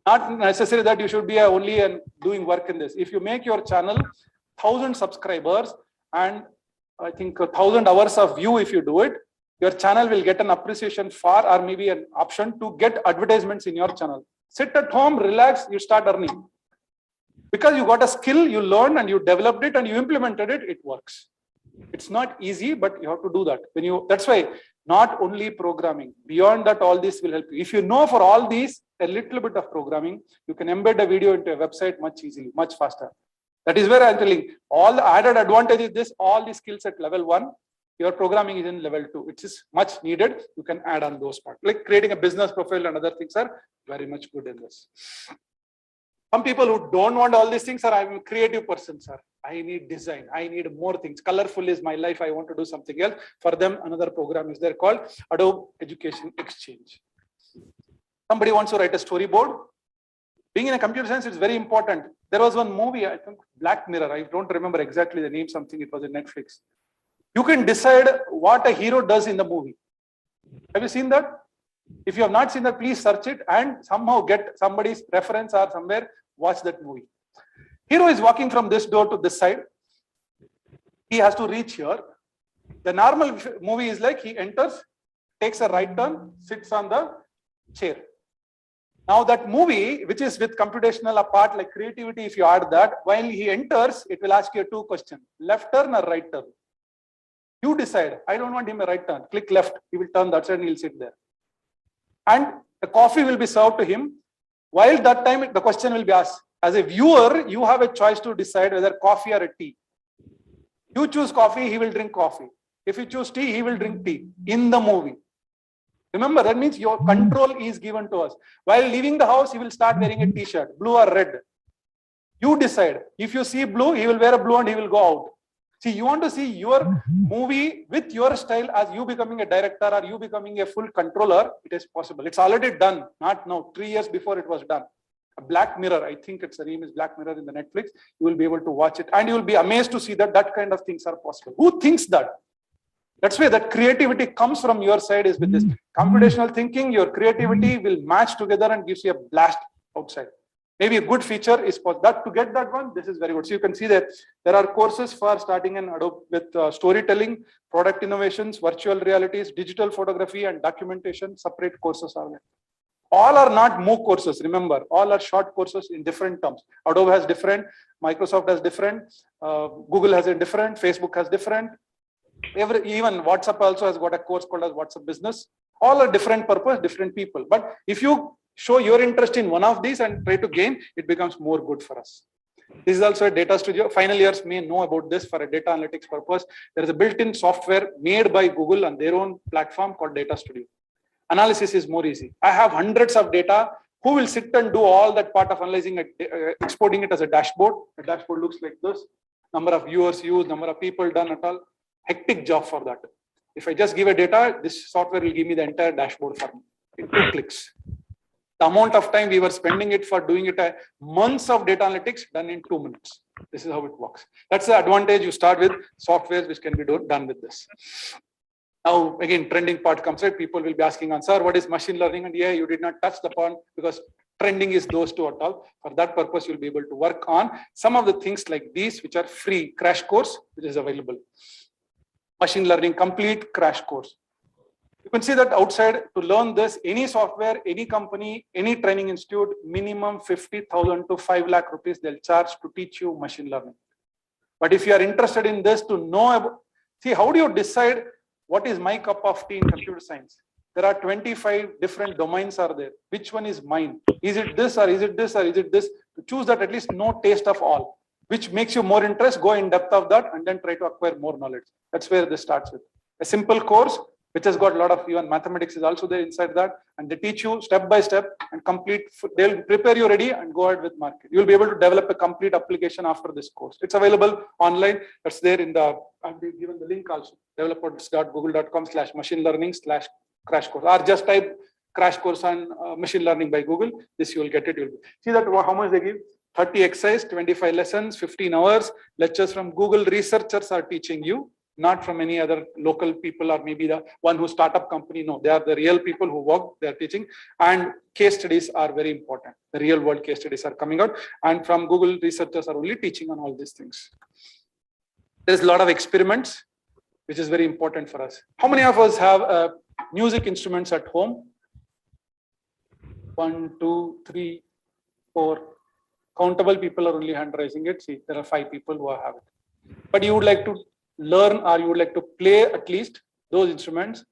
Not necessary that you should be only doing work in this. If you make your channel 1,000 subscribers and I think 1,000 hours of view, if you do it, your channel will get an appreciation for, or maybe an option to get advertisements in your channel. Sit at home, relax, you start earning. Because you got a skill, you learned and you developed it and you implemented it, it works. It's not easy, but you have to do that. That's why not only programming, beyond that, all this will help you. If you know for all these, a little bit of programming, you can embed a video into a website much easily, much faster. That is where I'm telling all the added advantage is this, all the skills at level 1, your programming is in level 2, which is much needed. You can add on those parts. Like creating a business profile and other things are very much good in this. Some people who don't want all these things are, I'm a creative person, sir. I need design. I need more things. Colorful is my life. I want to do something else. For them, another program is there called Adobe Education Exchange. Somebody wants to write a storyboard. Being in a computer science, it's very important. There was one movie, I think Black Mirror. I don't remember exactly the name, something, it was in Netflix. You can decide what a hero does in the movie. Have you seen that? If you have not seen that, please search it and somehow get somebody's reference or somewhere, watch that movie. Hero is walking from this door to this side. He has to reach here. The normal movie is like he enters, takes a right turn, sits on the chair. Now that movie, which is with computational apart, like creativity, if you add that, while he enters, it will ask you 2 questions, left turn or right turn. You decide, I don't want him a right turn, click left, he will turn that side and he'll sit there. And the coffee will be served to him. While that time, the question will be asked. As a viewer, you have a choice to decide whether coffee or a tea. You choose coffee, he will drink coffee. If you choose tea, he will drink tea in the movie. Remember, that means your control is given to us. While leaving the house, he will start wearing a t-shirt, blue or red. You decide. If you see blue, he will wear a blue and he will go out. See, you want to see your movie with your style as you becoming a director or you becoming a full controller, it is possible. It's already done, not now, 3 years before it was done. A Black Mirror, I think its name is Black Mirror in the Netflix. You will be able to watch it and you will be amazed to see that that kind of things are possible. Who thinks that? That's why that creativity comes from your side is with this. Computational thinking, your creativity will match together and gives you a blast outside. Maybe a good feature is for that. To get that one, this is very good. So you can see that there are courses for starting in Adobe with storytelling, product innovations, virtual realities, digital photography, and documentation. Separate courses are there. All are not MOOC courses. Remember, all are short courses in different terms. Adobe has different, Microsoft has different, Google has a different, Facebook has different. Even WhatsApp also has got a course called as WhatsApp Business. All are different purpose, different people. But if you show your interest in one of these and try to gain, it becomes more good for us. This is also a data studio. Final years may know about this for a data analytics purpose. There is a built-in software made by Google on their own platform called Data Studio. Analysis is more easy. I have hundreds of data. Who will sit and do all that part of analyzing it, exporting it as a dashboard? The dashboard looks like this. Number of viewers used, number of people done at all. Hectic job for that. If I just give a data, this software will give me the entire dashboard for me in 2 clicks. The amount of time we were spending it for doing it, months of data analytics done in 2 minutes. This is how it works. That's the advantage. You start with softwares which can be done with this. Now, again, trending part comes right. People will be asking, sir, what is machine learning? And yeah, you did not touch upon because trending is those 2 at all. For that purpose, you'll be able to work on some of the things like these, which are free crash course, which is available. Machine learning complete crash course. You can see that outside to learn this, any software, any company, any training institute, minimum 50,000 to 5 lakh rupees they'll charge to teach you machine learning. But if you are interested in this to know about, see, how do you decide what is my cup of tea in computer science? There are 25 different domains are there. Which one is mine? Is it this or is it this or is it this? To choose that, at least know taste of all. Which makes you more interest, go in depth of that and then try to acquire more knowledge. That's where this starts with. A simple course, which has got a lot of even mathematics is also there inside that. And they teach you step by step and complete, they'll prepare you ready and go ahead with market. You'll be able to develop a complete application after this course. It's available online. That's there in the, I've given the link also, developers.google.com/machine learning/crash course. Or just type crash course on machine learning by Google. This you will get it. You'll see that how much they give. 30 exercise, 25 lessons, 15 hours, lectures from Google researchers are teaching you, not from any other local people or maybe the one who startup company. No, they are the real people who work, they are teaching. And case studies are very important. The real world case studies are coming out and from Google researchers are only teaching on all these things. There's a lot of experiments which is very important for us. How many of us have music instruments at home? 1, 2, 3, 4. Countable people are only hand raising it. See, there are 5 people who have it. But you would like to learn, or you would like to play at least those instruments.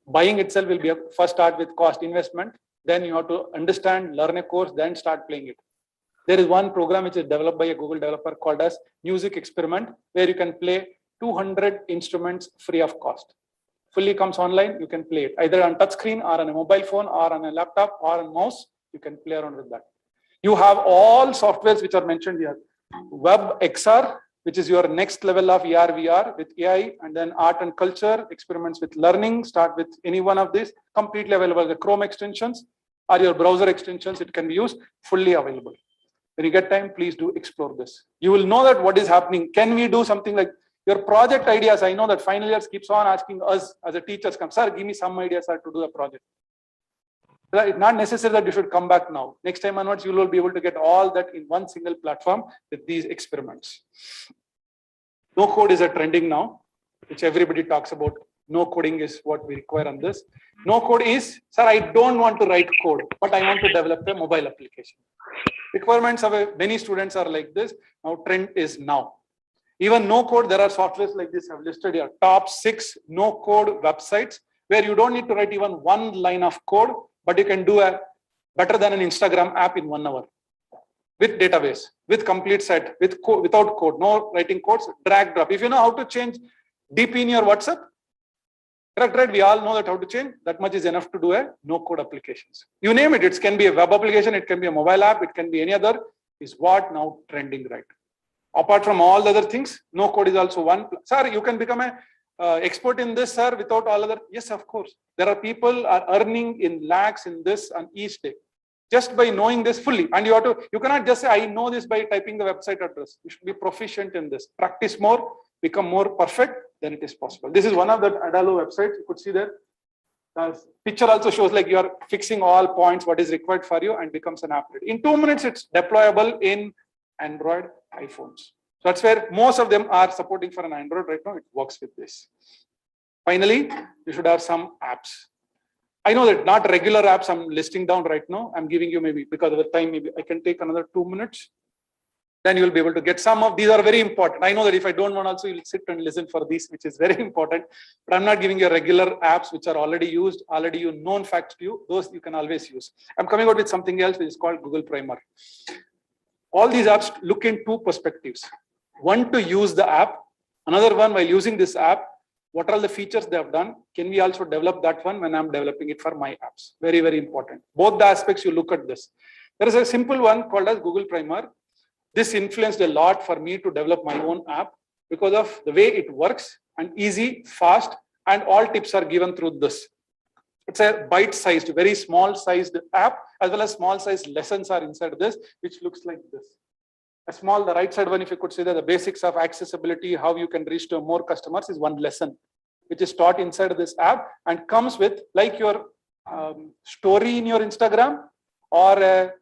Buying itself will be first start with cost investment. Then you have to understand, learn a course, then start playing it. There is one program which is developed by a Google developer called as Music Experiment, where you can play 200 instruments free of cost. Fully comes online, you can play it either on touch screen or on a mobile phone or on a laptop or on mouse. You can play around with that. You have all softwares which are mentioned here. Web XR, which is your next level of AR, VR with AI, and then art and culture, experiments with learning, start with any one of these, completely available. The Chrome extensions or your browser extensions, it can be used, fully available. When you get time, please do explore this. You will know that what is happening. Can we do something like your project ideas? I know that final years keeps on asking us as a teachers, come, sir, give me some ideas, sir, to do a project. It's not necessary that you should come back now. Next time onwards, you will be able to get all that in one single platform with these experiments. No code is a trending now, which everybody talks about. No coding is what we require on this. No code is, sir, I don't want to write code, but I want to develop a mobile application. Requirements of many students are like this. Now trend is now. Even no code, there are softwares like this I've listed here. Top 6 no code websites where you don't need to write even one line of code, but you can do a better than an Instagram app in 1 hour. With database, with complete set, with without code, no writing codes, drag drop. If you know how to change DP in your WhatsApp, correct, right? We all know that how to change. That much is enough to do a no code applications. You name it. It can be a web application. It can be a mobile app. It can be any other. Is what now trending, right? Apart from all the other things, no code is also one. Sir, you can become a expert in this, sir, without all other. Yes, of course. There are people are earning in lakhs in this on each day, just by knowing this fully. And you have to. You cannot just say, I know this by typing the website address. You should be proficient in this. Practice more, become more perfect. Then it is possible. This is one of the Adobe websites. You could see there. The picture also shows like you are fixing all points, what is required for you, and becomes an app. In 2 minutes, it's deployable in Android, iPhones. So that's where most of them are supporting for an Android right now. It works with this. Finally, you should have some apps. I know that not regular apps I'm listing down right now. I'm giving you maybe because of the time, maybe I can take another 2 minutes. Then you'll be able to get some of these are very important. I know that if I don't want also, you'll sit and listen for these, which is very important. But I'm not giving you regular apps which are already used, already you known facts to you. Those you can always use. I'm coming out with something else which is called Google Primer. All these apps look in 2 perspectives. One, to use the app. Another one, while using this app, what are the features they have done? Can we also develop that one when I'm developing it for my apps? Very, very important. Both the aspects you look at this. There is a simple one called as Google Primer. This influenced a lot for me to develop my own app because of the way it works and easy, fast, and all tips are given through this. It's a bite-sized, very small-sized app, as well as small-sized lessons are inside this, which looks like this. A small, the right side one, if you could see that the basics of accessibility, how you can reach to more customers is one lesson, which is taught inside this app and comes with like your story in your Instagram or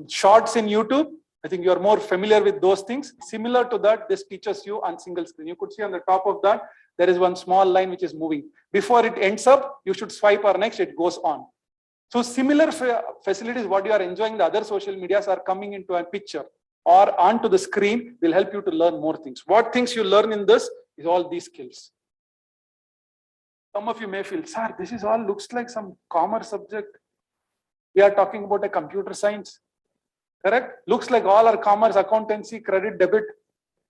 shorts in YouTube. I think you are more familiar with those things. Similar to that, this teaches you on single screen. You could see on the top of that, there is one small line which is moving. Before it ends up, you should swipe or next, it goes on. So similar facilities, what you are enjoying, the other social medias are coming into a picture or onto the screen will help you to learn more things. What things you learn in this is all these skills. Some of you may feel, sir, this is all looks like some commerce subject. We are talking about a computer science. Correct? Looks like all are commerce, accountancy, credit, debit,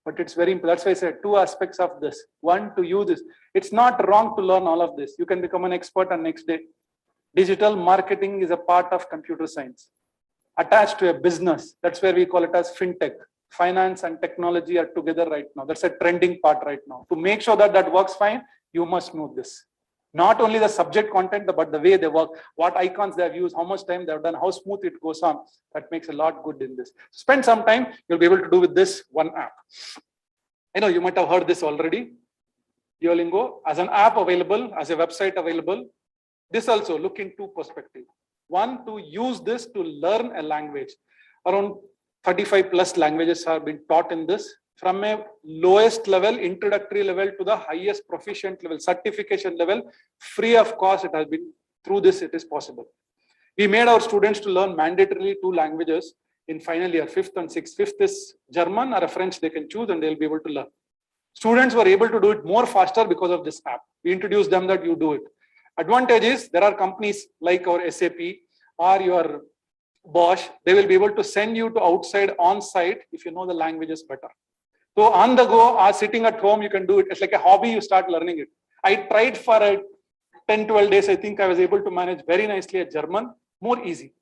but it's very important. That's why I said 2 aspects of this. One, to use this. It's not wrong to learn all of this. You can become an expert on next day. Digital marketing is a part of computer science. Attached to a business. That's where we call it as fintech. Finance and technology are together right now. That's a trending part right now. To make sure that that works fine, you must know this. Not only the subject content, but the way they work, what icons they have used, how much time they have done, how smooth it goes on. That makes a lot good in this. Spend some time, you'll be able to do with this one app. I know you might have heard this already. Duolingo as an app available, as a website available. This also look in 2 perspectives. One, to use this to learn a language. Around 35 plus languages have been taught in this. from a lowest level, introductory level to the highest proficient level, certification level, free of cost. It has been through this, it is possible. We made our students to learn mandatorily 2 languages in final year, 5th and 6th. 5th is German or a French they can choose and they'll be able to learn. Students were able to do it more faster because of this app. We introduced them that you do it. Advantage is there are companies like our SAP or your Bosch, they will be able to send you to outside on site if you know the languages better. So on the go or sitting at home, you can do it. It's like a hobby, you start learning it. I tried for 10, 12 days. I think I was able to manage very nicely a German, more easy.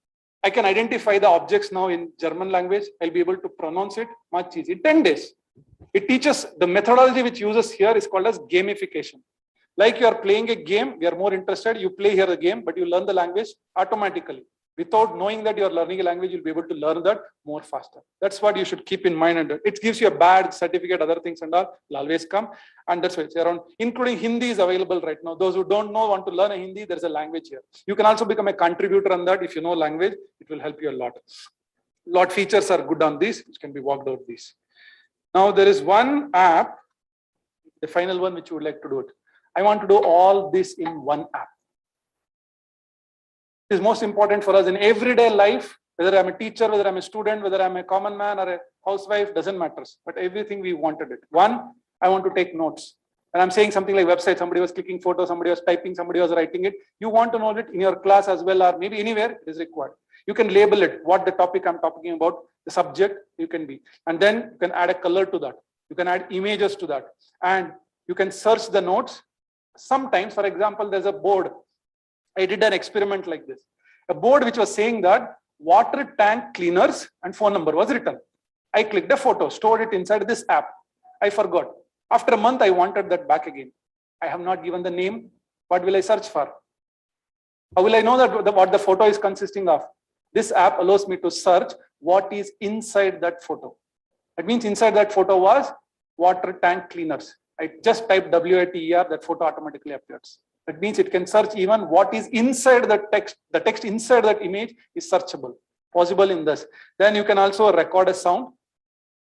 I can identify the objects now in German language. I'll be able to pronounce it much easier. 10 days. It teaches the methodology which uses here is called as gamification. Like you are playing a game, we are more interested. You play here the game, but you learn the language automatically. Without knowing that you are learning a language, you'll be able to learn that more faster. That's what you should keep in mind. And it gives you a badge, certificate, other things and all will always come. And that's why it's around, including Hindi is available right now. Those who don't know, want to learn a Hindi, there's a language here. You can also become a contributor on that. If you know language, it will help you a lot. Lot features are good on these, which can be walked out these. Now there is one app, the final one, which you would like to do it. I want to do all this in one app. It is most important for us in everyday life, whether I'm a teacher, whether I'm a student, whether I'm a common man or a housewife, doesn't matter. But everything we wanted it. One, I want to take notes. And I'm saying something like website, somebody was clicking photos, somebody was typing, somebody was writing it. You want to know it in your class as well, or maybe anywhere it is required. You can label it, what the topic I'm talking about, the subject you can be. And then you can add a color to that. You can add images to that. And you can search the notes. Sometimes, for example, there's a board. I did an experiment like this. A board which was saying that water tank cleaners and phone number was written. I clicked a photo, stored it inside this app. I forgot. After a month, I wanted that back again. I have not given the name. What will I search for? How will I know that what the photo is consisting of? This app allows me to search what is inside that photo. That means inside that photo was water tank cleaners. I just typed WATER, that photo automatically appears. That means it can search even what is inside the text. The text inside that image is searchable, possible in this. Then you can also record a sound.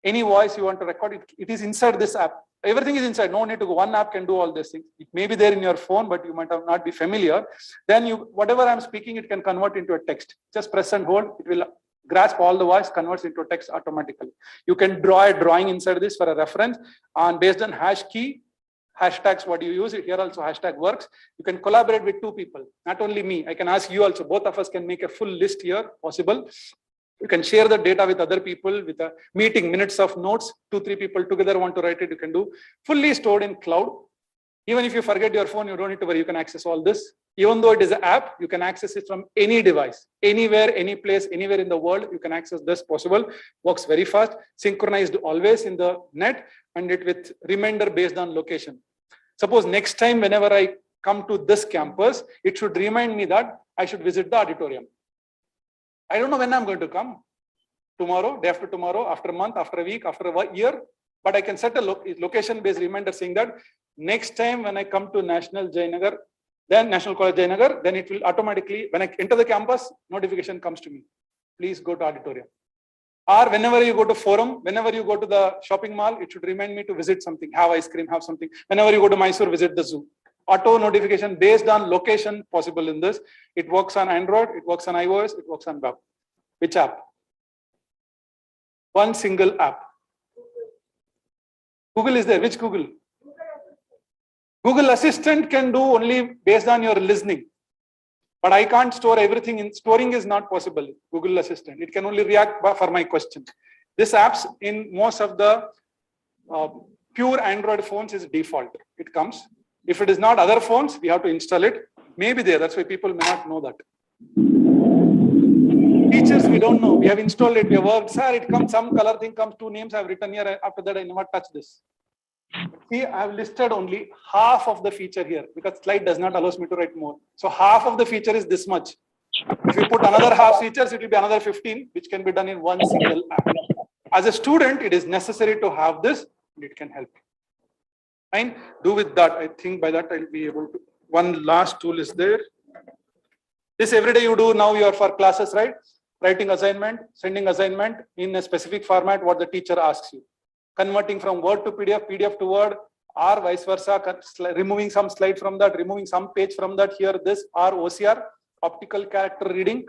Any voice you want to record, it is inside this app. Everything is inside. No need to go. One app can do all these things. It may be there in your phone, but you might have not be familiar. Then whatever I'm speaking, it can convert into a text. Just press and hold. It will grasp all the voice, converts into a text automatically. You can draw a drawing inside this for a reference, and based on hash key, hashtags, what you use it here also hashtag works. You can collaborate with 2 people, not only me. I can ask you also. Both of us can make a full list here, possible. You can share the data with other people with a meeting, minutes of notes, 2-3 people together want to write it, you can do. Fully stored in cloud. Even if you forget your phone, you don't need to worry, you can access all this. Even though it is an app, you can access it from any device, anywhere, any place, anywhere in the world, you can access this possible. Works very fast, synchronized always in the net, and it with reminder based on location. Suppose next time, whenever I come to this campus, it should remind me that I should visit the auditorium. I don't know when I'm going to come. Tomorrow, day after tomorrow, after a month, after a week, after a year. But I can set a location-based reminder saying that next time when I come to National College Jayanagar, then it will automatically, when I enter the campus, notification comes to me. Please go to auditorium. Or whenever you go to forum, whenever you go to the shopping mall, it should remind me to visit something, have ice cream, have something. Whenever you go to Mysore, visit the zoo. Auto notification based on location possible in this. It works on Android, it works on iOS, it works on web. Which app? One single app. Google is there. Which Google? Google Assistant can do only based on your listening. But I can't store everything in storing is not possible. Google Assistant. It can only react for my question. This apps in most of the pure Android phones is default. It comes. If it is not other phones, we have to install it. Maybe there. That's why people may not know that. Features we don't know. We have installed it. We have worked. Sir, it comes. Some color thing comes. 2 names I have written here. After that, I never touch this. See, I have listed only half of the feature here because slide does not allow me to write more. So half of the feature is this much. If you put another half features, it will be another 15, which can be done in one single app. As a student, it is necessary to have this, and it can help you. Fine. Do with that. I think by that I'll be able to. One last tool is there. This every day you do. Now you are for classes, right? Writing assignment, sending assignment in a specific format what the teacher asks you. converting from Word to PDF, PDF to Word, or vice versa, removing some slide from that, removing some page from that, here this, or OCR, optical character reading.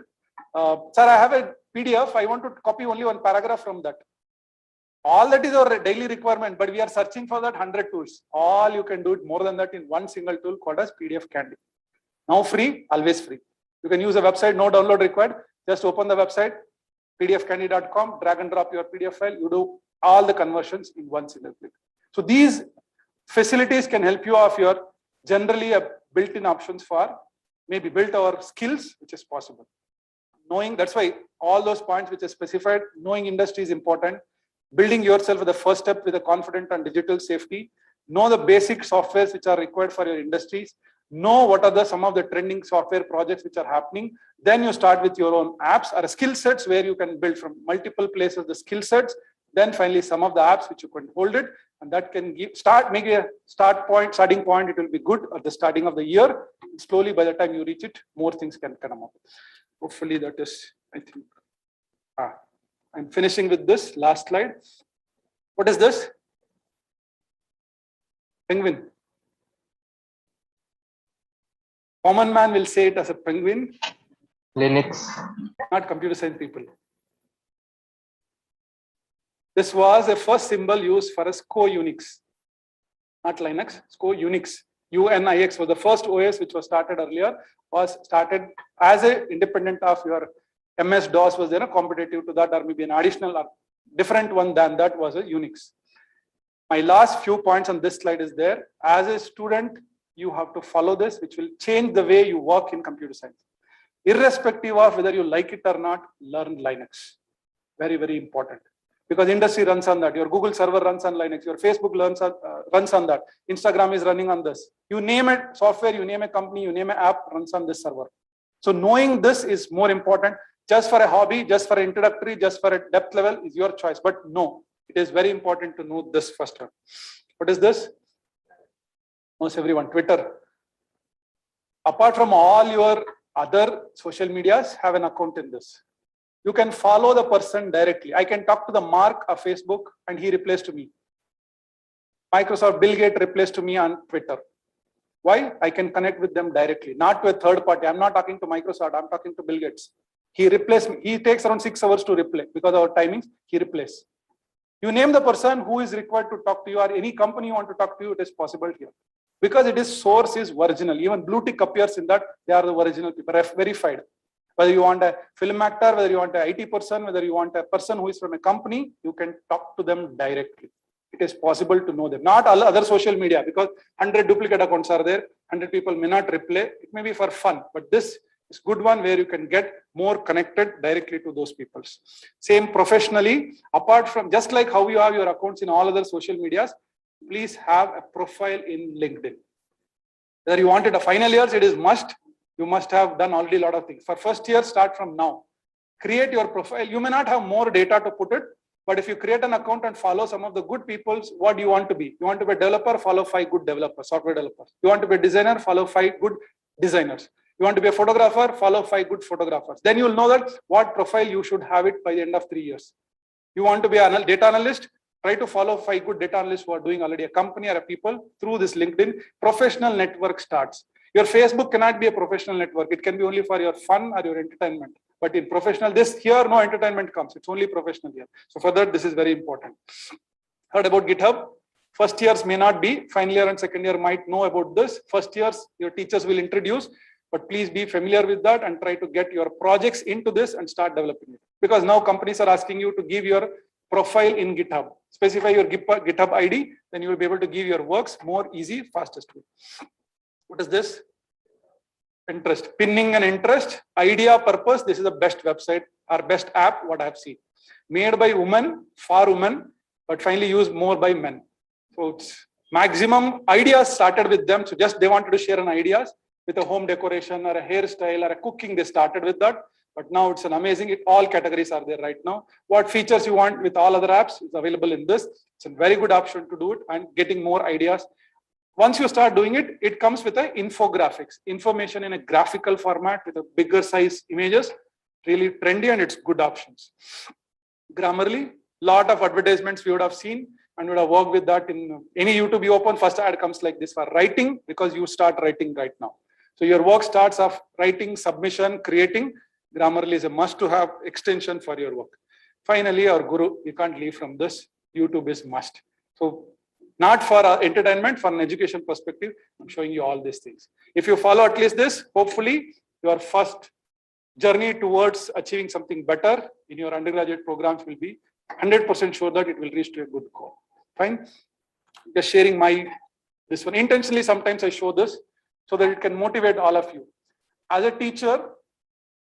Sir, I have a PDF, I want to copy only one paragraph from that. All that is our daily requirement, but we are searching for that 100 tools. All you can do it more than that in one single tool called as PDF Candy. Now free, always free. You can use a website, no download required. Just open the website, pdfcandy.com, drag and drop your PDF file. You do all the conversions in one single click. So these facilities can help you of your generally built-in options for maybe build our skills, which is possible. Knowing, that's why all those points which are specified, knowing industry is important. Building yourself with the first step with a confident and digital safety. Know the basic softwares which are required for your industries. Know what are some of the trending software projects which are happening. Then you start with your own apps or skill sets where you can build from multiple places the skill sets. Then finally some of the apps which you can hold it, and that can make a starting point. It will be good at the starting of the year. Slowly by the time you reach it, more things can come up. Hopefully that is, I think. I'm finishing with this last slide. What is this? Penguin. Common man will say it as a penguin. Linux. Not computer science people. This was the first symbol used for a SCO Unix. Not Linux, SCO Unix. UNIX was the first OS which was started earlier, was started as an independent of your MS-DOS was there, a competitive to that, or maybe an additional or different one than that was a Unix. My last few points on this slide is there. As a student, you have to follow this, which will change the way you work in computer science. Irrespective of whether you like it or not, learn Linux. Very, very important. Because industry runs on that. Your Google server runs on Linux. Your Facebook runs on that. Instagram is running on this. You name it, software, you name a company, you name an app, runs on this server. So knowing this is more important. Just for a hobby, just for introductory, just for a depth level is your choice. But no, it is very important to know this first one. What is this? Most everyone, Twitter. Apart from all your other social medias, have an account in this. You can follow the person directly. I can talk to the Mark of Facebook and he replies to me. Microsoft Bill Gates replies to me on Twitter. Why? I can connect with them directly, not to a third party. I'm not talking to Microsoft, I'm talking to Bill Gates. He replies me. He takes around 6 hours to reply because of our timings. He replies. You name the person who is required to talk to you, or any company you want to talk to you, it is possible here. Because it is source is original. Even blue tick appears in that, they are the original people, verified. Whether you want a film actor, whether you want an IT person, whether you want a person who is from a company, you can talk to them directly. It is possible to know them. Not all other social media, because 100 duplicate accounts are there, 100 people may not reply. It may be for fun, but this is good one where you can get more connected directly to those people. Same professionally, apart from just like how you have your accounts in all other social medias, please have a profile in LinkedIn. Whether you want it a final years, it is must. You must have done already a lot of things. For first year, start from now. Create your profile. You may not have more data to put it, but if you create an account and follow some of the good people's, what do you want to be? You want to be a developer, follow 5 good developers, software developers. You want to be a designer, follow 5 good designers. You want to be a photographer, follow 5 good photographers. Then you will know that what profile you should have it by the end of 3 years. You want to be a data analyst, try to follow 5 good data analysts who are doing already a company or a people through this LinkedIn. Professional network starts. Your Facebook cannot be a professional network. It can be only for your fun or your entertainment. But in professional, here no entertainment comes. It's only professional here. So for that, this is very important. Heard about GitHub? First years may not be. Final year and second year might know about this. First years, your teachers will introduce. But please be familiar with that and try to get your projects into this and start developing it. Because now companies are asking you to give your profile in GitHub. Specify your GitHub ID, then you will be able to give your works more easy, fastest way. What is this? Interest. Pinning an interest. Idea, purpose. This is the best website or best app what I have seen. Made by women, for women, but finally used more by men. So it's maximum ideas started with them. So just they wanted to share an ideas with a home decoration or a hairstyle or a cooking. They started with that. But now it's an amazing, all categories are there right now. What features you want with all other apps is available in this. It's a very good option to do it and getting more ideas. Once you start doing it, it comes with a infographics, information in a graphical format with a bigger size images, really trendy and it's good options. Grammarly, lot of advertisements we would have seen. and would have worked with that in any YouTube you open, first ad comes like this for writing, because you start writing right now. So your work starts off writing, submission, creating. Grammarly is a must to have extension for your work. Finally, our guru, you can't leave from this. YouTube is must. So not for entertainment, from an education perspective, I'm showing you all these things. If you follow at least this, hopefully your first journey towards achieving something better in your undergraduate programs will be 100% sure that it will reach to a good goal. Fine. Just sharing this one. Intentionally, sometimes I show this so that it can motivate all of you. As a teacher,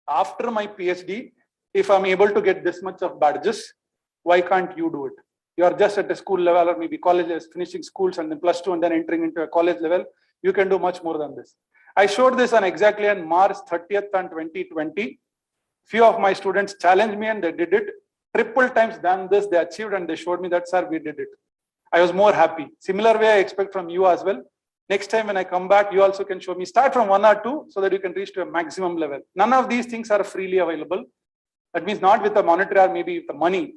after my PhD, if I'm able to get this much of badges, why can't you do it? You are just at a school level or maybe colleges, finishing schools and then +2 and then entering into a college level. You can do much more than this. I showed this on exactly on March 30th and 2020. Few of my students challenged me and they did it. Triple times than this they achieved, and they showed me that, sir, we did it. I was more happy. Similar way I expect from you as well. Next time when I come back, you also can show me. Start from 1 or 2 so that you can reach to a maximum level. None of these things are freely available. That means not with the monetary or maybe with the money.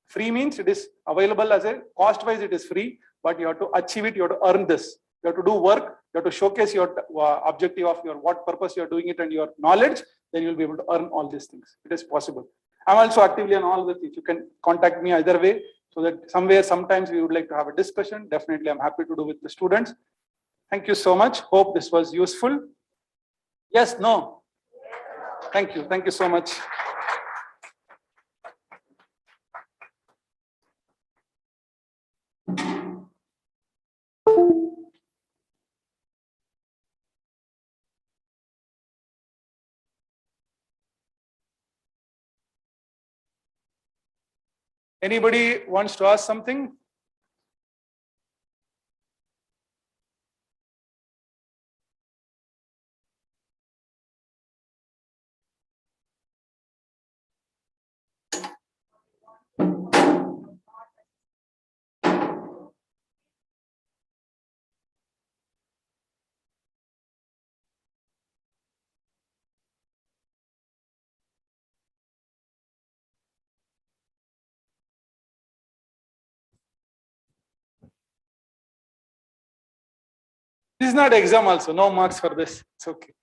Free means it is available as a cost-wise, it is free, but you have to achieve it, you have to earn this. You have to do work, you have to showcase your objective of your what purpose you are doing it and your knowledge, then you'll be able to earn all these things. It is possible. I'm also actively on all the things. You can contact me either way, so that sometimes we would like to have a discussion. Definitely, I'm happy to do with the students. Thank you so much. Hope this was useful. Yes, no? Thank you. Thank you so much. Anybody wants to ask something? This is not exam also, no marks for this. It's okay.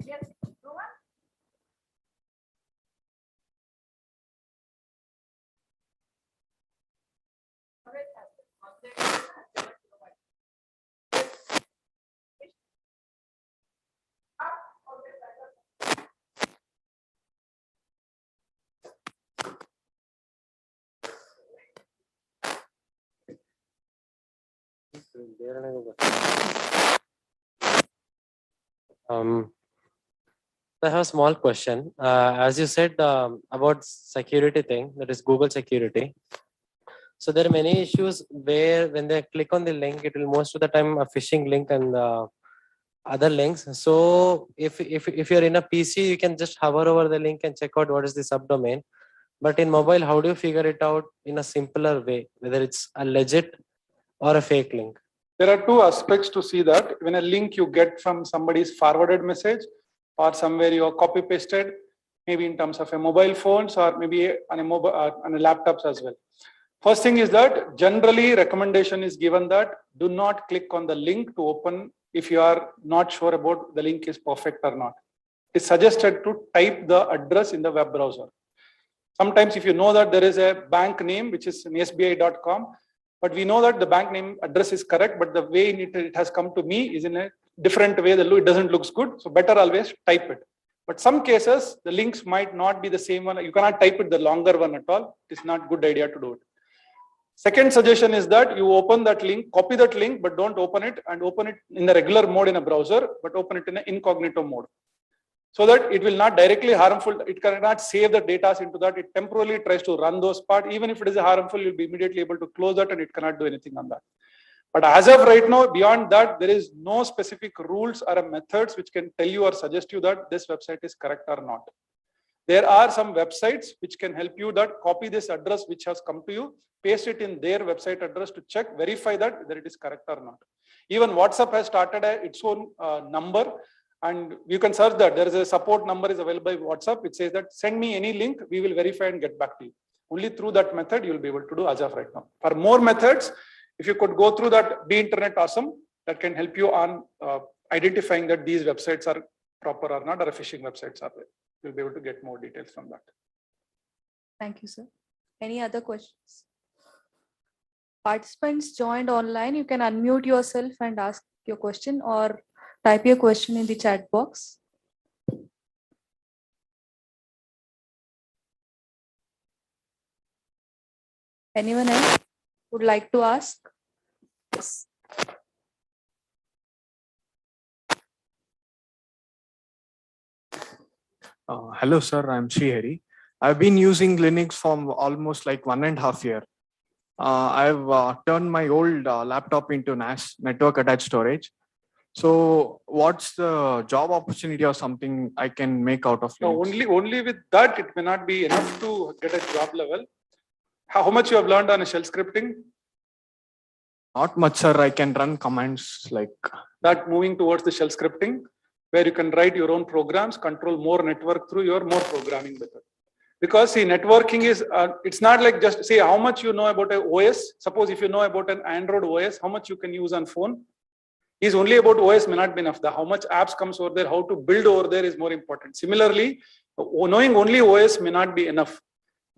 Yes, go on. I have a small question. As you said about security thing, that is Google security. So there are many issues where when they click on the link, it will most of the time a phishing link and other links. So if you're in a PC, you can just hover over the link and check out what is the subdomain. But in mobile, how do you figure it out in a simpler way, whether it's a legit or a fake link? There are two aspects to see that. When a link you get from somebody's forwarded message or somewhere you are copy pasted, maybe in terms of a mobile phones or maybe on a mobile on a laptops as well. First thing is that generally recommendation is given that do not click on the link to open if you are not sure about the link is perfect or not. It's suggested to type the address in the web browser. Sometimes if you know that there is a bank name which is sbi.com, but we know that the bank name address is correct, but the way it has come to me is in a different way. It doesn't look good. So better always type it. But some cases, the links might not be the same one. You cannot type it the longer one at all. It's not a good idea to do it. Second suggestion is that you open that link, copy that link, but don't open it and open it in the regular mode in a browser, but open it in an incognito mode. So that it will not directly harmful, it cannot save the data into that. It temporarily tries to run those parts. Even if it is harmful, you'll be immediately able to close that and it cannot do anything on that. But as of right now, beyond that, there is no specific rules or methods which can tell you or suggest you that this website is correct or not. There are some websites which can help you that copy this address which has come to you, paste it in their website address to check, verify that whether it is correct or not. Even WhatsApp has started its own number. And you can search that. There is a support number is available by WhatsApp. It says that send me any link, we will verify and get back to you. Only through that method you'll be able to do as of right now. For more methods, if you could go through that Be Internet Awesome, that can help you on identifying that these websites are proper or not, or phishing websites are there. You'll be able to get more details from that. Thank you, sir. Any other questions? Participants joined online. You can unmute yourself and ask your question or type your question in the chat box. Anyone else would like to ask? Yes. Hello, sir. I'm Srihari. I've been using Linux for almost like 1.5 years. I've turned my old laptop into NAS, network attached storage. So what's the job opportunity or something I can make out of Linux? No, only with that, it may not be enough to get a job level. How much you have learned on a shell scripting? Not much, sir. I can run commands like that. Moving towards the shell scripting, where you can write your own programs, control more network through your more programming method. Because see, networking is, it's not like just say how much you know about an OS. Suppose if you know about an Android OS, how much you can use on phone is only about OS may not be enough. How much apps comes over there, how to build over there is more important. Similarly, knowing only OS may not be enough.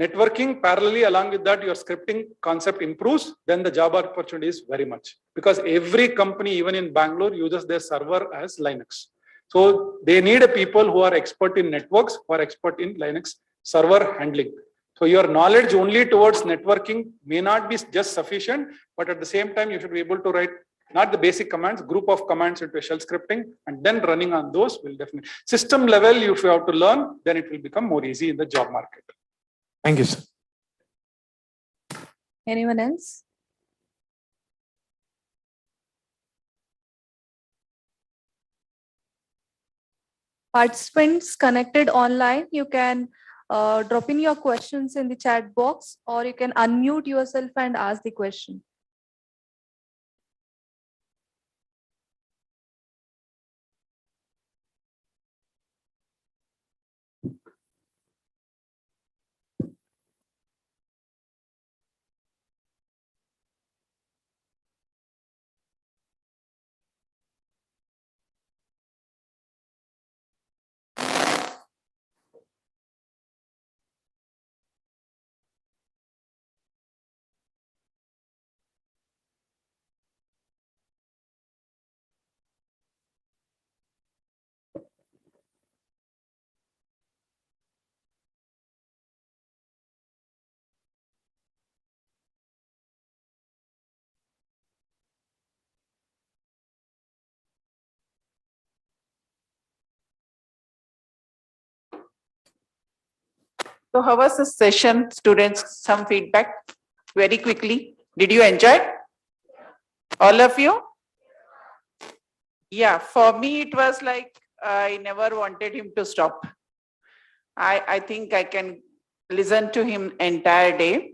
Networking parallelly along with that, your scripting concept improves, then the job opportunity is very much. Because every company, even in Bangalore, uses their server as Linux. So they need a people who are expert in networks, who are expert in Linux server handling. So your knowledge only towards networking may not be just sufficient, but at the same time, you should be able to write not the basic commands, group of commands into a shell scripting, and then running on those will definitely. System level, if you have to learn, then it will become more easy in the job market. Thank you, sir. Anyone else? Participants connected online, you can drop in your questions in the chat box, or you can unmute yourself and ask the question. So how was the session, students? Some feedback very quickly. Did you enjoy? All of you? Yeah, for me, it was like I never wanted him to stop. I think I can listen to him entire day.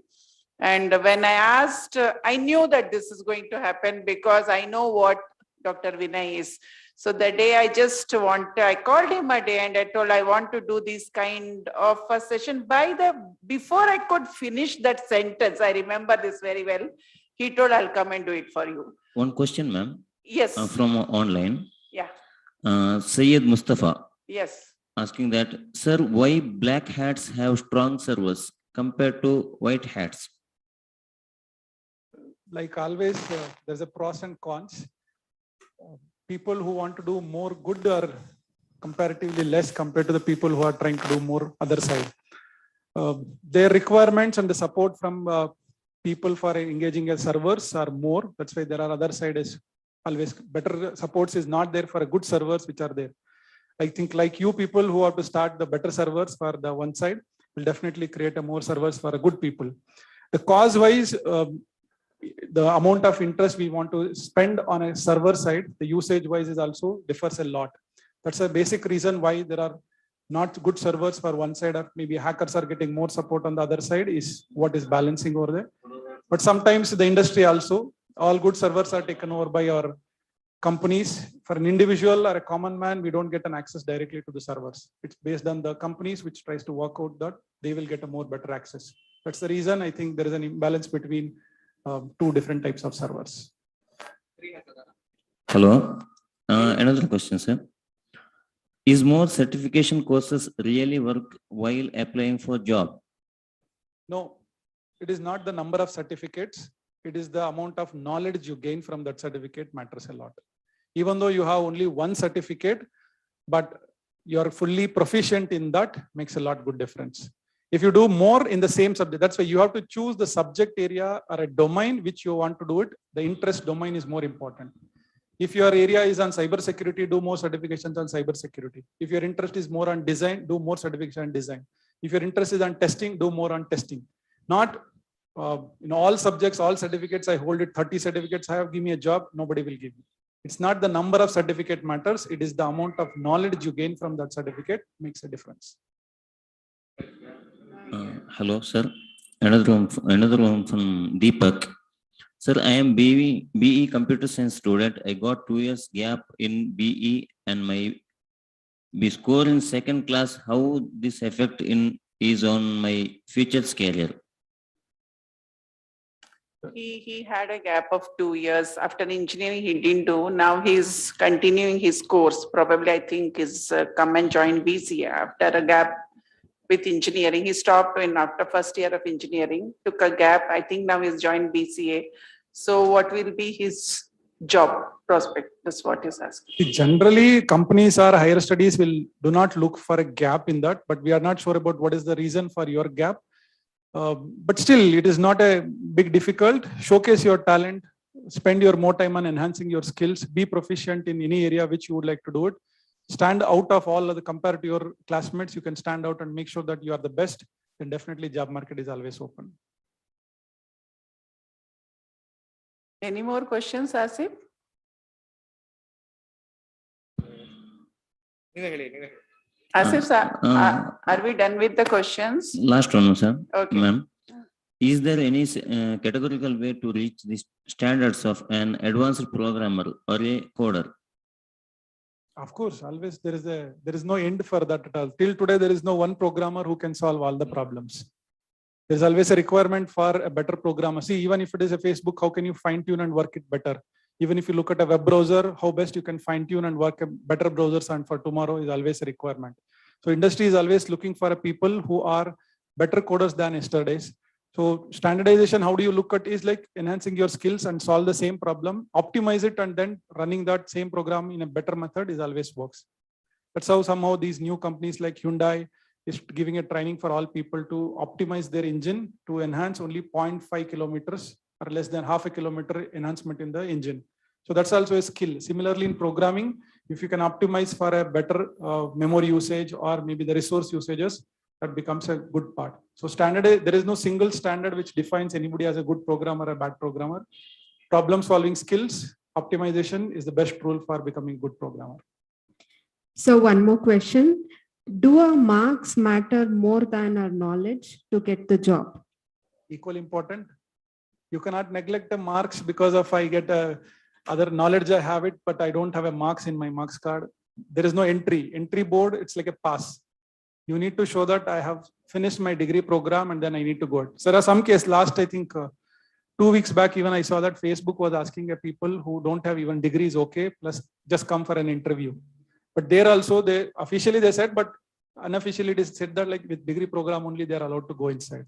And when I asked, I knew that this is going to happen because I know what Dr. Vinay is. So the day I called him a day and I told I want to do this kind of a session. Before I could finish that sentence, I remember this very well. He told I'll come and do it for you. One question, ma'am. Yes. From online. Yeah. Syed Mustafa. Yes. Asking that, sir, why black hats have strong servers compared to white hats? Like always, there's a pros and cons. People who want to do more good are comparatively less compared to the people who are trying to do more other side. Their requirements and the support from people for engaging as servers are more. That's why there are other side is always better supports is not there for a good servers which are there. I think like you people who have to start the better servers for the one side will definitely create a more servers for a good people. The cause wise, the amount of interest we want to spend on a server side, the usage wise is also differs a lot. That's a basic reason why there are not good servers for one side, or maybe hackers are getting more support on the other side is what is balancing over there. But sometimes the industry also, all good servers are taken over by our companies. For an individual or a common man, we don't get an access directly to the servers. It's based on the companies which tries to work out that they will get a more better access. That's the reason I think there is an imbalance between two different types of servers. Hello. Another question, sir. Is more certification courses really work while applying for job? No, it is not the number of certificates. It is the amount of knowledge you gain from that certificate matters a lot. Even though you have only one certificate, but you're fully proficient in that, makes a lot good difference. If you do more in the same subject, that's why you have to choose the subject area or a domain which you want to do it. The interest domain is more important. If your area is on cybersecurity, do more certifications on cybersecurity. If your interest is more on design, do more certification on design. If your interest is on testing, do more on testing. Not all subjects, all certificates, I hold it, 30 certificates I have, give me a job, nobody will give me. It's not the number of certificate matters, it is the amount of knowledge you gain from that certificate makes a difference. Hello, sir. Another one from Deepak. Sir, I am BE computer science student. I got 2 years gap in BE and my B score in second class. How this effect is on my future career? He had a gap of 2 years. After engineering, he didn't do. Now he's continuing his course. Probably, I think, is come and join VCA after a gap with engineering. He stopped after first year of engineering, took a gap. I think now he's joined BCA. So what will be his job prospect? That's what he's asking. Generally, companies or higher studies do not look for a gap in that, but we are not sure about what is the reason for your gap. But still, it is not a big difficult. Showcase your talent, spend your more time on enhancing your skills, be proficient in any area which you would like to do it. Stand out of all of the compared to your classmates, you can stand out and make sure that you are the best, then definitely job market is always open. Any more questions, Asif? Asif, sir, are we done with the questions? Last one, sir. Okay. Ma'am, is there any categorical way to reach the standards of an advanced programmer or a coder? Of course, always there is no end for that at all. Till today, there is no one programmer who can solve all the problems. There's always a requirement for a better programmer. See, even if it is a Facebook, how can you fine tune and work it better? Even if you look at a web browser, how best you can fine tune and work a better browsers and for tomorrow is always a requirement. So industry is always looking for people who are better coders than yesterday's. So standardization, how do you look at is like enhancing your skills and solve the same problem, optimize it, and then running that same program in a better method is always works. That's how somehow these new companies like Hyundai is giving a training for all people to optimize their engine to enhance only 0.5 kilometers or less than half a kilometer enhancement in the engine. So that's also a skill. Similarly, in programming, if you can optimize for a better memory usage or maybe the resource usages, that becomes a good part. So there is no single standard which defines anybody as a good programmer or a bad programmer. Problem solving skills, optimization is the best rule for becoming a good programmer. So one more question. Do our marks matter more than our knowledge to get the job? Equally important. You cannot neglect the marks because of I get other knowledge, I have it, but I don't have a marks in my marks card. There is no entry board. It's like a pass. You need to show that I have finished my degree program and then I need to go. So there are some cases, last I think 2 weeks back, even I saw that Facebook was asking people who don't have even degrees, okay, plus just come for an interview. But there also, officially they said, but unofficially it is said that like with degree program only they are allowed to go inside.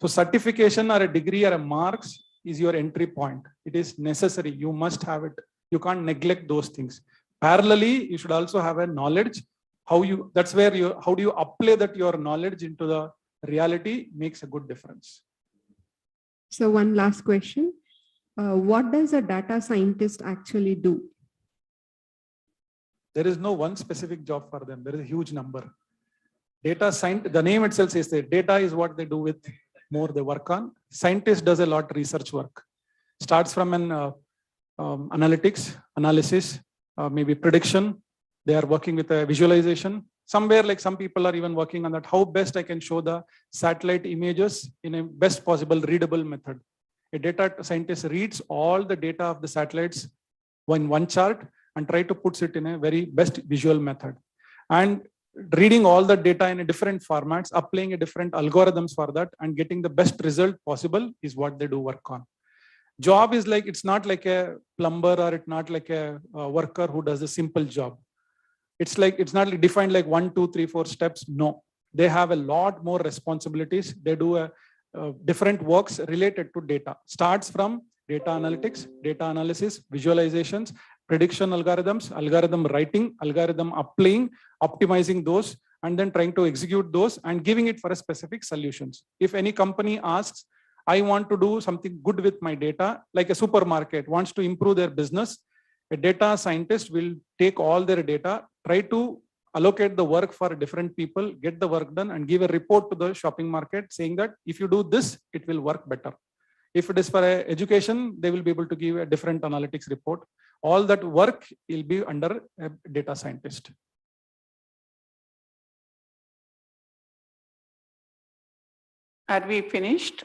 So certification or a degree or a marks is your entry point. It is necessary. You must have it. You can't neglect those things. Parallelly, you should also have a knowledge. How do you apply that your knowledge into the reality makes a good difference. So one last question. What does a data scientist actually do? There is no one specific job for them. There is a huge number. Data science, the name itself says that data is what they do with more they work on. Scientist does a lot of research work. Starts from an analytics, analysis, maybe prediction. They are working with a visualization. Somewhere like some people are even working on that. How best I can show the satellite images in a best possible readable method. A data scientist reads all the data of the satellites in one chart and try to put it in a very best visual method. And reading all the data in a different formats, applying a different algorithms for that, and getting the best result possible is what they do work on. Job is like, it's not like a plumber or it's not like a worker who does a simple job. It's like, it's not like defined like 1, 2, 3, 4 steps. No, they have a lot more responsibilities. They do a different works related to data. Starts from data analytics, data analysis, visualizations, prediction algorithms, algorithm writing, algorithm applying, optimizing those, and then trying to execute those and giving it for a specific solutions. If any company asks, I want to do something good with my data, like a supermarket wants to improve their business, a data scientist will take all their data, try to allocate the work for different people, get the work done, and give a report to the shopping market saying that if you do this, it will work better. If it is for education, they will be able to give a different analytics report. All that work will be under a data scientist. Are we finished,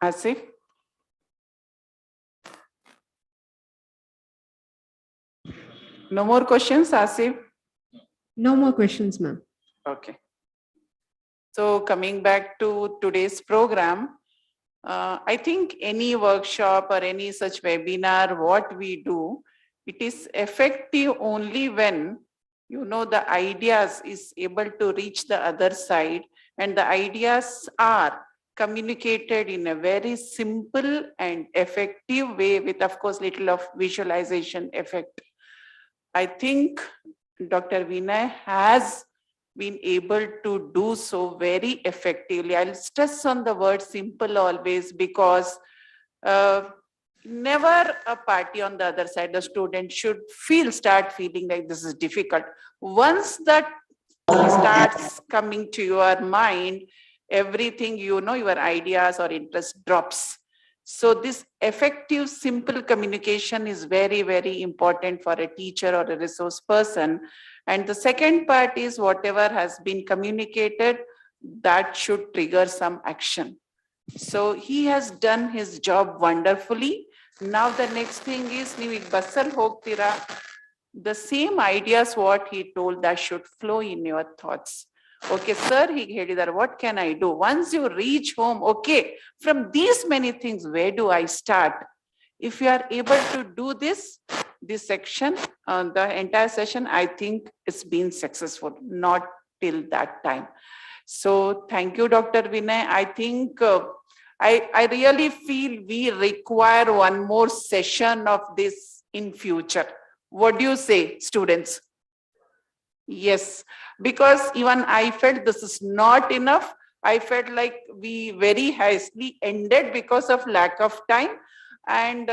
Asif? No more questions, Asif? No more questions, ma'am. Okay. So coming back to today's program, I think any workshop or any such webinar, what we do, it is effective only when, you know, the ideas is able to reach the other side, and the ideas are communicated in a very simple and effective way with, of course, little of visualization effect. I think Dr. Vinay has been able to do so very effectively. I'll stress on the word simple always, because never a party on the other side, the student should start feeling like this is difficult. Once that starts coming to your mind, everything, you know, your ideas or interest drops. So this effective, simple communication is very, very important for a teacher or a resource person. And the second part is whatever has been communicated, that should trigger some action. So he has done his job wonderfully. Now the next thing is, the same ideas what he told that should flow in your thoughts. Okay, sir, what can I do? Once you reach home, okay, from these many things, where do I start? If you are able to do this section, the entire session, I think it's been successful, not till that time. So thank you, Dr. Vinay. I think I really feel we require one more session of this in future. What do you say, students? Yes, because even I felt this is not enough. I felt like we very hastily ended because of lack of time, and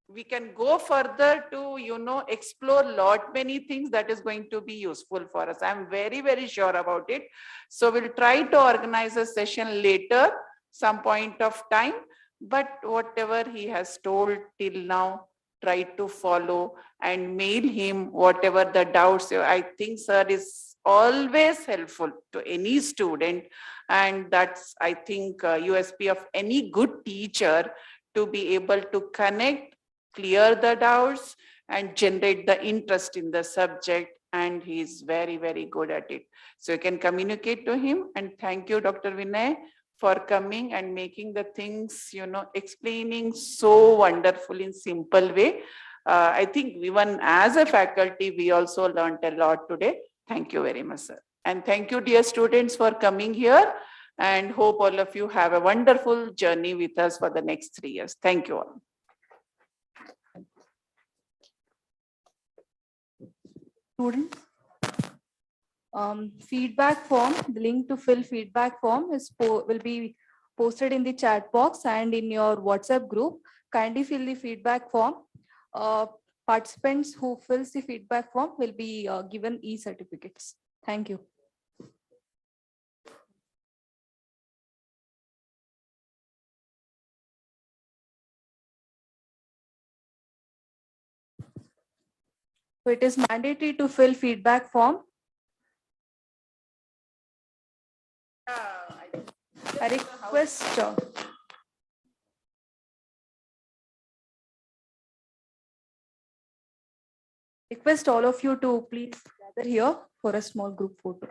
we can go further to, you know, explore lot many things that is going to be useful for us. I'm very, very sure about it. So we'll try to organize a session later, some point of time, but whatever he has told till now, try to follow and mail him whatever the doubts. I think sir is always helpful to any student, and that's, I think, USP of any good teacher, to be able to connect, clear the doubts, and generate the interest in the subject. And he's very, very good at it. So you can communicate to him. And thank you, Dr. Vinay, for coming and making the things, you know, explaining so wonderful in simple way. I think even as a faculty, we also learned a lot today. Thank you very much, sir. And thank you, dear students, for coming here, and hope all of you have a wonderful journey with us for the next 3 years. Thank you all. Students, feedback form, the link to fill feedback form will be posted in the chat box and in your WhatsApp group. Kindly fill the feedback form. Participants who fills the feedback form will be given e-certificates. Thank you. So it is mandatory to fill feedback form. I request all of you to please gather here for a small group photo.